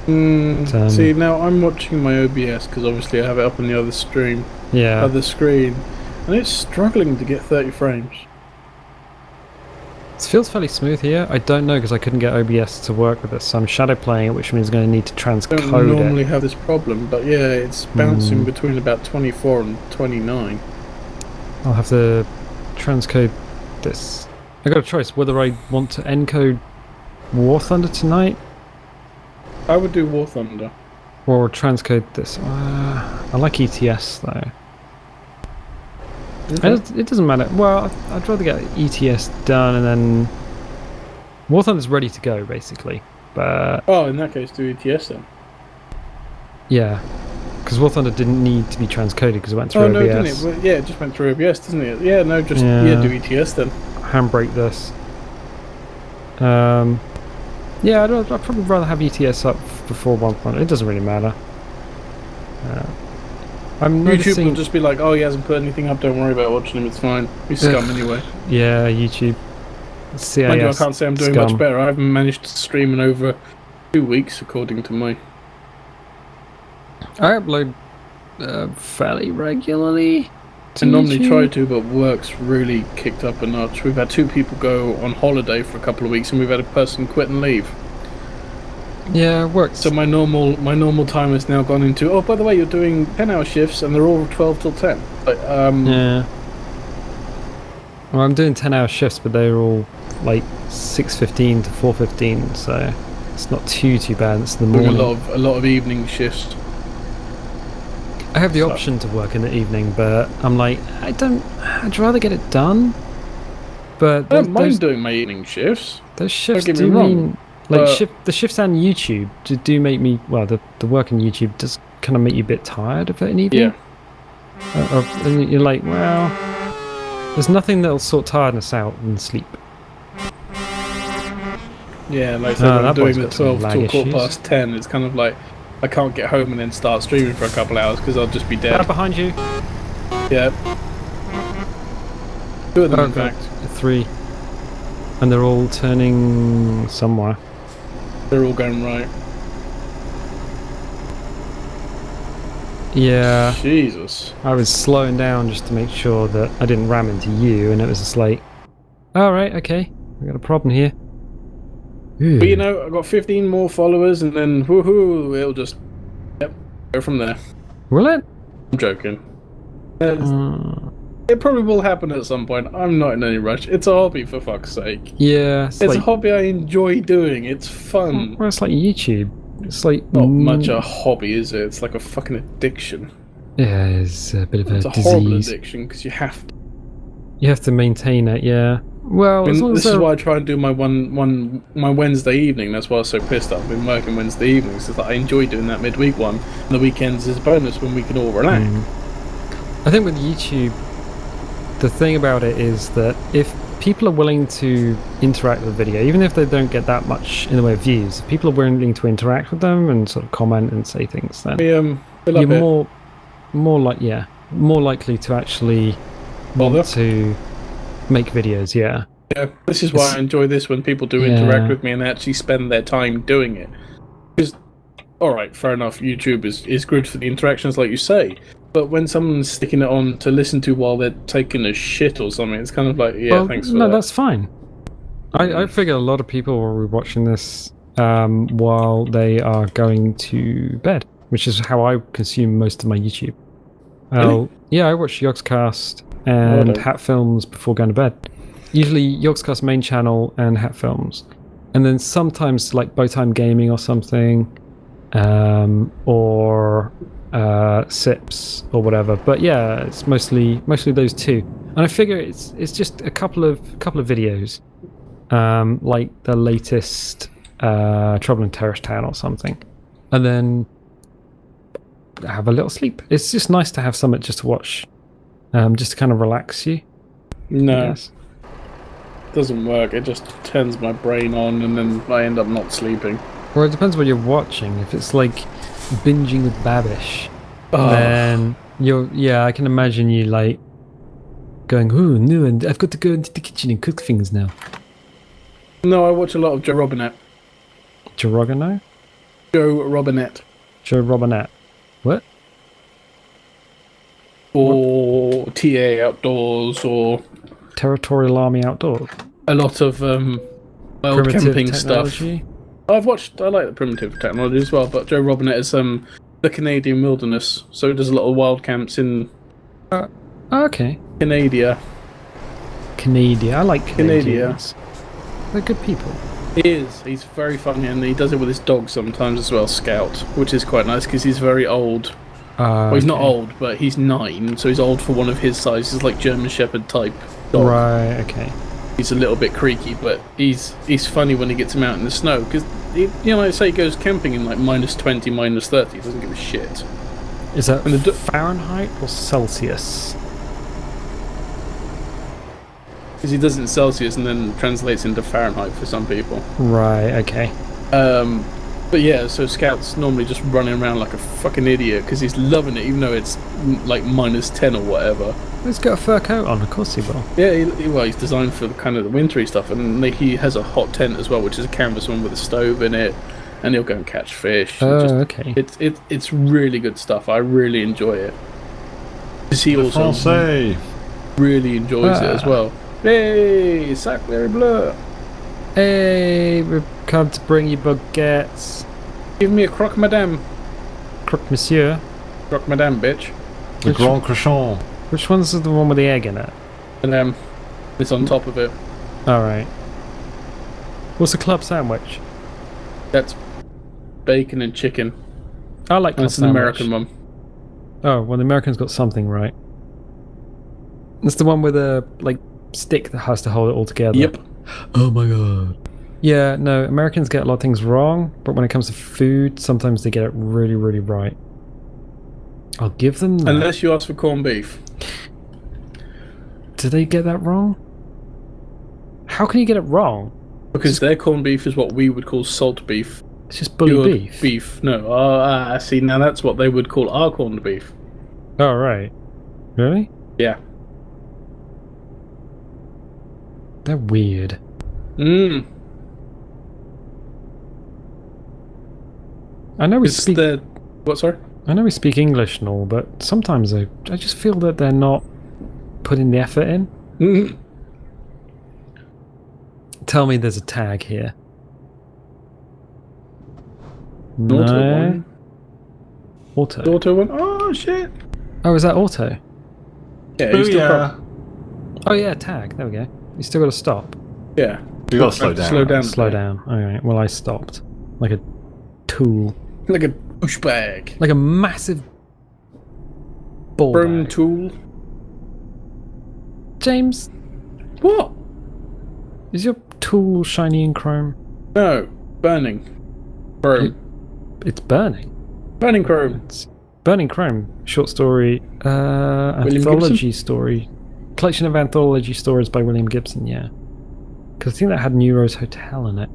See, now I'm watching my OBS because obviously I have it up on the other stream, Yeah. other screen, and it's struggling to get 30 frames. It feels fairly smooth here. I don't know because I couldn't get OBS to work with this. So I'm shadow playing it, which means I'm going to need to I don't transcode normally it. have this problem, but yeah, it's bouncing between about 24 and 29. I'll have to transcode this. I got a choice whether I want to encode War Thunder tonight I would do War Thunder. or transcode this. I like ETS though. It doesn't matter. Well, I'd rather get ETS done and then War Thunder's ready to go basically. But Oh, in that case, do ETS then. yeah, because War Thunder didn't need to be transcoded because it went through Oh no, OBS. didn't it? Well, yeah, it just went through OBS, doesn't it? Yeah, no, just Yeah. do ETS then. Handbrake this. Yeah, I'd probably rather have ETS up before 1.0. It doesn't really matter. I'm YouTube noticing... will just be like, oh, he hasn't put anything up, don't worry about watching him, it's fine. He's scum anyway. Yeah, YouTube. CIS Mind you, I can't say I'm doing much better. I haven't managed to stream in over 2 weeks, according to my... I upload fairly regularly. I normally try to, but work's really kicked up a notch. We've had 2 people go on holiday for a couple of weeks, and we've had a person quit and leave. Yeah, it works. So my normal time has now gone into, oh, by the way, you're doing 10-hour shifts, and they're all 12 till 10. But, yeah. Well, I'm doing 10-hour shifts, but they're all like 6:15 to 4:15, so it's not too bad. It's the morning. A lot of evening shifts. I have the option to work in the evening, but I'm like, I'd rather get it done. But I don't mind doing my evening shifts. Those shifts don't get me do wrong, mean, like, the shifts on YouTube do make me, well, the work on YouTube does kind of make you a bit tired of it in the evening. Yeah. And you're like, well, there's nothing that'll sort tiredness out than sleep. Yeah, like I said, I'm doing the 12 till issues. 10:15. It's kind of like I can't get home and then start streaming for a couple hours because I'll just be dead. Behind you. Yeah. 2 of them, in fact. 3. And they're all turning somewhere. They're all going right. Yeah. Jesus. I was slowing down just to make sure that I didn't ram into you, and it was just like, alright, okay, we got a problem here. Ooh. But you know, I've got 15 more followers and then woohoo, it'll just go from there. Will it? I'm joking. It probably will happen at some point. I'm not in any rush. It's a hobby, for fuck's sake. Yeah. It's a hobby I enjoy doing. It's fun. Well, it's like YouTube. It's like... Not much a hobby, is it? It's like a fucking addiction. Yeah, it's a bit of a disease. It's a horrible addiction, because you have to. You have to maintain it, yeah. Well, as long as this is why I try and do my my Wednesday evening. That's why I was so pissed I've been working Wednesday evenings. It's like I enjoy doing that midweek one. And the weekends is a bonus when we can all relax. I think with YouTube, the thing about it is that if people are willing to interact with the video, even if they don't get that much in the way of views, if people are willing to interact with them and sort of comment and say things, then you're more likely to actually want to make videos. Yeah, this is why I enjoy this, when people do interact with me and actually spend their time doing it. Because, alright, fair enough, YouTube is good for the interactions like you say, but when someone's sticking it on to listen to while they're taking a shit or something, it's kind of like, thanks for that. No, that's fine. I figure a lot of people will be watching this while they are going to bed, which is how I consume most of my YouTube. Really? Yeah, I watch Yogscast and Hat Films before going to bed. Usually Yogscast main channel and Hat Films. And then sometimes like Bowtime Gaming or something, or Sips or whatever. But yeah, it's mostly those two. And I figure it's just a couple of videos, like the latest Trouble in Terrorist Town or something, and then have a little sleep. It's just nice to have something just to watch, just to kind of relax you. No, doesn't work. It just turns my brain on, and then I end up not sleeping. Well, it depends what you're watching. If it's like binging with Babish, then I can imagine you like going, "Ooh, no, and I've got to go into the kitchen and cook things now." No, I watch a lot of Joe Robinette. Joe Robinette? Joe Robinette. Joe Robinette. What? Or TA Outdoors, or Territorial Army Outdoors. a lot of wild Primitive camping technology. stuff. I like the primitive technology as well, but Joe Robinette is the Canadian wilderness, so there's a lot of wild camps in Okay. Canada. I like Canadians. They're good people. He is. He's very funny, and he does it with his dog sometimes as well, Scout, which is quite nice because he's very old. Well, he's not old, but he's 9, so he's old for one of his size. He's like German Shepherd type dog. Right, okay. He's a little bit creaky, but he's funny when he gets him out in the snow, because, like say he goes camping in like -20, -30, he doesn't give a shit. Is that Fahrenheit or Celsius? Because he does it in Celsius and then translates into Fahrenheit for some people. Right. Okay. But yeah, so Scout's normally just running around like a fucking idiot because he's loving it, even though it's like -10 or whatever. He's got a fur coat on. Of course he will. Yeah, well, he's designed for the kind of the wintry stuff, and he has a hot tent as well, which is a canvas one with a stove in it, and he'll go and catch fish. Oh, Just- okay. It's really good stuff. I really enjoy it. Because he also Francais. really enjoys it as well. Hey, Sacre Bleu! Hey, we've come to bring you baguettes. Give me a croque madame. Croque monsieur. Croque madame, bitch. The Grand Croissant. Which one's the one with the egg in it? And it's on top of it. Alright. What's a club sandwich? That's bacon and chicken. I like And club it's an sandwich. American one. Oh, well, the American's got something right. It's the one with a stick that has to hold it all together. Yep. Oh my god. Yeah, no, Americans get a lot of things wrong, but when it comes to food, sometimes they get it really, really right. I'll give them that. Unless you ask for corned beef. Did they get that wrong? How can you get it wrong? Because their corned beef is what we would call salt beef. It's just bully Cured beef. No, see, now that's what they would call our corned beef. Oh, right. Really? Yeah. They're weird. Mmm. I know we It's speak. the... What, sorry? I know we speak English and all, but sometimes I just feel that they're not putting the effort in. Mm. Tell me there's a tag here. Auto No. one. Auto. Auto one. Oh, shit. Oh, is that auto? Yeah, you still Booyah. Oh yeah, tag. There we go. You still got to stop. Yeah. You gotta slow down. Slow down. Slow down. All right. Well, I stopped. Like a tool. Like a push bag. Like a massive ball Chrome bag. tool. James, What? is your tool shiny and chrome? No. Burning. Chrome. It's burning. Burning chrome. It's burning chrome. Short story. William Anthology story. Collection of anthology stories by William Gibson. Yeah. Because I think that had Nero's Hotel in it.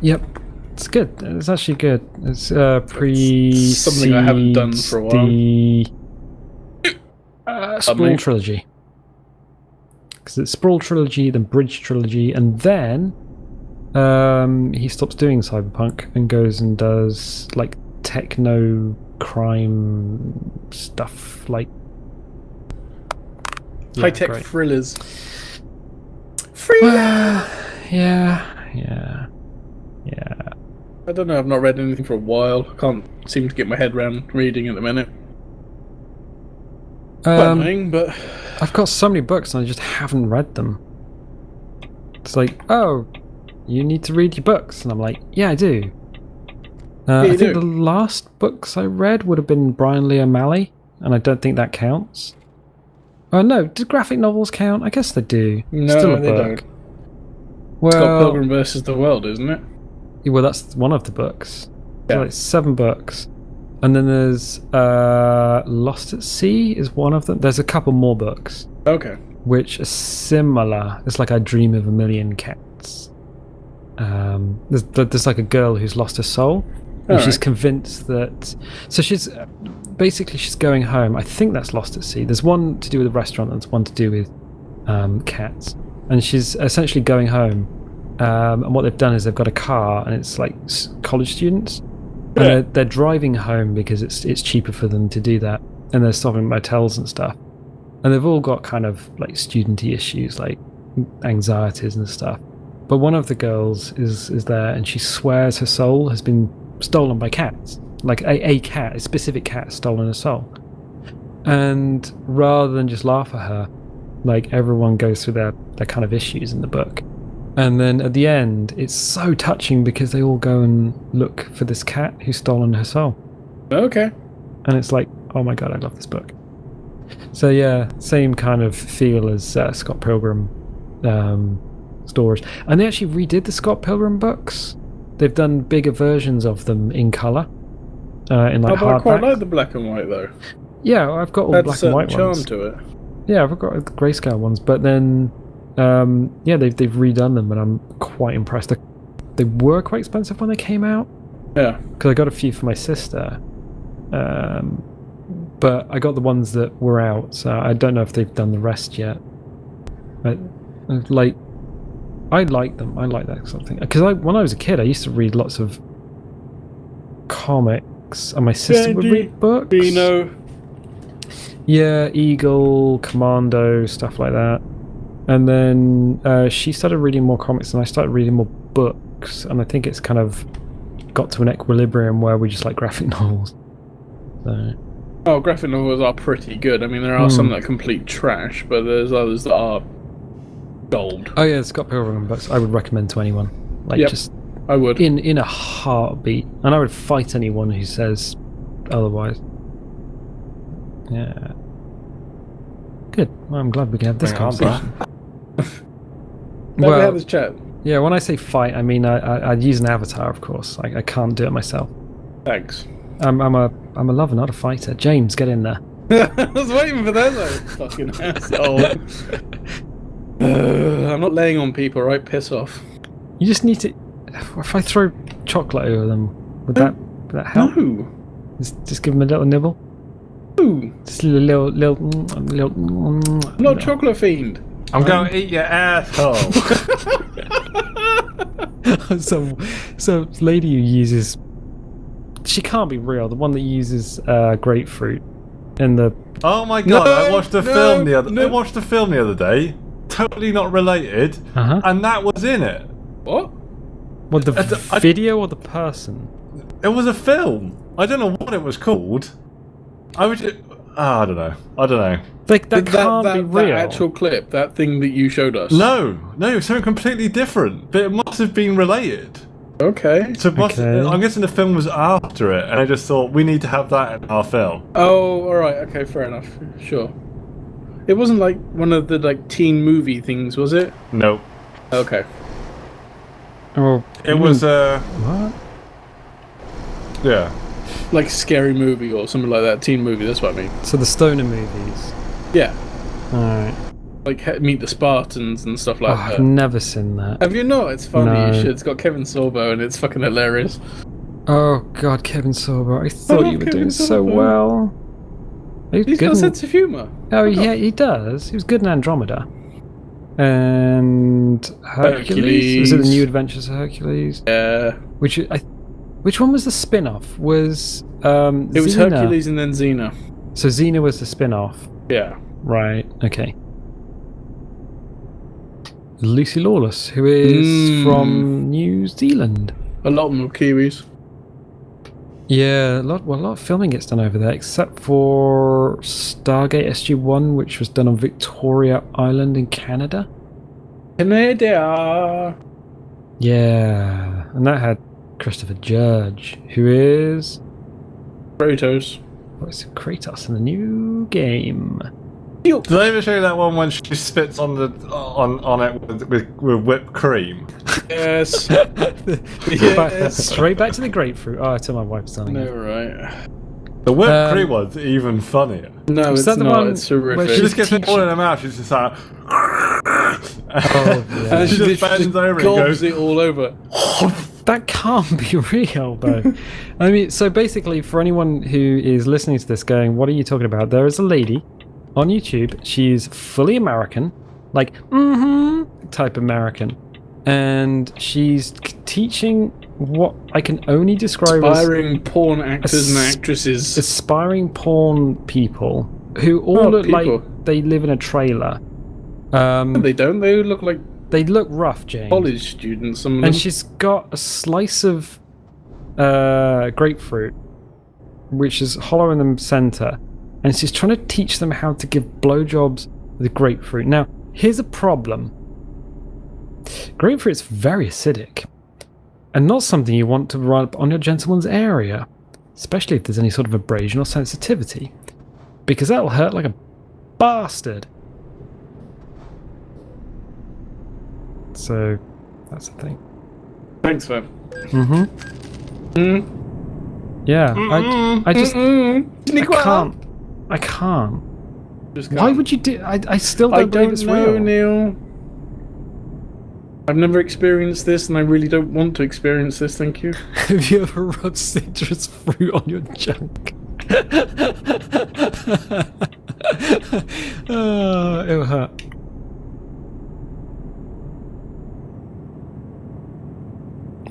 Yep. It's good. It's actually good. It's something I haven't done for a while. The Sprawl me. trilogy. Because it's Sprawl trilogy, then Bridge trilogy, and then he stops doing cyberpunk and goes and does like techno crime stuff, like High-tech great. thrillers. yeah. I don't know, I've not read anything for a while. I can't seem to get my head around reading at the minute. Quite annoying, but... I've got so many books and I just haven't read them. It's like, oh, you need to read your books, and I'm like, yeah, I do. Yeah, I you think do. the last books I read would have been Brian Lee O'Malley, and I don't think that counts. Oh no, do graphic novels count? I guess they do. No, Still a they book. don't. It's got Well, Pilgrim versus the World, isn't it? well, that's one of the books. Yeah. There's like 7 books, and then there's Lost at Sea is one of them. There's a couple more books Okay. which are similar. It's like I Dream of a Million Cats. There's like a girl who's lost her soul, and she's Alright. convinced that. So she's basically she's going home. I think that's Lost at Sea. There's one to do with a restaurant, and there's one to do with cats, and she's essentially going home. And what they've done is they've got a car, and it's like college students, and Yeah. they're driving home because it's cheaper for them to do that, and they're stopping at motels and stuff, and they've all got kind of like studenty issues, like anxieties and stuff. But one of the girls is there, and she swears her soul has been stolen by cats, like a cat, a specific cat, has stolen her soul. And rather than just laugh at her, like everyone goes through their kind of issues in the book. And then at the end, it's so touching because they all go and look for this cat who's stolen her soul. Okay. And it's like, oh my god, I love this book. So yeah, same kind of feel as Scott Pilgrim stories. And they actually redid the Scott Pilgrim books. They've done bigger versions of them in colour, in like Oh, but I quite hardback. like the black and white though. Yeah, I've got all Had a black and certain white charm ones. to it. Yeah, I've got grayscale ones, but then yeah, they've redone them, and I'm quite impressed. They were quite expensive when they came out. Yeah. Because I got a few for my sister, but I got the ones that were out, so I don't know if they've done the rest yet. But like, I like them. I like that sort of thing. Because when I was a kid, I used to read lots of comics, and my sister would read books. Reno. Yeah, Eagle, Commando, stuff like that. And then she started reading more comics, and I started reading more books. And I think it's kind of got to an equilibrium where we just like graphic novels. So. Oh, graphic novels are pretty good. I mean, there are some that are complete trash, but there's others that are gold. Oh yeah, Scott Pilgrim books. I would recommend to anyone. Like, just I would in a heartbeat, and I would fight anyone who says otherwise. Yeah. Good. Well, I'm glad we can have this conversation. Well, we have this chat. Yeah, when I say fight, I mean I'd use an avatar, of course. I can't do it myself. Thanks. I'm a lover, not a fighter. James, get in there. I was waiting for that, though. Fucking asshole. I'm not laying on people, right? Piss off. You just need to. If I throw chocolate over them, would that help? No. Just give them a little nibble. No. Just a little. I'm not a chocolate fiend. I'm going to eat your asshole. so lady who uses. She can't be real. The one that uses grapefruit in the. Oh my god! No, I watched a no, film the other. no. I watched a film the other day. Totally not related, and that was in it. What? What, the video or the person? It was a film. I don't know what it was called. I don't know. Like that can't be real. That actual clip, that thing that you showed us. No, something completely different. But it must have been related. Okay. So I'm guessing the film was after it, and I just thought we need to have that in our film. Oh, all right. Okay, fair enough. Sure. It wasn't like one of the like teen movie things, was it? Nope. Okay. Oh, It was what? Yeah. Like scary movie or something like that. Teen movie. That's what I mean. So the stoner movies. Yeah. All right. Like Meet the Spartans and stuff like that. I've never seen that. Have you not? It's funny. No. You should. It's got Kevin Sorbo and it's fucking hilarious. Oh God, Kevin Sorbo! I thought you were Kevin doing so Sorbo. well. He's got a sense of humour. Oh yeah, he does. He was good in Andromeda. And Hercules. Was it the New Adventures of Hercules? Yeah. Which one was the spin-off? Was It was Xena. Hercules and then Xena. So Xena was the spin-off. Yeah. Right. Okay. Lucy Lawless, who is from New Zealand. A lot of them were Kiwis. Yeah, a lot of filming gets done over there, except for Stargate SG-1, which was done on Victoria Island in Canada. Canada. Yeah, and that had Christopher Judge, who is Kratos. what's Kratos in the new game. Did I ever show you that one when she spits on it with whipped cream? Yes. Straight back to the grapefruit. Oh, I told my wife something. No, right. The whipped cream one's even funnier. No, Was it's that the not. one It's where horrific. She just gets it all in her mouth. She's just like, Oh, yeah. And she just bends over and gobs goes. it all over. That can't be real, though. I mean, so basically, for anyone who is listening to this going, what are you talking about? There is a lady on YouTube. She's fully American, like, type American. And she's teaching what I can only describe Aspiring porn actors and actresses. as aspiring porn people who all look people. like they live in a trailer. They don't. They look like They look rough, James. college students. Some of And them. she's got a slice of grapefruit, which is hollow in the center, and she's trying to teach them how to give blowjobs with grapefruit. Now, here's a problem. Grapefruit's very acidic, and not something you want to rub on your gentleman's area, especially if there's any sort of abrasion or sensitivity, because that'll hurt like a bastard. So, that's the thing. Thanks, man. Yeah, I just... Sneak I can't. Just Why can't. would you do? I still I don't believe don't it's know, real. Neil. I've never experienced this, and I really don't want to experience this. Thank you. Have you ever rubbed citrus fruit on your junk? Oh, it'll hurt.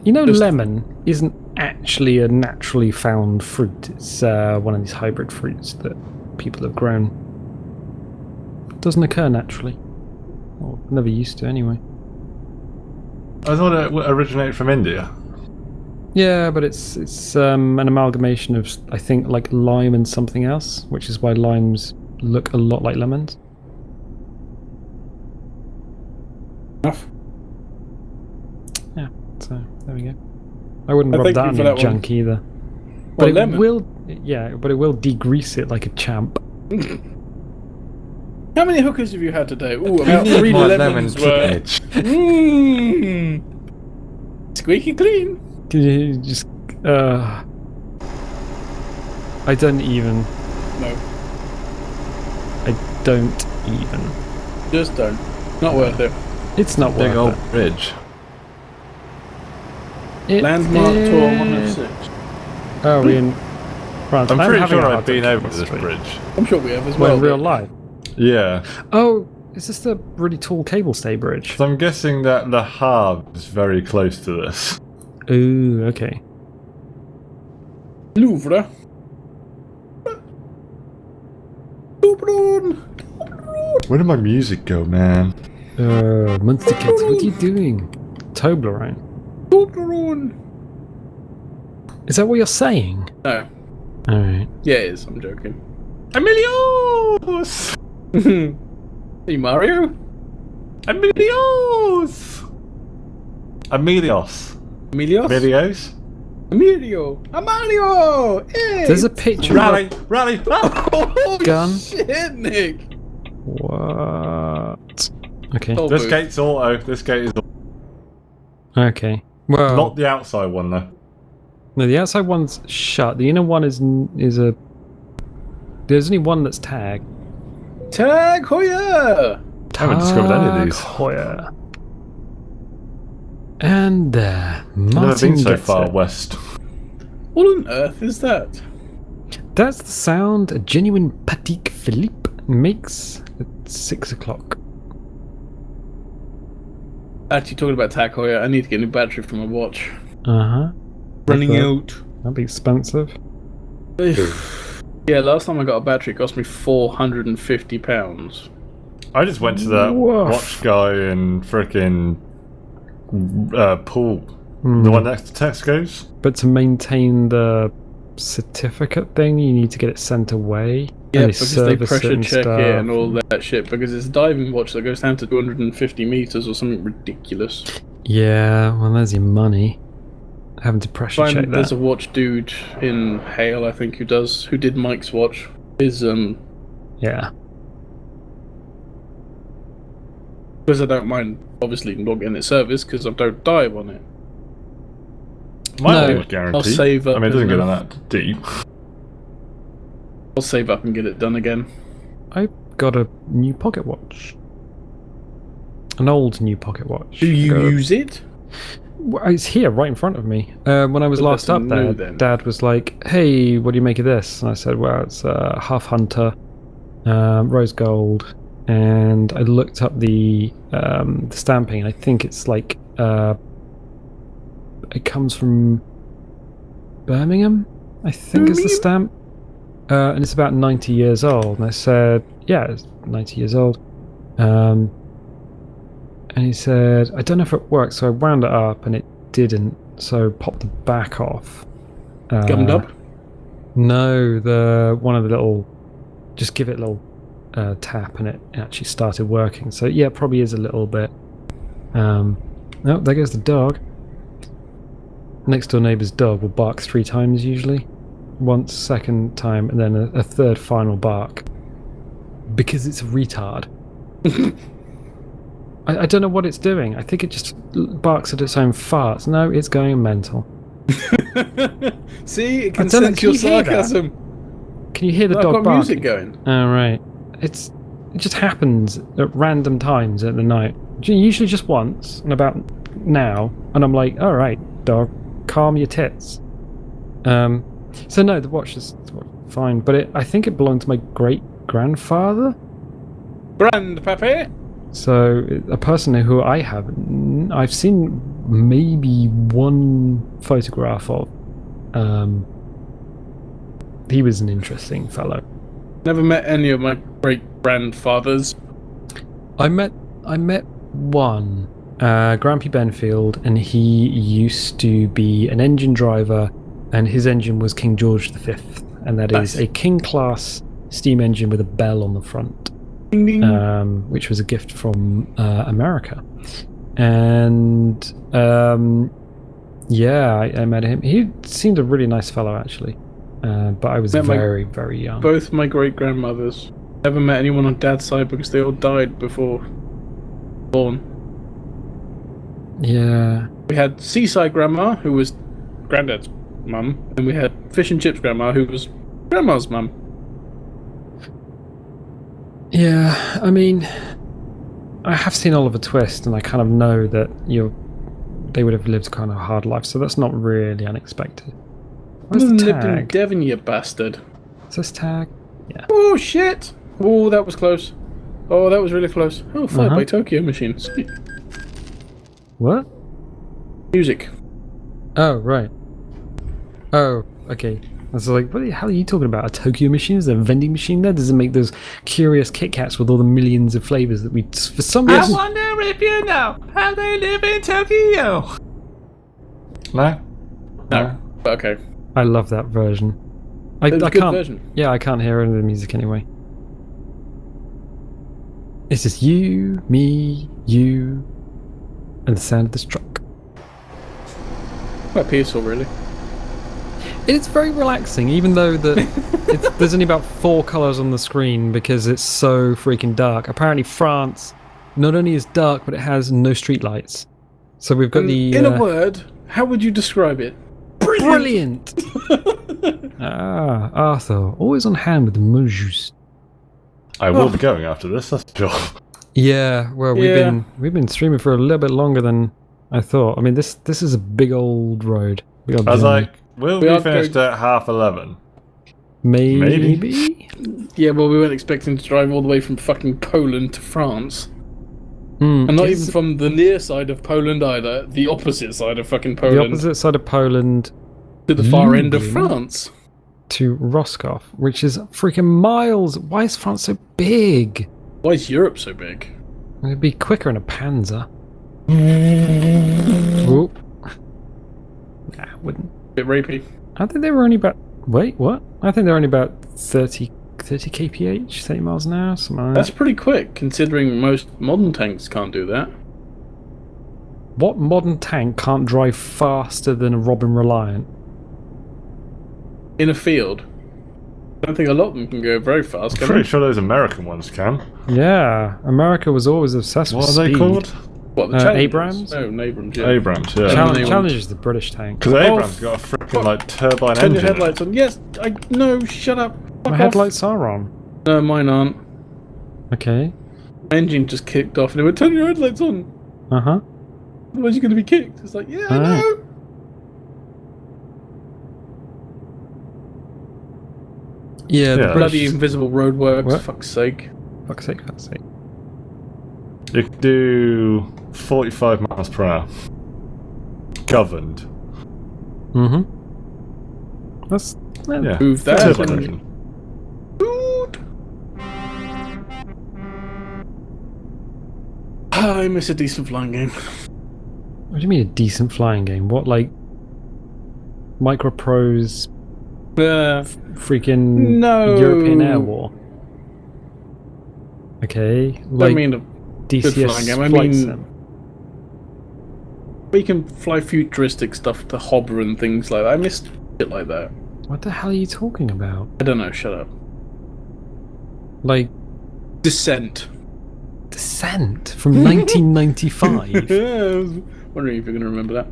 You know, lemon isn't actually a naturally found fruit. It's one of these hybrid fruits that people have grown. It doesn't occur naturally. Or never used to, anyway. I thought it originated from India. Yeah, but it's an amalgamation of, I think, like lime and something else, which is why limes look a lot like lemons. Enough. Yeah, so there we go. I wouldn't Well, rub thank that you on for your that one. junk either. Well, But it lemon. will, yeah, but it will degrease it like a champ. How many hookers have you had today? Ooh, You about need 3 more lemons lemon worth. drippage. Mmm. Squeaky clean. Can you just, I don't even, No, I don't even. just don't. Not worth it. It's not Big worth old it. bridge. It Landmark tour is- 106. Oh, we're in France. I'm pretty having sure a hard I've been time over keeping this straight. bridge. I'm sure we have as Well, well. in real but- life. Yeah. Oh, is this the really tall cable stay bridge? So I'm guessing that Le Havre is very close to this. Ooh, okay. Louvre. Louvre. Where did my music go, man? Monster Kids, what are you doing? Toblerone. Louvre. Is that what you're saying? No. Alright. Yeah, it is. I'm joking. Emilios! Hey, Mario? Emilios! Emilios. Emilios? Emilios? Emilio! Mario! Hey! There's a picture Rally! Rally! Ah! Oh, Gun. shit, Nick! of what? Okay. Oh, This boo. gate's auto. This gate is auto. Okay. Well, Not the outside one, though. no, the outside one's shut. The inner one is a. There's only one that's tagged. Tag Hoya! I haven't discovered any of these. Hoya. And I've never Martin been so gets far it. west. What on earth is that? That's the sound a genuine Patek Philippe makes at 6 o'clock. Actually, talking about Tag Hoya, I need to get a new battery for my watch. Uh-huh. Running Okay. out. That'd be expensive. Yeah, last time I got a battery, it cost me £450. I just went to that Woof. watch guy in frickin' Pool. Hmm. The one next to Tesco's. But to maintain the certificate thing, you need to get it sent away. Yeah, and because they service pressure and check stuff. it and all that shit. Because it's a diving watch that goes down to 250 meters or something ridiculous. Yeah, well, there's your money. Having to pressure check that. There's a watch dude in Hale, I think, who did Mike's watch. Yeah. Because I don't mind, obviously, not getting it serviced because I don't dive on it. Mine No. was guaranteed. I'll save up I mean, it doesn't and go then- down that deep. I'll save up and get it done again. I got a new pocket watch. An old new pocket watch. Do you I got a- use it? Well, it's here, right in front of me. When I was But last that's up there, new then. Dad was like, "Hey, what do you make of this?" And I said, "Well, it's half hunter, rose gold." And I looked up the stamping, and I think it's like it comes from Birmingham, I think is the stamp, and it's about 90 years old. And I said, "Yeah, it's 90 years old." And he said, "I don't know if it works." So I wound it up, and it didn't. So popped the back off. Gummed up? No, the one of the little. Just give it a little tap, and it actually started working. So yeah, it probably is a little bit. Oh, there goes the dog. Next door neighbour's dog will bark 3 times usually. Once, second time, and then a third final bark. Because it's a retard. I don't know what it's doing. I think it just barks at its own farts. No, it's going mental. See, it I can don't know, sense can your you hear that? sarcasm. Can you hear the I've dog got barking? music going. Oh, right. it just happens at random times at the night. Usually just once, and about now, and I'm like, all right, dog, calm your tits. So no, the watch is fine, but I think it belonged to my great grandfather. Grandpappy. So a person who I've seen maybe one photograph of. He was an interesting fellow. Never met any of my great grandfathers. I met one, Grampy Benfield, and he used to be an engine driver, and his engine was King George V, and that is a King class steam engine with a bell on the front, which was a gift from America. And yeah, I met him. He seemed a really nice fellow, actually. But I was very, very young. Both my great grandmothers. Never met anyone on Dad's side because they all died before born. Yeah. We had Seaside Grandma, who was Granddad's mum, and we had Fish and Chips Grandma, who was Grandma's mum. Yeah, I mean, I have seen Oliver Twist, and I kind of know that they would have lived kind of a hard life, so that's not really unexpected. Where's the lived in tag? Devon, you bastard. Is this tag? Yeah. Oh, shit! Oh, that was close. Oh, that was really close. Oh, Fired by Tokyo Machine. Sweet. What? Music. Oh, right. Oh, okay. I was like, what the hell are you talking about? A Tokyo machine? Is there a vending machine there? Does it make those curious Kit Kats with all the millions of flavours that we, for some reason... I wonder if you know how they live in Tokyo. No? No. Okay. I love that version. I Good can't. version. Yeah, I can't hear any of the music anyway. It's just you, me, you, and the sound of this truck. Quite peaceful, really. It's very relaxing, even though there's only about 4 colours on the screen because it's so freaking dark. Apparently, France not only is dark, but it has no street lights. So we've got In a word, how would you describe it? Brilliant! Arthur, always on hand with the mojuice. I will be going after this, that's sure. Yeah, well, we've been streaming for a little bit longer than I thought. I mean, this is a big old road. I was like, we'll be finished at 11:30. Maybe? Yeah, well, we weren't expecting to drive all the way from fucking Poland to France. And not even from the near side of Poland either, the opposite side of fucking Poland. The opposite side of Poland. To the far end of France. To Roscoff, which is freaking miles. Why is France so big? Why is Europe so big? It'd be quicker in a Panzer. Whoop. Nah, wouldn't. Bit rapey. I think they were only about... Wait, what? I think they're only about 30 kph, 30 miles an hour, something like that. That's pretty quick, considering most modern tanks can't do that. What modern tank can't drive faster than a Robin Reliant? In a field. I don't think a lot of them can go very fast, I'm can pretty they? sure those American ones can. Yeah, America was always obsessed with What are speed. they called? What, the Challengers? Abrams? No, Abrams, yeah. Abrams, yeah. Challenge is the British tank. Because Abrams got a freaking like turbine Turn your engine. headlights on. Yes, no, shut up. My Fuck headlights are on. off. No, mine aren't. Okay. My engine just kicked off and it went, turn your headlights on. Uh-huh. Otherwise you're going to be kicked. It's like, yeah, I Alright. know. Yeah, the Yeah. British... Bloody invisible roadworks, What? fuck's sake. Fuck's sake, fuck's sake. You can do 45 miles per hour. Governed. Mm-hmm. That's... Yeah. Move that. Turbine and- engine. I miss a decent flying game. What do you mean a decent flying game? What, like... Microprose freaking No. European Air War? Okay, I like mean, DCS flying game, I Flight mean- Sim. we can fly futuristic stuff to Hobber and things like that. I miss shit like that. What the hell are you talking about? I don't know, shut up. Like Descent. Descent from 1995? I was wondering if you're going to remember that.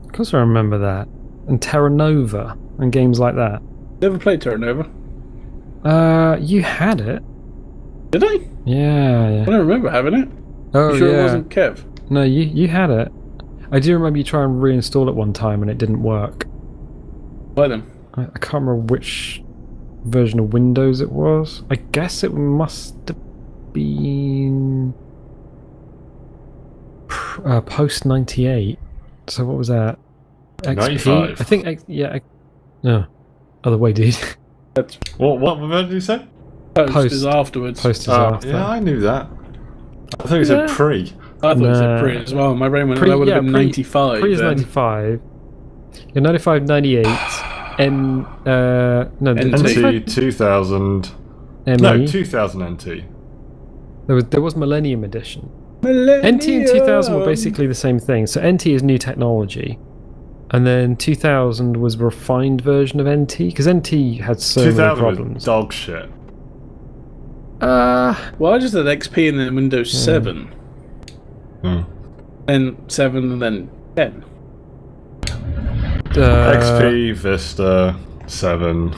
Of course I remember that. And Terra Nova and games like that. Never played Terra Nova. You had it. Did I? Yeah. I don't remember having it. Oh, You sure yeah. it wasn't Kev? No, you had it. I do remember you trying to reinstall it one time and it didn't work. Why then? I can't remember which version of Windows it was. I guess it must have been post 98. So what was that? XP? 95. I think, no. Other way, dude. That's What did you say? post is afterwards. Post is after. Yeah, I knew that. I thought you said pre. I thought it said Nah. pre as well. My brain went, Pre- that would have yeah, been pre- 95. Pre is then. 95. Yeah, 95, 98. No, NT. NT 2000. ME. No, 2000 NT. There was Millennium Edition. Millennium. NT and 2000 were basically the same thing. So NT is new technology, and then 2000 was a refined version of NT because NT had so many 2000 problems. was dog shit. Well, I just had XP and then Windows 7. Hmm. Then 7 and then 10. XP, Vista, 7,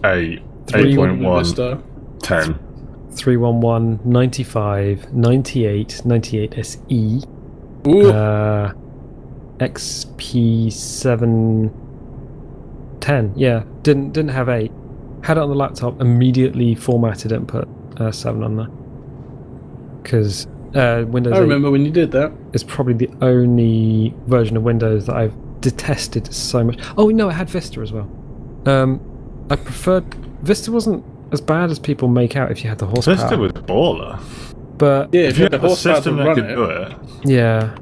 8, 8.1, Vista. 10. 311, 95, 98, 98 SE, Ooh. XP 7, 10. Yeah, didn't have 8. Had it on the laptop, immediately formatted it and put 7 on there. Because Windows I 8 remember when you did that. is probably the only version of Windows that I've detested so much. Oh no, it had Vista as well. I preferred Vista. Wasn't as bad as people make out if you had the horsepower. Vista was baller. But Yeah, If if you you had had the a horsepower to system that run could it. do it, yeah.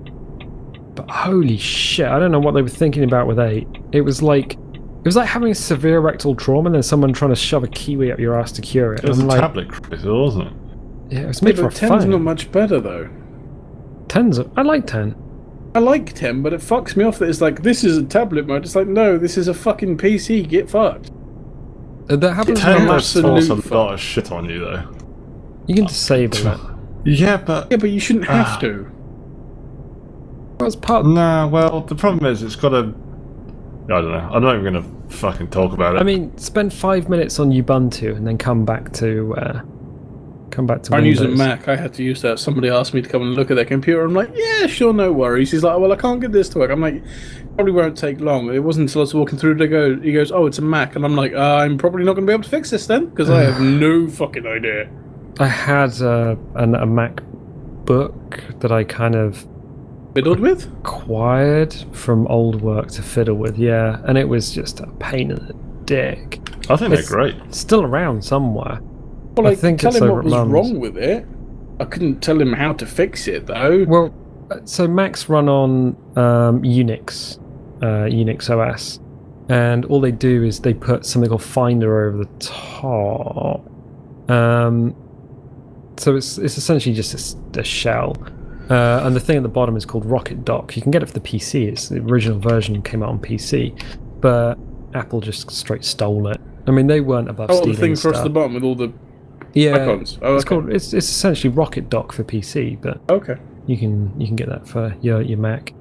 But holy shit, I don't know what they were thinking about with 8. It was like having severe rectal trauma and then someone trying to shove a kiwi up your ass to cure it. it was I'm a like, tablet crazy, wasn't it? yeah, it was made Yeah, for a but 10's phone. not much better though. 10's I like 10. I like 10, but it fucks me off that it's like, this is a tablet mode. It's like, no, this is a fucking PC. Get fucked. That happens 10 with does absolute force a fuck. lot of shit on you, though. You can disable it. Yeah, but... Yeah, but you shouldn't have to. That's part. Nah, well, the problem is it's got a... I don't know. I'm not even going to fucking talk about it. I mean, spend 5 minutes on Ubuntu and then come back to I'm Windows. using Mac. I had to use that. Somebody asked me to come and look at their computer. I'm like, yeah, sure, no worries. He's like, well, I can't get this to work. I'm like, probably won't take long. It wasn't until I was walking through to he goes, oh, it's a Mac. And I'm like, I'm probably not going to be able to fix this then, because I have no fucking idea. I had a MacBook that I kind of Fiddled with? acquired from old work to fiddle with, yeah, and it was just a pain in the dick. I think It's they're great. still around somewhere. Well, I I think could it's tell him over what was at Mum's. wrong with it. I couldn't tell him how to fix it, though. Well, so Macs run on Unix, Unix OS, and all they do is they put something called Finder over the top. So it's essentially just a shell. And the thing at the bottom is called Rocket Dock. You can get it for the PC. It's the original version came out on PC, but Apple just straight stole it. I mean, they weren't above Oh, stealing the thing across stuff. the bottom with all the Yeah, icons. Oh, it's okay. called. It's essentially Rocket Dock for PC, but Okay. you can get that for your Mac.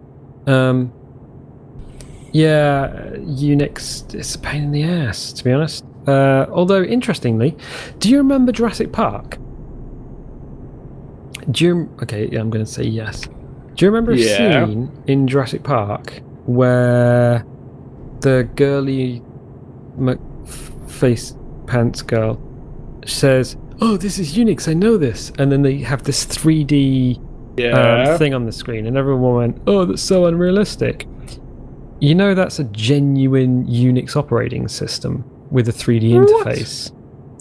Yeah, Unix. It's a pain in the ass, to be honest. Although interestingly, do you remember Jurassic Park? Okay, yeah, I'm going to say yes. Do you remember a Yeah. scene in Jurassic Park where the girly face pants girl says, "Oh, this is Unix, I know this," and then they have this 3D Yeah. thing on the screen, and everyone went, "Oh, that's so unrealistic." You know, that's a genuine Unix operating system with a 3D interface.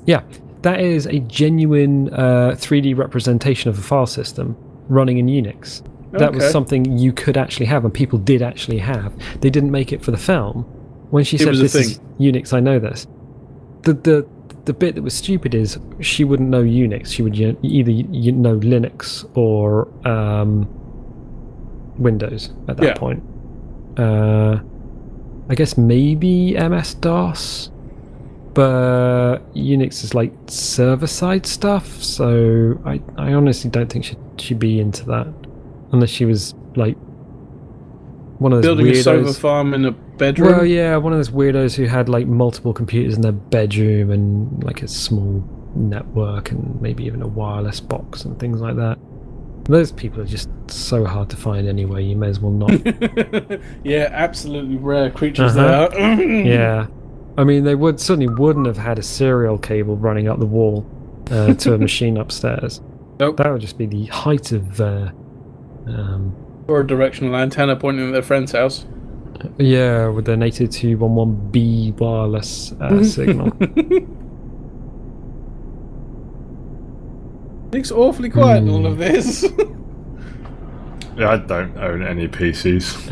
Yeah, that is a genuine 3D representation of a file system running in Unix. That was Okay. something you could actually have, and people did actually have. They didn't make it for the film. When she said, was a "This is Unix, I know this," the bit that was stupid is she wouldn't know Unix. She would either know Linux or Windows at that Yeah. point. I guess maybe MS-DOS, but Unix is like server-side stuff, so I honestly don't think she'd be into that. Unless she was like one of those Building a server weirdos. farm in a bedroom. Well, yeah, one of those weirdos who had like multiple computers in their bedroom and like a small network and maybe even a wireless box and things like that. Those people are just so hard to find anyway. You may as well not. Yeah, absolutely rare creatures there. Yeah, I mean, they certainly wouldn't have had a serial cable running up the wall to a machine upstairs. Nope. That would just be the height of Or a directional antenna pointing at their friend's house. yeah, with the native 211B wireless signal. Nick's awfully quiet in all of this. Yeah, I don't own any PCs.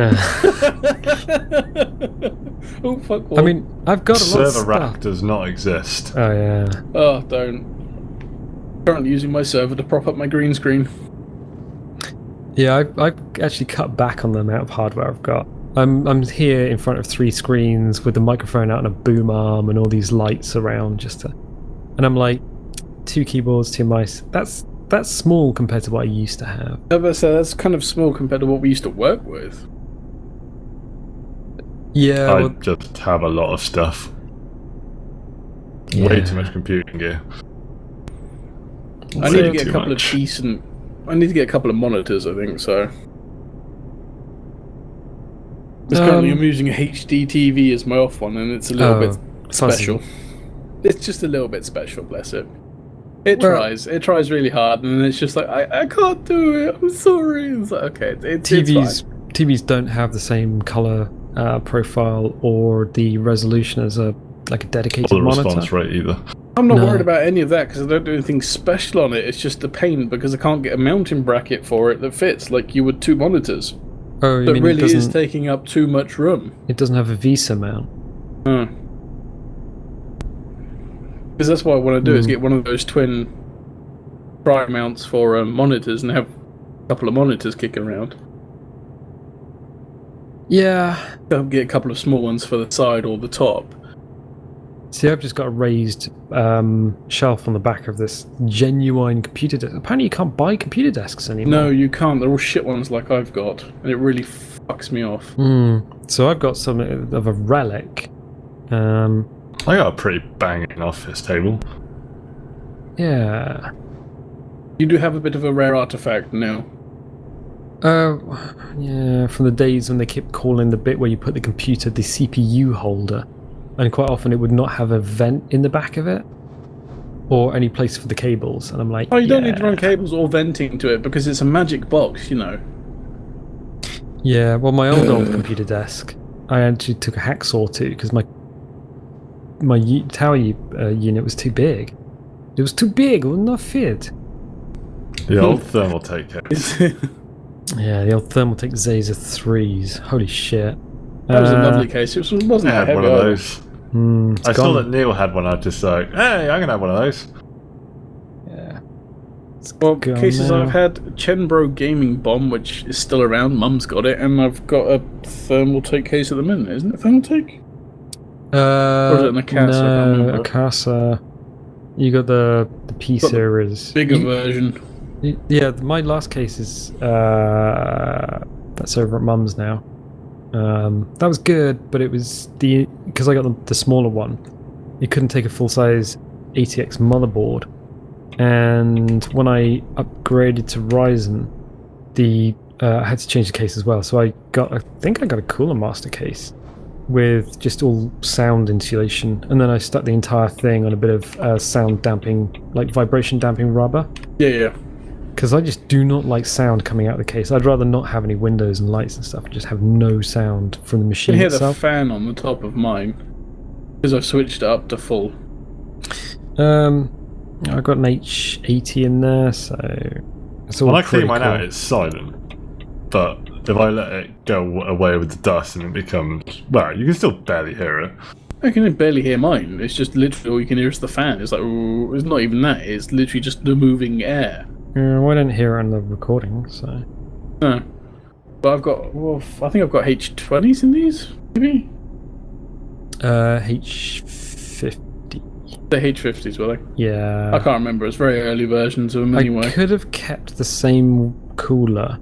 Oh fuck! I mean, I've got a lot of Server stuff. rack does not exist. Oh yeah. Oh, don't. Currently using my server to prop up my green screen. Yeah, I've actually cut back on the amount of hardware I've got. I'm here in front of 3 screens with the microphone out and a boom arm and all these lights around and I'm like, 2 keyboards, 2 mice. That's small compared to what I used to have. So that's kind of small compared to what we used to work with. Yeah, I just have a lot of stuff. Way too much computing gear. I need to Way get a too couple much. of decent. I need to get a couple of monitors, I think so. Because currently I'm using a HD TV as my off one, and it's a little bit special. It's just a little bit special, bless it. It tries really hard, and it's just like, I can't do it, I'm sorry. It's like, okay, it's fine. TVs don't have the same color profile or the resolution as a dedicated Or the monitor. response rate either. I'm not No. worried about any of that because I don't do anything special on it. It's just a pain because I can't get a mounting bracket for it that fits like you would 2 monitors. Oh, you That mean really it is doesn't, taking up too much room. it doesn't have a VESA mount? Because that's what I want to do is get one of those twin tri mounts for monitors and have a couple of monitors kicking around. Yeah. I'll get a couple of small ones for the side or the top. See, I've just got a raised shelf on the back of this genuine computer desk. Apparently you can't buy computer desks anymore. No, you can't. They're all shit ones like I've got. And it really fucks me off. So I've got something of a relic. I got a pretty banging office table. Yeah. You do have a bit of a rare artifact now. Yeah, from the days when they kept calling the bit where you put the computer the CPU holder. And quite often it would not have a vent in the back of it. Or any place for the cables. And I'm like, Oh, you don't need to run cables or venting to it because it's a magic box, you know. Yeah, well, my old computer desk, I actually took a hacksaw to because my tower unit was too big. It was too big, it would not fit. The old Thermaltake case. Yeah, the old Thermaltake Zazer 3s. Holy shit. That was a lovely case. It wasn't I had that one heavy of either. those. It's I saw gone. that Neil had one. I was just like, hey, I'm gonna have one of those. Yeah. It's Well, gone cases now. I've had Chenbro Gaming Bomb, which is still around. Mum's got it, and I've got a Thermaltake case at the minute. Isn't it Thermaltake? Or is it an Akasa? I can't No, remember. Akasa. You got the P Got the series. Bigger version. Yeah, my last case is that's over at Mum's now. That was good, but it was because I got the smaller one. It couldn't take a full size ATX motherboard, and when I upgraded to Ryzen, I had to change the case as well. So I think I got a Cooler Master case with just all sound insulation, and then I stuck the entire thing on a bit of sound damping, like vibration damping rubber. Yeah. Because I just do not like sound coming out of the case. I'd rather not have any windows and lights and stuff. Just have no sound from the You machine can hear the itself. fan on the top of mine because I've switched it up to full. I've got an H80 in there, so it's all When I pretty clean mine cool. out, it's silent. But if I let it go away with the dust and it becomes... Well, you can still barely hear it. I can barely hear mine. It's just literally all you can hear is the fan. It's like, ooh, it's not even that. It's literally just the moving air. Well, I didn't hear it on the recording, so... No. But I've got, I think I've got H20s in these, maybe? H50. The H50s, were they? Yeah. I can't remember. It's very early versions of them anyway. I could have kept the same cooler.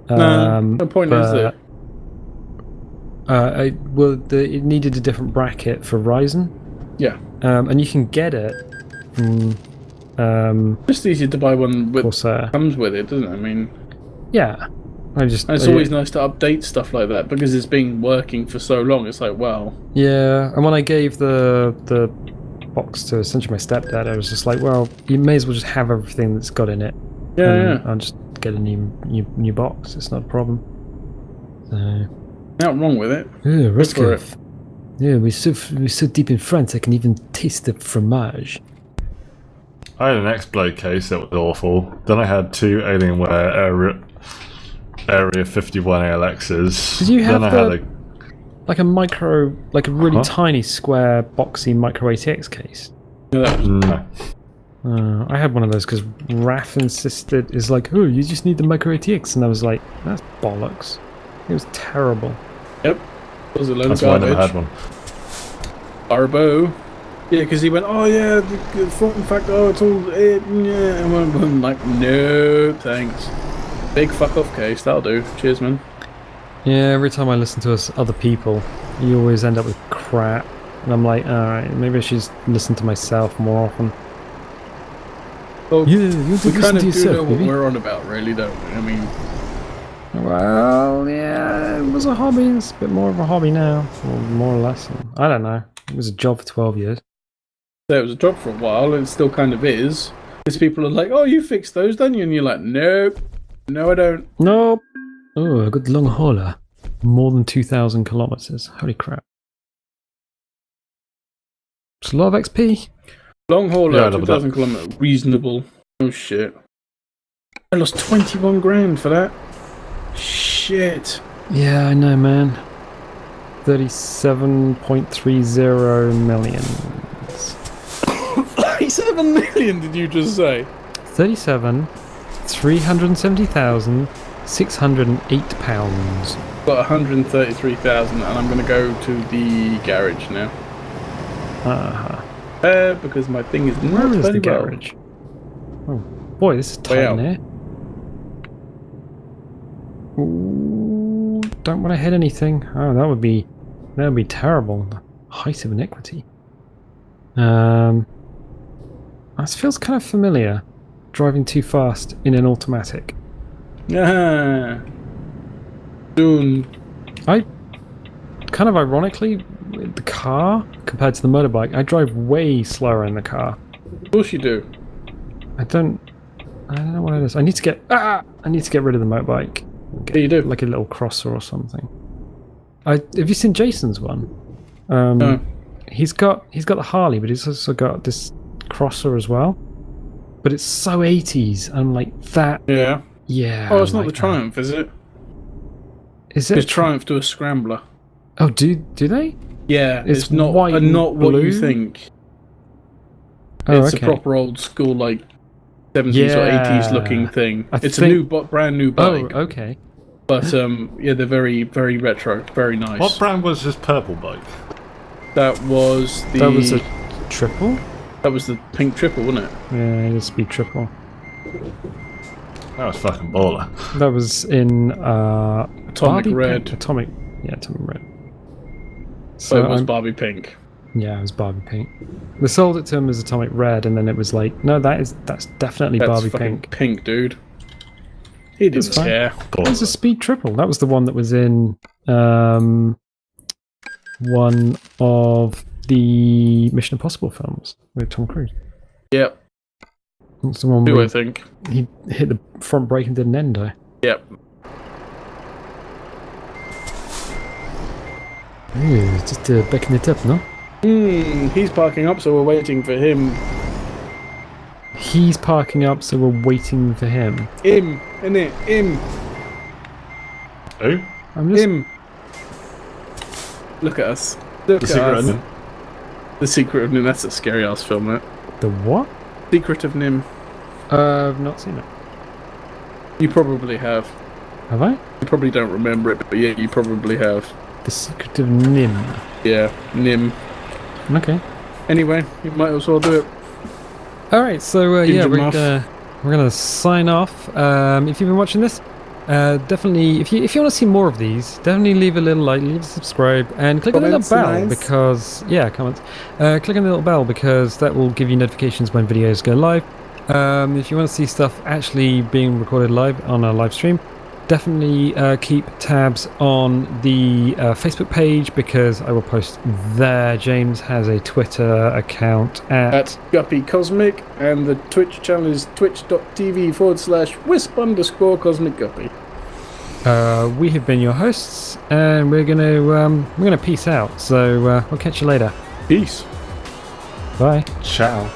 No point is there. It needed a different bracket for Ryzen. Yeah. And you can get it and Just easier to buy one with Corsair. comes with it, doesn't it? I mean, Yeah, and it's always nice to update stuff like that because it's been working for so long. It's like, well, yeah. And when I gave the box to essentially my stepdad, I was just like, well, you may as well just have everything that's got in it. yeah, and yeah. I'll just get a new box. It's not a problem. So Nothing wrong with it. yeah, Good for it. Roscoe. Yeah, we're so deep in France, I can even taste the fromage. I had an X-Blade case that was awful. Then I had 2 Alienware Area 51 ALXs. Did you have then I had like a really tiny square boxy micro ATX case? Yeah, no. I had one of those because Raf insisted, is like, oh, you just need the micro ATX, and I was like, that's bollocks. It was terrible. yep. It was a load of That's why I never garbage. had one. Arbo. Yeah, because he went, oh yeah, the front, in fact, oh, it's all it, yeah. And I'm like, no, thanks. Big fuck off case, that'll do. Cheers, man. Yeah, every time I listen to other people, you always end up with crap. And I'm like, alright, maybe I should just listen to myself more often. Well, Yeah, you we kind of do yourself, know what baby. we're on about, really, don't we? I mean, Well, yeah, it was a hobby. It's a bit more of a hobby now, or more or less. I don't know. It was a job for 12 years. so it was a job for a while, and it still kind of is. Because people are like, oh, you fixed those, don't you? And you're like, nope. No, I don't. Nope. Oh, a good long hauler. More than 2,000 kilometers. Holy crap. It's a lot of XP. Long hauler, Yeah, I love 2,000 kilometres. Reasonable. Oh, shit. I lost 21 grand for that. Shit. Yeah, I know, man. 37.30 million. 37 million, did you just say? 370,608 pounds. Got 133,000, and I'm going to go to the garage now. Uh-huh. Because my thing is Where not is the very well. garage? Oh, boy, this is tight Way in out. here. Ooh, don't want to hit anything. Oh, that would be terrible. The height of iniquity. This feels kind of familiar. Driving too fast in an automatic. Ah. Soon. I kind of ironically, with the car compared to the motorbike, I drive way slower in the car. Of course you do. I don't know what it is. I need to get rid of the motorbike. Yeah, you do. Like a little crosser or something. Have you seen Jason's one? No. He's got the Harley, but he's also got this crosser as well. But it's so 80s. I'm like that. Yeah. Yeah. Oh, it's I not the like that. Triumph, is it? Is it? It's Triumph to a Scrambler. Oh, do they? Yeah, It's it's not white and not what you blue? think. Oh, It's okay. a proper old school, like 70s or Yeah. 80s looking thing. I It's think- a new, brand new Oh, bike. okay. But yeah, they're very, very retro, very nice. What brand was this purple bike? That was the That was a triple? pink triple, wasn't it? Yeah, the speed triple. That was fucking baller. That was in Atomic Barbie red. Pink. Atomic red. So it was I'm- Barbie pink. yeah, it was Barbie Pink. They sold it to him as Atomic Red, and then it was like, no, that's definitely That's Barbie fucking Pink. dude. He didn't That's fine. care. It was a speed triple. That was the one that was in one of the Mission Impossible films with Tom Cruise. Yep. That's the one Two, where I think. he hit the front brake and did an endo. Yep. Ooh, just backing it up, no? He's parking up, so we're waiting for him. He's parking up, so we're waiting for him. Him, innit? Him. Who? I'm just Him. Look at us. Look The at Secret us. of Nim? The Secret of Nim. That's a scary ass film, that. the what? Secret of Nim. I've not seen it. You probably have. Have I? You probably don't remember it, but yeah, you probably have. The Secret of Nim. Yeah, Nim. Okay. Anyway, you might as well do it. All right. So yeah, Ginger we're muff. gonna sign off. If you've been watching this, definitely, if you want to see more of these, definitely leave a little like, leave a subscribe, and click on the Comments little are bell nice. because comments. Click on the little bell because that will give you notifications when videos go live. If you want to see stuff actually being recorded live on a live stream, definitely keep tabs on the Facebook page because I will post there. James has a Twitter account At Guppy Cosmic, and the Twitch channel is twitch.tv/wisp_Cosmic Guppy. We have been your hosts, and we're gonna peace out. So we'll catch you later. Peace. Bye. Ciao.